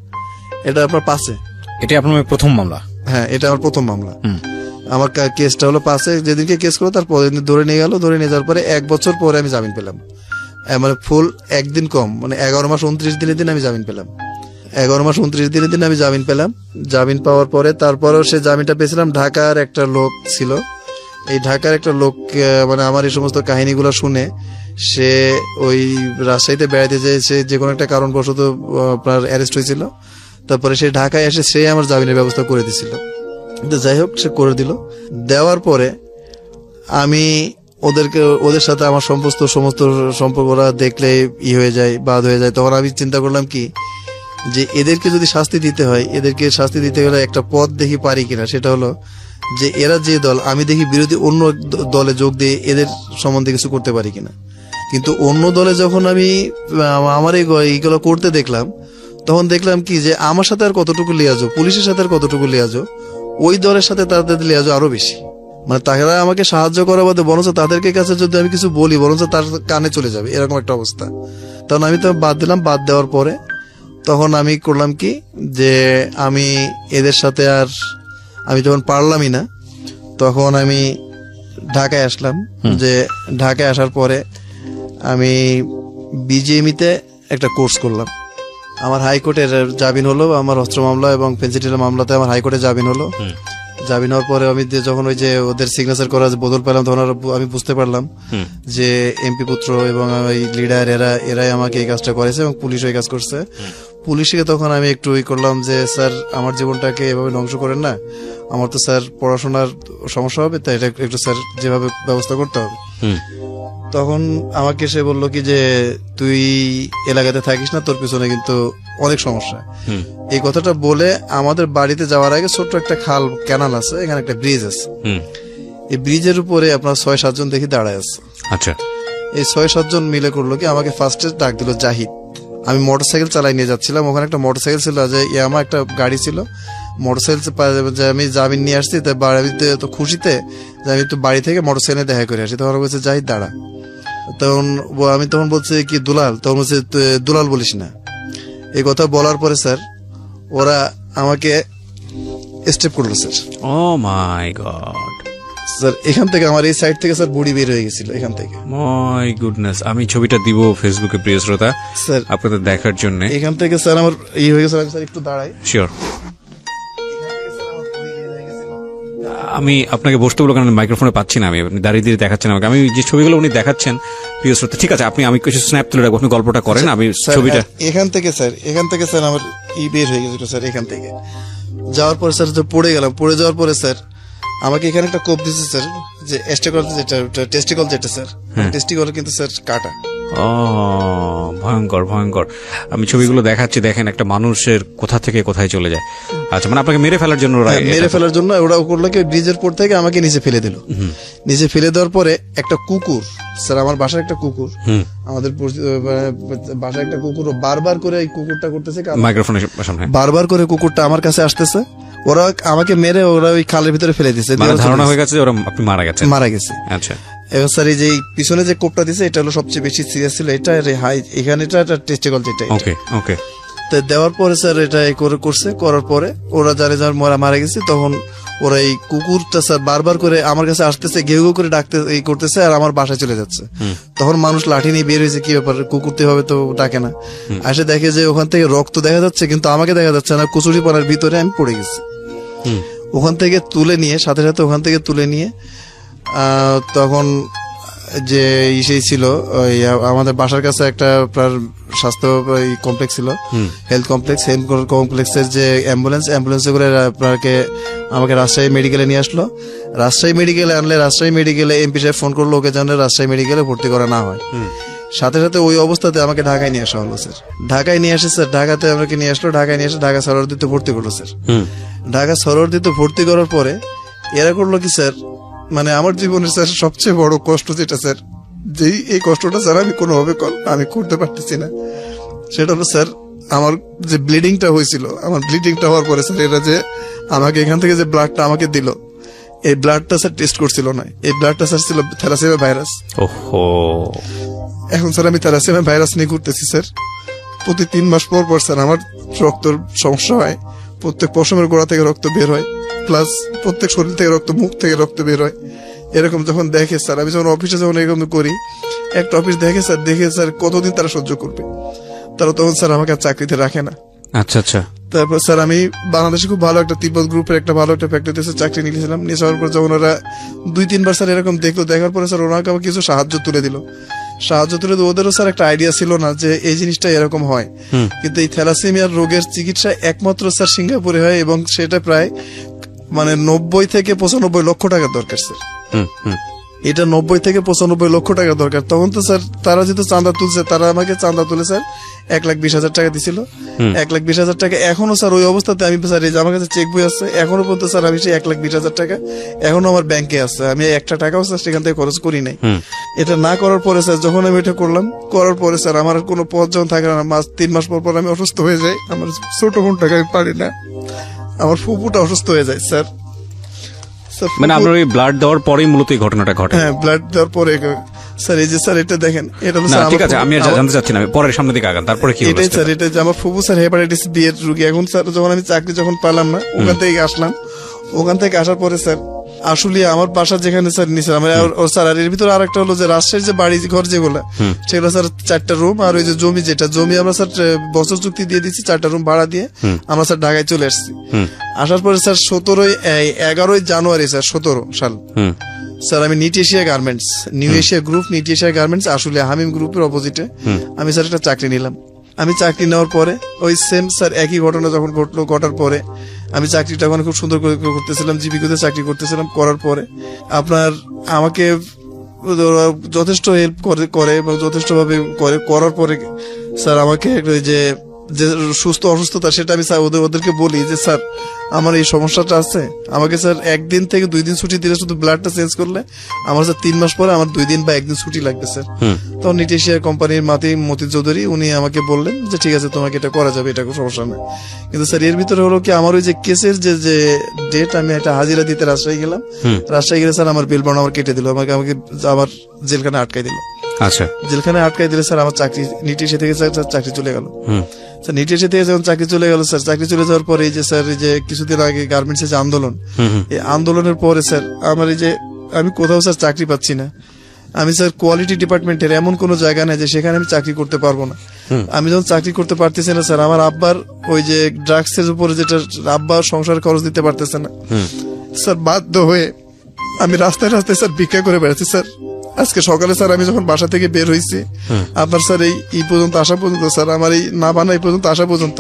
এটা? আপনার 5-এ। এটা আপনার প্রথম মামলা? হ্যাঁ, এটা আমার প্রথম মামলা। আমার কেসটা হলো 5-এ। যেদিনকে কেস করলো তার পরের দিন ধরে নিয়ে গেল। ধরে নিয়ে যাওয়ার পরে 1 বছর পরে আমি জামিন পেলাম। মানে ফুল 1 দিন কম, মানে 11 মাস 29 দিনের দিন আমি জামিন পেলাম। 11 মাস 29 দিনের দিন আমি জামিন পেলাম। জামিন পাওয়ার পরে তারপরেও সে জামিনটা পেয়েছিলাম। ঢাকার একটা লোক ছিল, এই ঢাকার একটা লোক মানে আমার এই সমস্ত কাহিনীগুলো শুনে সে ওই রাজশাহীতে বেড়াইতে যেয়ে সে যে কোনো একটা কারণবশত আপনার অ্যারেস্ট হয়েছিল। তারপরে সে ঢাকায় এসে সে আমার জামিনের ব্যবস্থা করে দিছিল। যাই হোক, সে করে দিল। দেওয়ার পরে আমি ওদের সাথে আমার সমস্ত সম্পর্করা দেখলে হয়ে যায়, বাদ হয়ে যায়। তখন আমি চিন্তা করলাম কি যে এদেরকে যদি শাস্তি দিতে হয়, এদেরকে শাস্তি দিতে গেলে একটা পথ দেখি পারি কিনা। সেটা হলো যে এরা যে দল, আমি দেখি বিরোধী অন্য দলে যোগ দিয়ে এদের সম্বন্ধে কিছু করতে পারি কিনা। কিন্তু অন্য দলে যখন আমি আমার এইগুলো করতে দেখলাম, তখন দেখলাম কি যে আমার সাথে আর কতটুকু লিয়াজো, পুলিশের সাথে আর কতটুকু লিয়াজো, ওই দলের সাথে তাদের লিয়াজো আরো বেশি। মানে তারা আমাকে সাহায্য করা বাদে বরঞ্চ তাদেরকে কাছে যদি আমি কিছু বলি, বরঞ্চ তার কানে চলে যাবে, এরকম একটা অবস্থা। তখন আমি তো বাদ দিলাম। বাদ দেওয়ার পরে তখন আমি করলাম কি যে আমি এদের সাথে আর আমি যখন পারলামই না, তখন আমি ঢাকায় আসলাম। যে ঢাকায় আসার পরে আমি বিজিএমইতে একটা কোর্স করলাম। আমার হাইকোর্টের জামিন হলো, আমার অস্ত্র মামলা এবং ফেন্সিডিলের মামলাতে আমার হাইকোর্টে জামিন হলো। জামিন হওয়ার পরে আমি যখন ওই যে ওদের সিগনেচার করা বদল পেলাম, তখন আমি বুঝতে পারলাম যে এমপি পুত্র এবং ওই লিডার এরাই আমাকে এই কাজটা করেছে এবং পুলিশ ওই কাজ করছে। পুলিশকে তখন আমি একটু করলাম যে স্যার আমার জীবনটাকে এভাবে ধ্বংস করেন না, আমার তো স্যার পড়াশোনার সমস্যা হবে, তাই এটা একটু স্যার যেভাবে ব্যবস্থা করতে হবে। তখন আমাকে সে বললো কি যে তুই এলাকাতে থাকিস না, তোর পিছনে কিন্তু অনেক সমস্যা। এই কথাটা বলে আমাদের বাড়িতে যাওয়ার আগে ছোট্ট একটা খাল ক্যানাল আছে, এখানে একটা ব্রিজ আছে, এই ব্রিজের উপরে আপনার 6-7 জন দেখি দাঁড়ায় আছে। আচ্ছা, এই 6-7 জন মিলে করলো কি আমাকে ফার্স্টে ডাক দিল জাহিদ। আমি মোটরসাইকেল চালাই নিয়ে যাচ্ছিলাম, ওখানে একটা মোটরসাইকেল ছিল, যে আমার একটা গাড়ি ছিল, মোটরসাইকেল যে আমি জামিন নিয়ে আসছি, তাই বাড়িতে তো খুশিতে যে আমি একটু বাড়ি থেকে মোটরসাইকেলে দেখা করে আসি। তখন বলছে জাহিদ দাঁড়া। তখন আমি বলছি কি দুলাল, তখন বলছে দুলাল বলিস না। এই কথা বলার পরে স্যার ওরা আমাকে স্টেপ করলো স্যার। ও মাই গড স্যার, এখান থেকে আমার এই সাইড থেকে স্যার বডি বের হয়ে গেছিল এখান থেকে। মাই গুডনেস, আমি ছবিটা দিব ফেসবুকে প্রিয় শ্রোতা স্যার আপনাদের দেখার জন্য। এখান থেকে স্যার আমার হয়ে গেছে। স্যার একটু দাঁড়াই, শিওর। আমি আপনাকে বসতে বলবো কারণ মাইক্রোফোনে পাচ্ছি না, আমি আপনি দাঁড়িয়ে দিয়ে দেখাচ্ছেন আমাকে। আমি যে ছবিগুলো উনি দেখাচ্ছেন প্রিয় শ্রোতা, ঠিক আছে আমি কিছু স্ন্যাপ তুলে রাখবো, আপনি গল্পটা করেন, আমি ছবিটা। এখান থেকে স্যার আমার বের হয়ে গেছিল স্যার। এখান থেকে যাওয়ার পরে স্যার পড়ে গেলাম, পড়ে যাওয়ার পরে স্যার আমাকে এখানে একটা কোপ দিচ্ছে স্যার, যে টেস্টিকল যেটা স্যার, টেস্টিকল কিন্তু স্যার কাটা। ও ভয়ঙ্কর ভয়ঙ্কর। আমি ছবিগুলো দেখাচ্ছি, দেখেন একটা মানুষের কোথা থেকে কোথায় চলে যায়। আচ্ছা, মানে আপনাকে মেরে ফেলার জন্য ওরা করলো কি ব্রিজের পর থেকে আমাকে নিচে ফেলে দিল। নিচে ফেলে দেওয়ার পরে একটা কুকুর স্যার, আমার বাসার একটা কুকুর, আমাদের বাসায় একটা কুকুর বারবার করে এই কুকুরটা করতেছে মাইক্রোফোনের সামনে, বারবার করে কুকুরটা আমার কাছে আসতেছে। ওরা আমাকে মেরে ওরা ওই খালের ভিতরে ফেলে দিচ্ছে। ধারণা হয়ে গেছে ওরা আপনি মারা গেছে। আচ্ছা, এবার স্যার এই যে পিছনে যে কোপটা দিছে এটা হলো সবচেয়ে বেশি সিরিয়াস ছিল। এটা হাই এখানে এটা টেস্টিকল যেটা। ওকে ওকে। তো দেওয়ার পরে স্যার এটা করছে, করার পরে ওরা জানে যে মারা গেছে। তখন ওরা এই কুকুরটা স্যার বারবার করে আমার কাছে আসতেছে, ঘেউ ঘেউ করে ডাকতে করতেছে, আর আমার বাসায় চলে যাচ্ছে। তখন মানুষ লাঠি নিয়ে বের হয়েছে, কি ব্যাপার, কুকুর তো এভাবে তো ডাকে না। আসে দেখে যে ওখান থেকে রক্ত দেখা যাচ্ছে, কিন্তু আমাকে দেখা যাচ্ছে না, কচুরি পানার ভিতরে আমি পড়ে গেছি। ওখান থেকে তুলে নিয়ে সাথে সাথে ওখান থেকে তুলে নিয়ে তখন যে সেই ছিল ওই আমাদের বাসার কাছে একটা আপনার স্বাস্থ্য কমপ্লেক্স ছিল, হেলথ কমপ্লেক্সের যে অ্যাম্বুলেন্সে করে আমাকে রাজশাহী মেডিকেলে নিয়ে আসলো। রাজশাহী মেডিকেলে আনলে রাজশাহী মেডিকেলে এমপি সাহেব ফোন করলো ওকে যেন রাজশাহী মেডিকেলে ভর্তি করা না হয়। সাথে সাথে ওই অবস্থাতে আমাকে ঢাকায় নিয়ে আসা হলো স্যার। ঢাকায় নিয়ে আসে স্যার, ঢাকাতে আমাকে নিয়ে আসলো, ঢাকায় নিয়ে এসে ঢাকা সরোয়ার্দিতে ভর্তি করলো স্যার। ঢাকা সরোয়ার্দিতে ভর্তি করার পরে এরা করলো কি স্যার, মানে আমার জীবনের স্যার সবচেয়ে বড় কষ্ট যেটা স্যার, যেই এই কষ্টটা স্যার আমি কোনোভাবে আমি করতে পারতেছি না, সেটা হলো স্যার আমার যে ব্লিডিংটা হয়েছিল। আমার ব্লিডিংটা হওয়ার পরে স্যার এরা যে আমাকে এখান থেকে যে ব্লাডটা আমাকে দিল, এই ব্লাডটা স্যার টেস্ট করছিল না, এই ব্লাডটা স্যার ছিল থ্যালাসেমিয়া ভাইরাস। ওহো, এখন স্যার আমি থ্যালাসেমিয়া ভাইরাস নিয়ে ঘুরতেছি স্যার। প্রতি 3 মাস পর পর স্যার আমার রক্তের সমস্যা হয়, প্রত্যেক পশমের গোড়া থেকে রক্ত বের হয়, প্লাস প্রত্যেক শরীর থেকে রক্ত, মুখ থেকে রক্ত বের হয়। এরকম যখন দেখে স্যার, আমি যখন অফিসে যখন এরকম করি, একটা অফিস দেখে স্যার কতদিন তারা সহ্য করবে, তারা তখন স্যার আমাকে আর চাকরিতে রাখে না। আচ্ছা আচ্ছা। তারপর স্যার আমি বাংলাদেশে খুব ভালো একটা তিব্বত গ্রুপের একটা ভালো একটা ফ্যাক্টরিতে চাকরি নিয়েছিলাম। নিয়ে যাওয়ার পর যখন ওরা 2-3 বার স্যার এরকম দেখলো, দেখার পরে স্যার ওনাকে আমাকে কিছু সাহায্য তুলে দিল। ওদেরও স্যার একটা আইডিয়া ছিল না যে এই জিনিসটা এরকম হয়, কিন্তু এই থ্যালাসেমিয়ার রোগের চিকিৎসা একমাত্র স্যার সিঙ্গাপুরে হয়, এবং সেটা প্রায় মানে 90 থেকে 95 লক্ষ টাকা দরকার স্যার। এটা 90 থেকে 95 লক্ষ টাকা দরকার। তখন তো স্যার তারা যেহেতু চাঁদা তুলছে, তারা আমাকে চাঁদা তুলে স্যার 1,20,000 টাকা দিছিল। 1,20,000 টাকা এখনো স্যার ওই অবস্থাতে আমি স্যার, এই যে আমার কাছে চেক বই আছে এখনো পর্যন্ত স্যার, আমি সেই 1,20,000 টাকা এখনো আমার ব্যাংকে আছে, আমি একটা টাকাও স্যার সেখান থেকে খরচ করি নাই। এটা না করার পরে স্যার যখন আমি এটা করলাম, করার পরে স্যার আমার কোনো পথ যখন থাকে না, 3 মাস পর আমি অসুস্থ হয়ে যাই। আমার ছোট বোনটাকে আমি পারি না, আমার ফুপুটা অসুস্থ হয়ে যায় স্যার। মানে আপনার ওই ব্লাড দেওয়ার পরেই মূলত এই ঘটনাটা ঘটে? হ্যাঁ, ব্লাড দেওয়ার পরে স্যার। এই যে স্যার এটা দেখেন, এটা হলো ঠিক আছে, আমি আর জানতে চাচ্ছি না, পরের সামনে দিকে আগান। তারপরে কি হলো? এটাই স্যার, এটা যে আমার ফুফু স্যার হেপাটাইটিস বি এর রোগী। এখন স্যার যখন আমি চাকরি পারলাম না, ওখান থেকে আসলাম। ওখান থেকে আসার পরে স্যার আসলে আমার বাসা যেখানে স্যার নিয়েছিলাম স্যার, আর এর ভিতরে আরেকটা হলো যে রাজশাহীর যে বাড়ি ঘর যেগুলো, সেগুলো স্যার 4টা রুম, আর ওই যে জমি আমরা স্যার বছর চুক্তি দিয়ে দিচ্ছি, 4টা রুম ভাড়া দিয়ে আমরা স্যার ঢাকায় চলে আসছি। আসার পরে স্যার 11ই জানুয়ারি স্যার 17 সাল স্যার আমি NEET Asia garments, new Asia group, NEET Asia garments আসলে হামিম গ্রুপের অপোজিটে আমি স্যার একটা চাকরি নিলাম। আমি চাকরি নেওয়ার পরে ওই সেম স্যার একই ঘটনা যখন ঘটার পরে আমি চাকরিটা ওখানে খুব সুন্দর করে করতেছিলাম, জীবিকাতে চাকরি করতেছিলাম। করার পরে আপনার আমাকে যথেষ্ট হেল্প করে এবং যথেষ্ট ভাবে করার পরে স্যার আমাকে যে সুস্থ অসুস্থতা সেটা আমি ওদেরকে বলি যে স্যার আমার এই সমস্যাটা আছে, আমাকে স্যার 1 দিন থেকে 2 দিন ছুটি দিলে, শুধু ব্লাডটা চেঞ্জ করলে আমার স্যার 3 মাস পরে আমার 2 দিন বা 1 দিন ছুটি লাগবে স্যার। তখন নিট এশিয়া কোম্পানির মতি চৌধুরী উনি আমাকে বললেন যে ঠিক আছে তোমাকে এটা করা যাবে, এটা কোনো সমস্যা নেই। কিন্তু স্যার এর ভিতরে হলো কি আমার ওই যে কেসের যে ডেট, আমি একটা হাজিরা দিতে রাজশাহী গেলাম, রাজশাহী গেলে স্যার আমার বিল বন্ড আমার কেটে দিল, আমাকে আমার জেলখানে আটকাই দিল। আচ্ছা, জেলখানে আটকাই দিলে স্যার আমার চাকরি নিট এশিয়া থেকে চাকরি চলে গেল। স্যার নিট এশিয়া থেকে যখন চাকরি চলে গেল স্যার, চাকরি চলে যাওয়ার পরে এই যে স্যার এই যে কিছুদিন আগে গার্মেন্টস এর যে আন্দোলন, এই আন্দোলনের পরে স্যার আমার এই যে আমি কোথাও স্যার চাকরি পাচ্ছি না। আমি স্যার কোয়ালিটি ডিপার্টমেন্টের এমন কোন জায়গা নেই যে সেখানে আমি চাকরি করতে পারবো না। আমি যখন চাকরি করতে পারতেছি না স্যার, আমার আব্বার ওই যে ড্রাগস এর উপরে যেটা আব্বার সংসার খরচ দিতে পারতেছে না স্যার, বাধ্য হয়ে আমি রাস্তায় রাস্তায় স্যার ভিক্ষা করে বেড়াচ্ছি স্যার। আজকে সকালে স্যার আমি যখন বাসা থেকে বের হয়েছি আপনার স্যার এই পর্যন্ত আসা পর্যন্ত স্যার, আমার এই না বানা এই পর্যন্ত আসা পর্যন্ত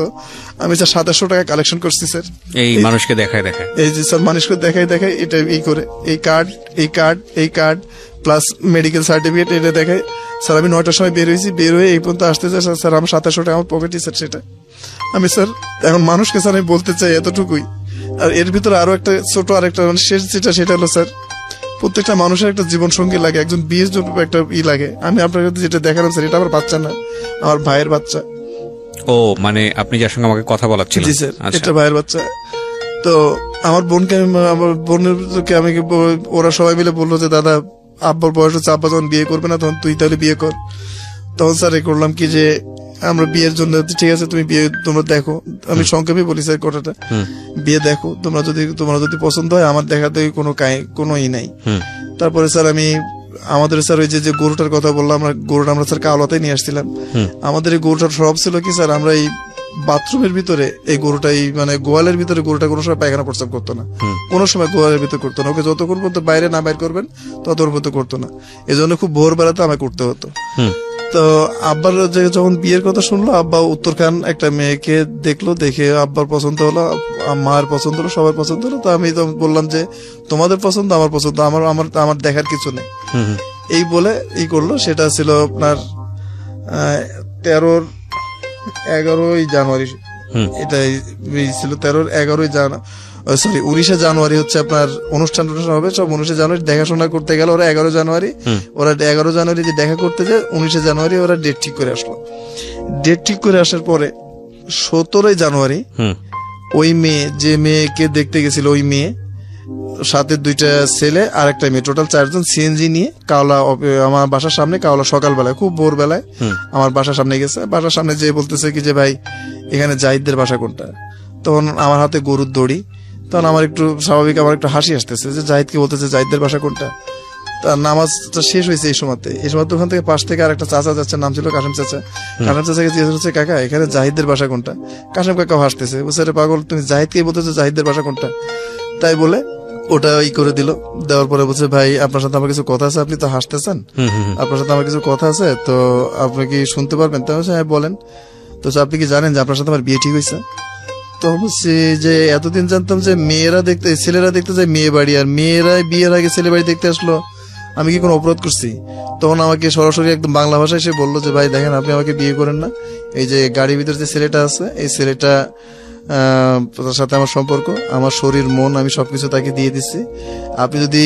আমি স্যার 2700 টাকা কালেকশন করছি স্যার। এই মানুষকে দেখায় এই যে স্যার মানুষকে দেখাই এটা এই করে এই কার্ড প্লাস মেডিকেল সার্টিফিকেট এটা দেখাই স্যার। আমি 9টার সময় বের হয়েছি, বের হয়ে এই পর্যন্ত আসতে চাই স্যার আমার 2700 টাকা আমার পকেটে স্যার। সেটা আমি স্যার এখন মানুষকে স্যার আমি বলতে চাই এতটুকুই। আর এর ভিতরে আরো একটা ছোট আরেকটা শেষ সেটা হলো স্যার, প্রত্যেকটা মানুষের একটা জীবন সঙ্গী লাগে, একজন বিয়ের জন্য একটা লাগে। আমি আপনার কাছে যেটা দেখালাম স্যার, এটা আমার বাচ্চা না, আমার ভাইয়ের বাচ্চা। ও মানে আপনি যার সঙ্গে আমাকে কথা বলাচ্ছিলেন? জি স্যার, এটা ভাইয়ের বাচ্চা। তো আমার বোনকে আমার বোনের আমাকে ওরা সবাই মিলে বললো যে দাদা আব্বার বয়স হচ্ছে, আব্বা যখন বিয়ে করবে না তখন তুই তাহলে বিয়ে কর। তখন স্যার করলাম কি যে আমরা বিয়ের জন্য ঠিক আছে তুমি বিয়ে তোমরা দেখো, আমি সংক্ষেপে বলি স্যার কথাটা, বিয়ে দেখো তোমরা যদি পছন্দ হয়, আমার দেখাতে কোনো নাই। তারপরে স্যার আমি আমাদের স্যার ওই যে গরুটার কথা বললাম, গরুটা আমরা স্যার কাওলাতেই নিয়ে আসছিলাম। আমাদের এই গরুটার স্বভাব ছিল কি স্যার, আমরা এই বাথরুমের ভিতরে এই গরুটা মানে গোয়ালের ভিতরে গরুটা কোনো সময় পায়খানা প্রস্রাব করতো না, কোনো সময় গোয়ালের ভিতরে করতো না। ওকে যতক্ষণ পর্যন্ত বাইরে না বাইর করবেন ততক্ষণ পর্যন্ত করতো না। এই জন্য খুব ভোরবেলাতে আমাকে করতে হতো। তো আব্বার যখন বিয়ের কথা শুনলো, আব্বা উত্তরখান একটা মেয়েকে দেখলো, দেখে আব্বার পছন্দ হলো, মার পছন্দ হলো, সবার পছন্দ হলো। তো আমি তো বললাম যে তোমাদের পছন্দ আমার পছন্দ, আমার দেখার কিছু নেই। এই বলে করলো। সেটা ছিল আপনার 11ই জানুয়ারি, এটাই ছিল 11ই জানুয়ারি, সরি 19শে জানুয়ারি হচ্ছে আপনার অনুষ্ঠান হবে। সব 19শে জানুয়ারি দেখাশোনা করতে গেল ওরা 11 জানুয়ারি, ওরা 11 জানুয়ারি যে দেখা করতে যায় 19শে জানুয়ারি ওরা ডেট ঠিক করে আসলো। ডেট ঠিক করে আসার পরে 17ই জানুয়ারি ওই যে মেয়েকে দেখতে গেছিল, ওই মেয়ে সাথে 2টা ছেলে আর একটা মেয়ে, টোটাল 4 জন সিএনজি নিয়ে কাওলা আমার বাসার সামনে, কাওলা সকালবেলায় খুব ভোরবেলায় আমার বাসার সামনে গেছে। বাসার সামনে যেয়ে বলতেছে কি যে ভাই এখানে জাহিদদের বাসা কোনটা? তখন আমার হাতে গরুর দড়ি। তখন আমার একটু স্বাভাবিক আমার একটু হাসি আসতেছে যে জাহিদকে বলতেছে জাহিদদের বাসা কোনটা। তার নামাজটা শেষ হয়েছে এই সময় ওখান থেকে পাশ থেকে আর একটা চাচা যাচ্ছে, নাম ছিল কাশেম চাচা। কাশেম চাচাকে জিজ্ঞেস করছে কাকা এখানে জাহিদদের বাসা কোনটা? কাশেম কাকা হাসতেছে, বলছে রে পাগল তুমি জাহিদকে বলতেছো জাহিদদের বাসা কোনটা? তাই বলে ওটা করে দিল। দেওয়ার পরে বলছে ভাই আপনার সাথে আমার কিছু কথা আছে, আপনি তো হাসতেছেন, আপনার সাথে আমার কিছু কথা আছে, তো আপনি কি শুনতে পারবেন? তো হ্যাঁ বলেন। তো আপনি কি জানেন যে আপনার সাথে আমার বিয়ে ঠিক হয়েছে? তো বলছি যে এতদিন জানতাম যে ছেলেরা দেখতে যায় মেয়ে বাড়ি, আর মেয়েরা বিয়ের আগে ছেলে বাড়ি দেখতে আসলো, আমি কি কোনো অপরাধ করছি? তখন আমাকে সরাসরি একদম বাংলা ভাষায় সে বললো যে ভাই দেখেন আপনি আমাকে বিয়ে করেন না, এই যে গাড়ির ভিতরে যে ছেলেটা আছে এই ছেলেটা তার সাথে আমার সম্পর্ক, আমার শরীর মন আমি সবকিছু তাকে দিয়ে দিচ্ছি। আপনি যদি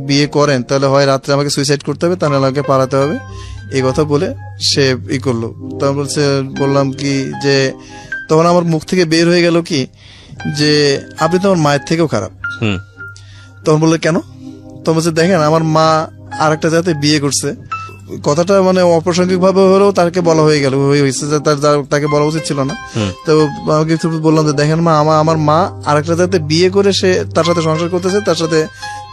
বিয়ে করেন তাহলে হয় রাত্রে আমাকে সুইসাইড করতে হবে, তাহলে আমাকে পালাতে হবে। এই কথা বলে সে করলো। তখন বললাম কি যে তখন আমার মুখ থেকে বের হয়ে গেল কি যে আপনি তো আমার মায়ের থেকেও খারাপ। তখন বললো কেন? তখন বলছে দেখেন আমার মা আর একটা জাতে বিয়ে করছে, কথাটা মানে অপ্রাসঙ্গিক ভাবে হলেও তাকে বলা হয়ে গেল, হয়েছে যে তাকে বলা উচিত ছিল না। তো আমাকে বললাম যে দেখেন মা, আমার মা আরেকটা যাতে বিয়ে করে সে তার সাথে সংসার করতেছে, তার সাথে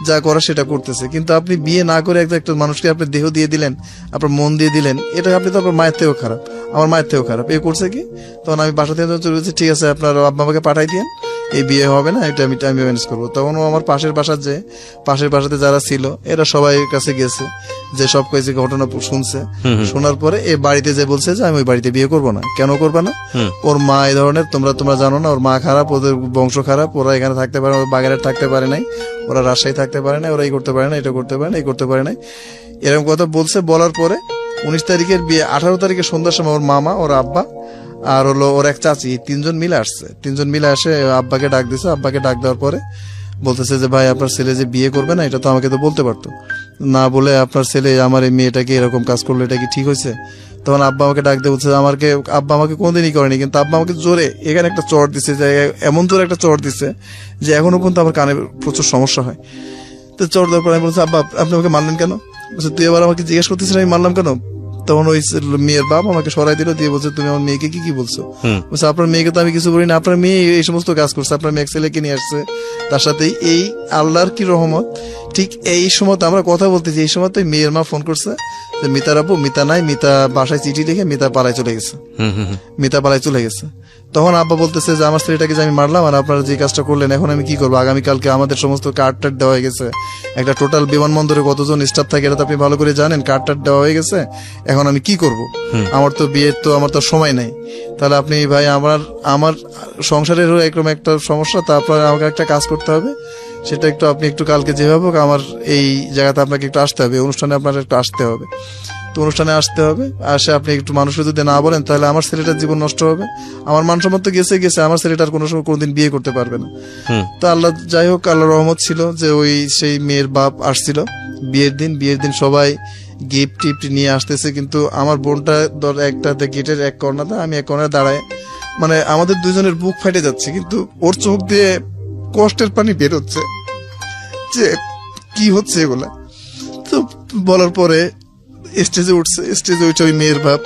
যা করা সেটা করতেছে, কিন্তু আপনি বিয়ে না করে একটা মানুষকে আপনি দেহ দিয়ে দিলেন, আপনার মন দিয়ে দিলেন, এটা আপনি তো আপনার মায়ের থেকেও খারাপ, আমার মায়ের থেকেও খারাপ। এ করছে কি, তখন আমি বাসা থেকে চলে গেছি, ঠিক আছে আপনার আব্বা আমাকে পাঠাই দিয়েন, এই বিয়ে হবে না, এটা আমি ম্যানেজ করবো। তখন ও আমার পাশের বাসাতে যারা ছিল এরা সবাই কাছে গেছে, যে সব কিছু ঘটনা শুনছে, শোনার পরে এই বাড়িতে যে বলছে যে আমি ওই বাড়িতে বিয়ে করবো না। কেন করবে না? ওর মা এই ধরনের, তোমরা জানো না, ওর মা খারাপ, ওদের বংশ খারাপ, ওরা এখানে থাকতে পারে, বাগেরহাট থাকতে পারে নাই, ওরা রাজশাহী থাকতে পারে না, ওরা এই করতে পারে না, এটা করতে পারে না, এই করতে পারে না, এরকম কথা বলছে। বলার পরে 19 তারিখের বিয়ে, 18 তারিখে সন্ধ্যার সময় ওর মামা, ওর আব্বা আর হলো ওর এক চাচি, 3 জন মিলে আসছে। 3 জন মিলে আসে আব্বাকে ডাক দিছে। আব্বাকে ডাক দেওয়ার পরে বলতেছে যে ভাই আপনার ছেলে যে বিয়ে করবে না, এটা তো আমাকে তো বলতে পারতো না, বলে আপনার ছেলে আমার এই মেয়েটাকে এরকম কাজ করলো, এটা কি ঠিক হয়েছে? তখন আব্বা আমাকে ডাক দিয়ে বলছে, আব্বা আমাকে কোনদিনই করেনি, কিন্তু আব্বা আমাকে জোরে এখানে একটা চড় দিছে, যে এমন জোরে একটা চড় দিছে যে এখনো পর্যন্ত আমার কানে প্রচুর সমস্যা হয়। তো চড় দেওয়ার পরে আমি বলছি, আব্বা আপনি আমাকে মানলেন কেন? বলছে তুই আবার আমাকে জিজ্ঞেস করতেছিস আমি মানলাম কেন? তখন ওই মেয়ের বাপ আমাকে সরাই দিল, দিয়ে বলছে তুমি আমার মেয়েকে কি বলছো? বলছে আপনার মেয়েকে তো আমি কিছু বলি না, আপনার মেয়ে এই সমস্ত কাজ করছে, আপনার মেয়ে ছেলেকে নিয়ে আসছে, তার সাথে এই আল্লাহর কি রহমত। ঠিক এই সময় তো আমরা কথা বলতেছি, এই সময় তো মেয়ের মা ফোন করছে যে মিতার আব্বু, মিতা নাই, মিতা বাসায় চিঠি লিখে মিতা পাড়ায় চলে গেছে। তখন আব্বা বলতেছে যে আমার ছেলেটাকে যে আমি মারলাম, আর আপনারা যে কাজটা করলেন, এখন আমি কি করবো? আগামীকালকে আমাদের সমস্ত কার্ড টার্ড দেওয়া হয়ে গেছে, একটা টোটাল বিমানবন্দরে কতজন স্টাফ থাকে এটা তো আপনি ভালো করে জানেন, কার্ড টার্ড দেওয়া হয়ে গেছে, এখন আমি কি করব? আমার তো বিয়ের তো আমার তো সময় নাই। তাহলে আপনি ভাই, আমার সংসারেরও এরকম একটা সমস্যা, তা আপনার আমাকে একটা কাজ করতে হবে, সেটা আপনি একটু কালকে যেভাবে হোক আমার এই জায়গাতে আপনাকে একটু আসতে হবে, অনুষ্ঠানে আপনার একটু আসতে হবে। তো অনুষ্ঠানে আসতে হবে, আসে আপনি একটু মানুষকে যদি না বলেন তাহলে আমার ছেলেটার জীবন নষ্ট হবে, আমার মান সম্মান তো গেছে, আমার ছেলেটার কোনো সময় কোনোদিন বিয়ে করতে পারবে না। তো আল্লাহ, যাই হোক আল্লাহর রহমত ছিল যে সেই মেয়ের বাপ আসছিল বিয়ের দিন সবাই গিফট টিফট নিয়ে আসতেছে, কিন্তু আমার বোনটা একটা গেটের এক কর্নারে, আমি এক কর্নারে দাঁড়ায়, মানে আমাদের দুজনের বুক ফাটে যাচ্ছে, কিন্তু ওর চোখ দিয়ে কষ্টের পানি বের হচ্ছে যে কি হচ্ছে এগুলা। তো বলার পরে স্টেজে উঠছে ওই মেয়ের বাপ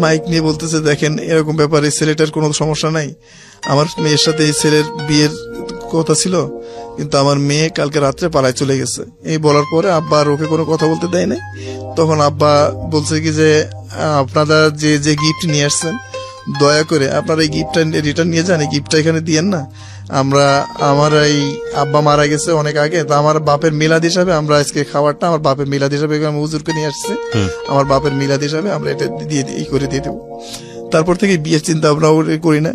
মাইক নিয়ে বলতেছে দেখেন এরকম ব্যাপারে ছেলেটার কোনো সমস্যা নাই, আমার মেয়ের সাথে এই ছেলের বিয়ের কথা ছিল, কিন্তু আমার মেয়ে কালকে রাত্রে পালায় চলে গেছে। এই বলার পরে আব্বা আর ওকে কোনো কথা বলতে দেয় নাই। তখন আব্বা বলছে কি যে আপনারা যে গিফট নিয়ে আসছেন, দয়া করে আপনারা এই গিফটটা রিটার্ন নিয়ে যান, এই গিফটটা এখানে দিয়েন না। আমার এই আব্বা মারা গেছে অনেক আগে, তো আমার বাপের মিলাদ হিসাবে আমরা আজকে খাবারটা আমার বাপের মিলাদ হিসাবে আমি হুজুরকে নিয়ে আসছি, আমার বাপের মিলাদ হিসাবে আমরা এটা দিয়ে দেবো। তারপর থেকে বিয়ের চিন্তা আমরা করি না।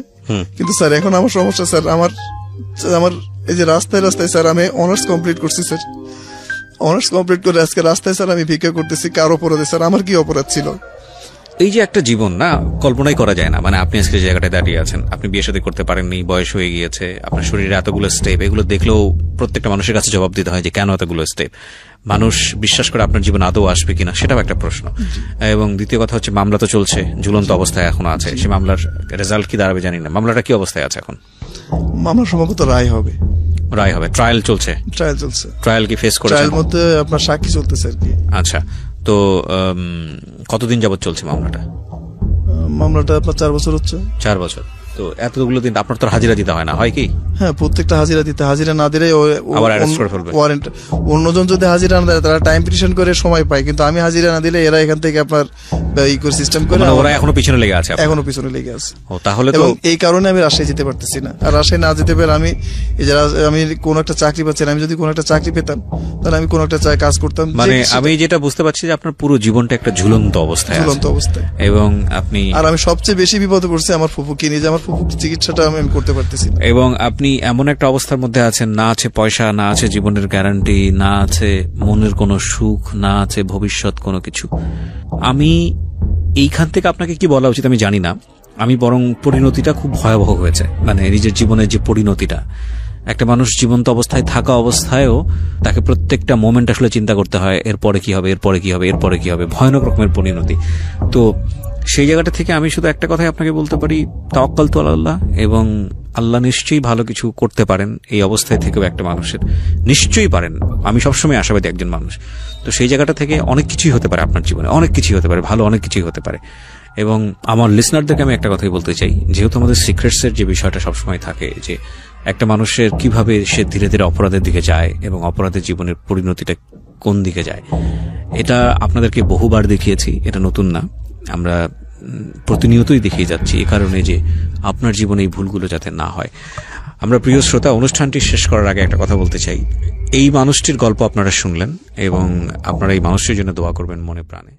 কিন্তু স্যার এখন আমার সমস্যা, স্যার আমার এই যে রাস্তায় স্যার আমি অনার্স কমপ্লিট করছি, স্যার অনার্স কমপ্লিট করে আজকে রাস্তায় স্যার আমি ভিক্ষা করতেছি, কার অপরাধে? স্যার আমার কি অপরাধ ছিল? এই যে একটা জীবন না, কল্পনাই করা যায় না। মানে আপনি আজকে যে জায়গাটায় দাঁড়িয়ে আছেন, আপনি বিয়ে শাদী করতে পারেননি, বয়স হয়ে গিয়েছে, আপনার শরীরে এতগুলো স্টেপ, এগুলো দেখলেও প্রত্যেকটা মানুষের কাছে জবাব দিতে হয় যে কেন এতগুলো স্টেপ। মানুষ বিশ্বাস করে আপনার জীবন আদৌ আসবে কিনা সেটাও একটা প্রশ্ন। এবং দ্বিতীয় কথা হচ্ছে মামলা তো চলছে, ঝুলন্ত অবস্থায় এখনো আছে, সেই মামলার রেজাল্ট কি দাঁড়াবে জানি না। মামলাটা কি অবস্থায় আছে এখন? মামলা সম্ভবত রায় হবে। ট্রায়াল চলছে। ট্রায়াল কি ফেস করেছেন? ট্রায়াল মধ্যে আপনার সাক্ষী চলতেছে আর কি। আচ্ছা, তো কতদিন যাবত চলছে মামলাটা? আপনার 4 বছর হচ্ছে। 4 বছর। তো এতগুলো দিন আপনার তো হাজিরা দিতে হয় না, হয় কি? হ্যাঁ, প্রত্যেকটা হাজিরা না দিলে আবার অ্যারেস্ট করে ফেলবে। ওয়ারেন্ট অন্যজন যদি হাজিরা না দেয় তারা টাইম পিটিশন করে সময় পায়, কিন্তু আমি হাজিরা না দিলে এরা এখান থেকে আপনার সিস্টেম করে, ওরা এখনো পিছনে লেগে আছে। ও, তাহলে তো এই কারণে আমি রাজশাহী যেতে পারতেছি না। আর রাজশাহী না যেতে পেরে আমি কোন একটা চাকরি পাচ্ছি না। আমি যদি কোন একটা চাকরি পেতাম তাহলে আমি কোন একটা কাজ করতাম। মানে আমি যেটা বুঝতে পারছি যে আপনার পুরো জীবনটা একটা ঝুলন্ত অবস্থায়। এবং আপনি, আর আমি সবচেয়ে বেশি বিপদে পড়ছি আমার ফুফুকে নিয়ে, যে আমার ফুফুর চিকিৎসাটা আমি করতে পারতেছি না। এবং আপনি এমন একটা অবস্থার মধ্যে আছেন, না আছে পয়সা, না আছে জীবনের গ্যারান্টি, না আছে মনের কোনো সুখ, না আছে ভবিষ্যৎ কোনো কিছু। আমি এইখান থেকে আপনাকে কি বলা উচিত আমি জানি না, আমি বরং পরিণতিটা খুব ভয়াবহ হয়েছে। মানে নিজের জীবনের যে পরিণতিটা, একটা মানুষ জীবন্ত অবস্থায় থাকা অবস্থায়ও তাকে প্রত্যেকটা মোমেন্ট আসলে চিন্তা করতে হয় এরপরে কি হবে, ভয়ানক রকমের পরিণতি। তো সেই জায়গাটা থেকে আমি শুধু একটা কথাই আপনাকে বলতে পারি, তাওয়াক্কাল তু আলাল্লাহ, এবং আল্লাহ নিশ্চয়ই ভালো কিছু করতে পারেন এই অবস্থায় থেকেও একটা মানুষের, নিশ্চয়ই পারেন। আমি সবসময় আশাবাদী একজন মানুষ, তো সেই জায়গাটা থেকে অনেক কিছুই হতে পারে আপনার জীবনে, অনেক কিছুই হতে পারে, ভালো অনেক কিছুই হতে পারে। এবং আমার লিসনারদেরকে আমি একটা কথাই বলতে চাই, যেহেতু আমাদের সিক্রেটসের যে বিষয়টা সবসময় থাকে যে একটা মানুষের কিভাবে সে ধীরে ধীরে অপরাধের দিকে যায় এবং অপরাধের জীবনের পরিণতিটা কোন দিকে যায়, এটা আপনাদেরকে বহুবার দেখিয়েছি, এটা নতুন না, আমরা প্রতিনিয়তই দেখিয়ে যাচ্ছি, এ কারণে যে আপনার জীবনে এই ভুলগুলো যাতে না হয়। আমরা প্রিয় শ্রোতা, অনুষ্ঠানটি শেষ করার আগে একটা কথা বলতে চাই, এই মানুষটির গল্প আপনারা শুনলেন এবং আপনারা এই মানুষটির জন্য দোয়া করবেন মনে প্রাণে।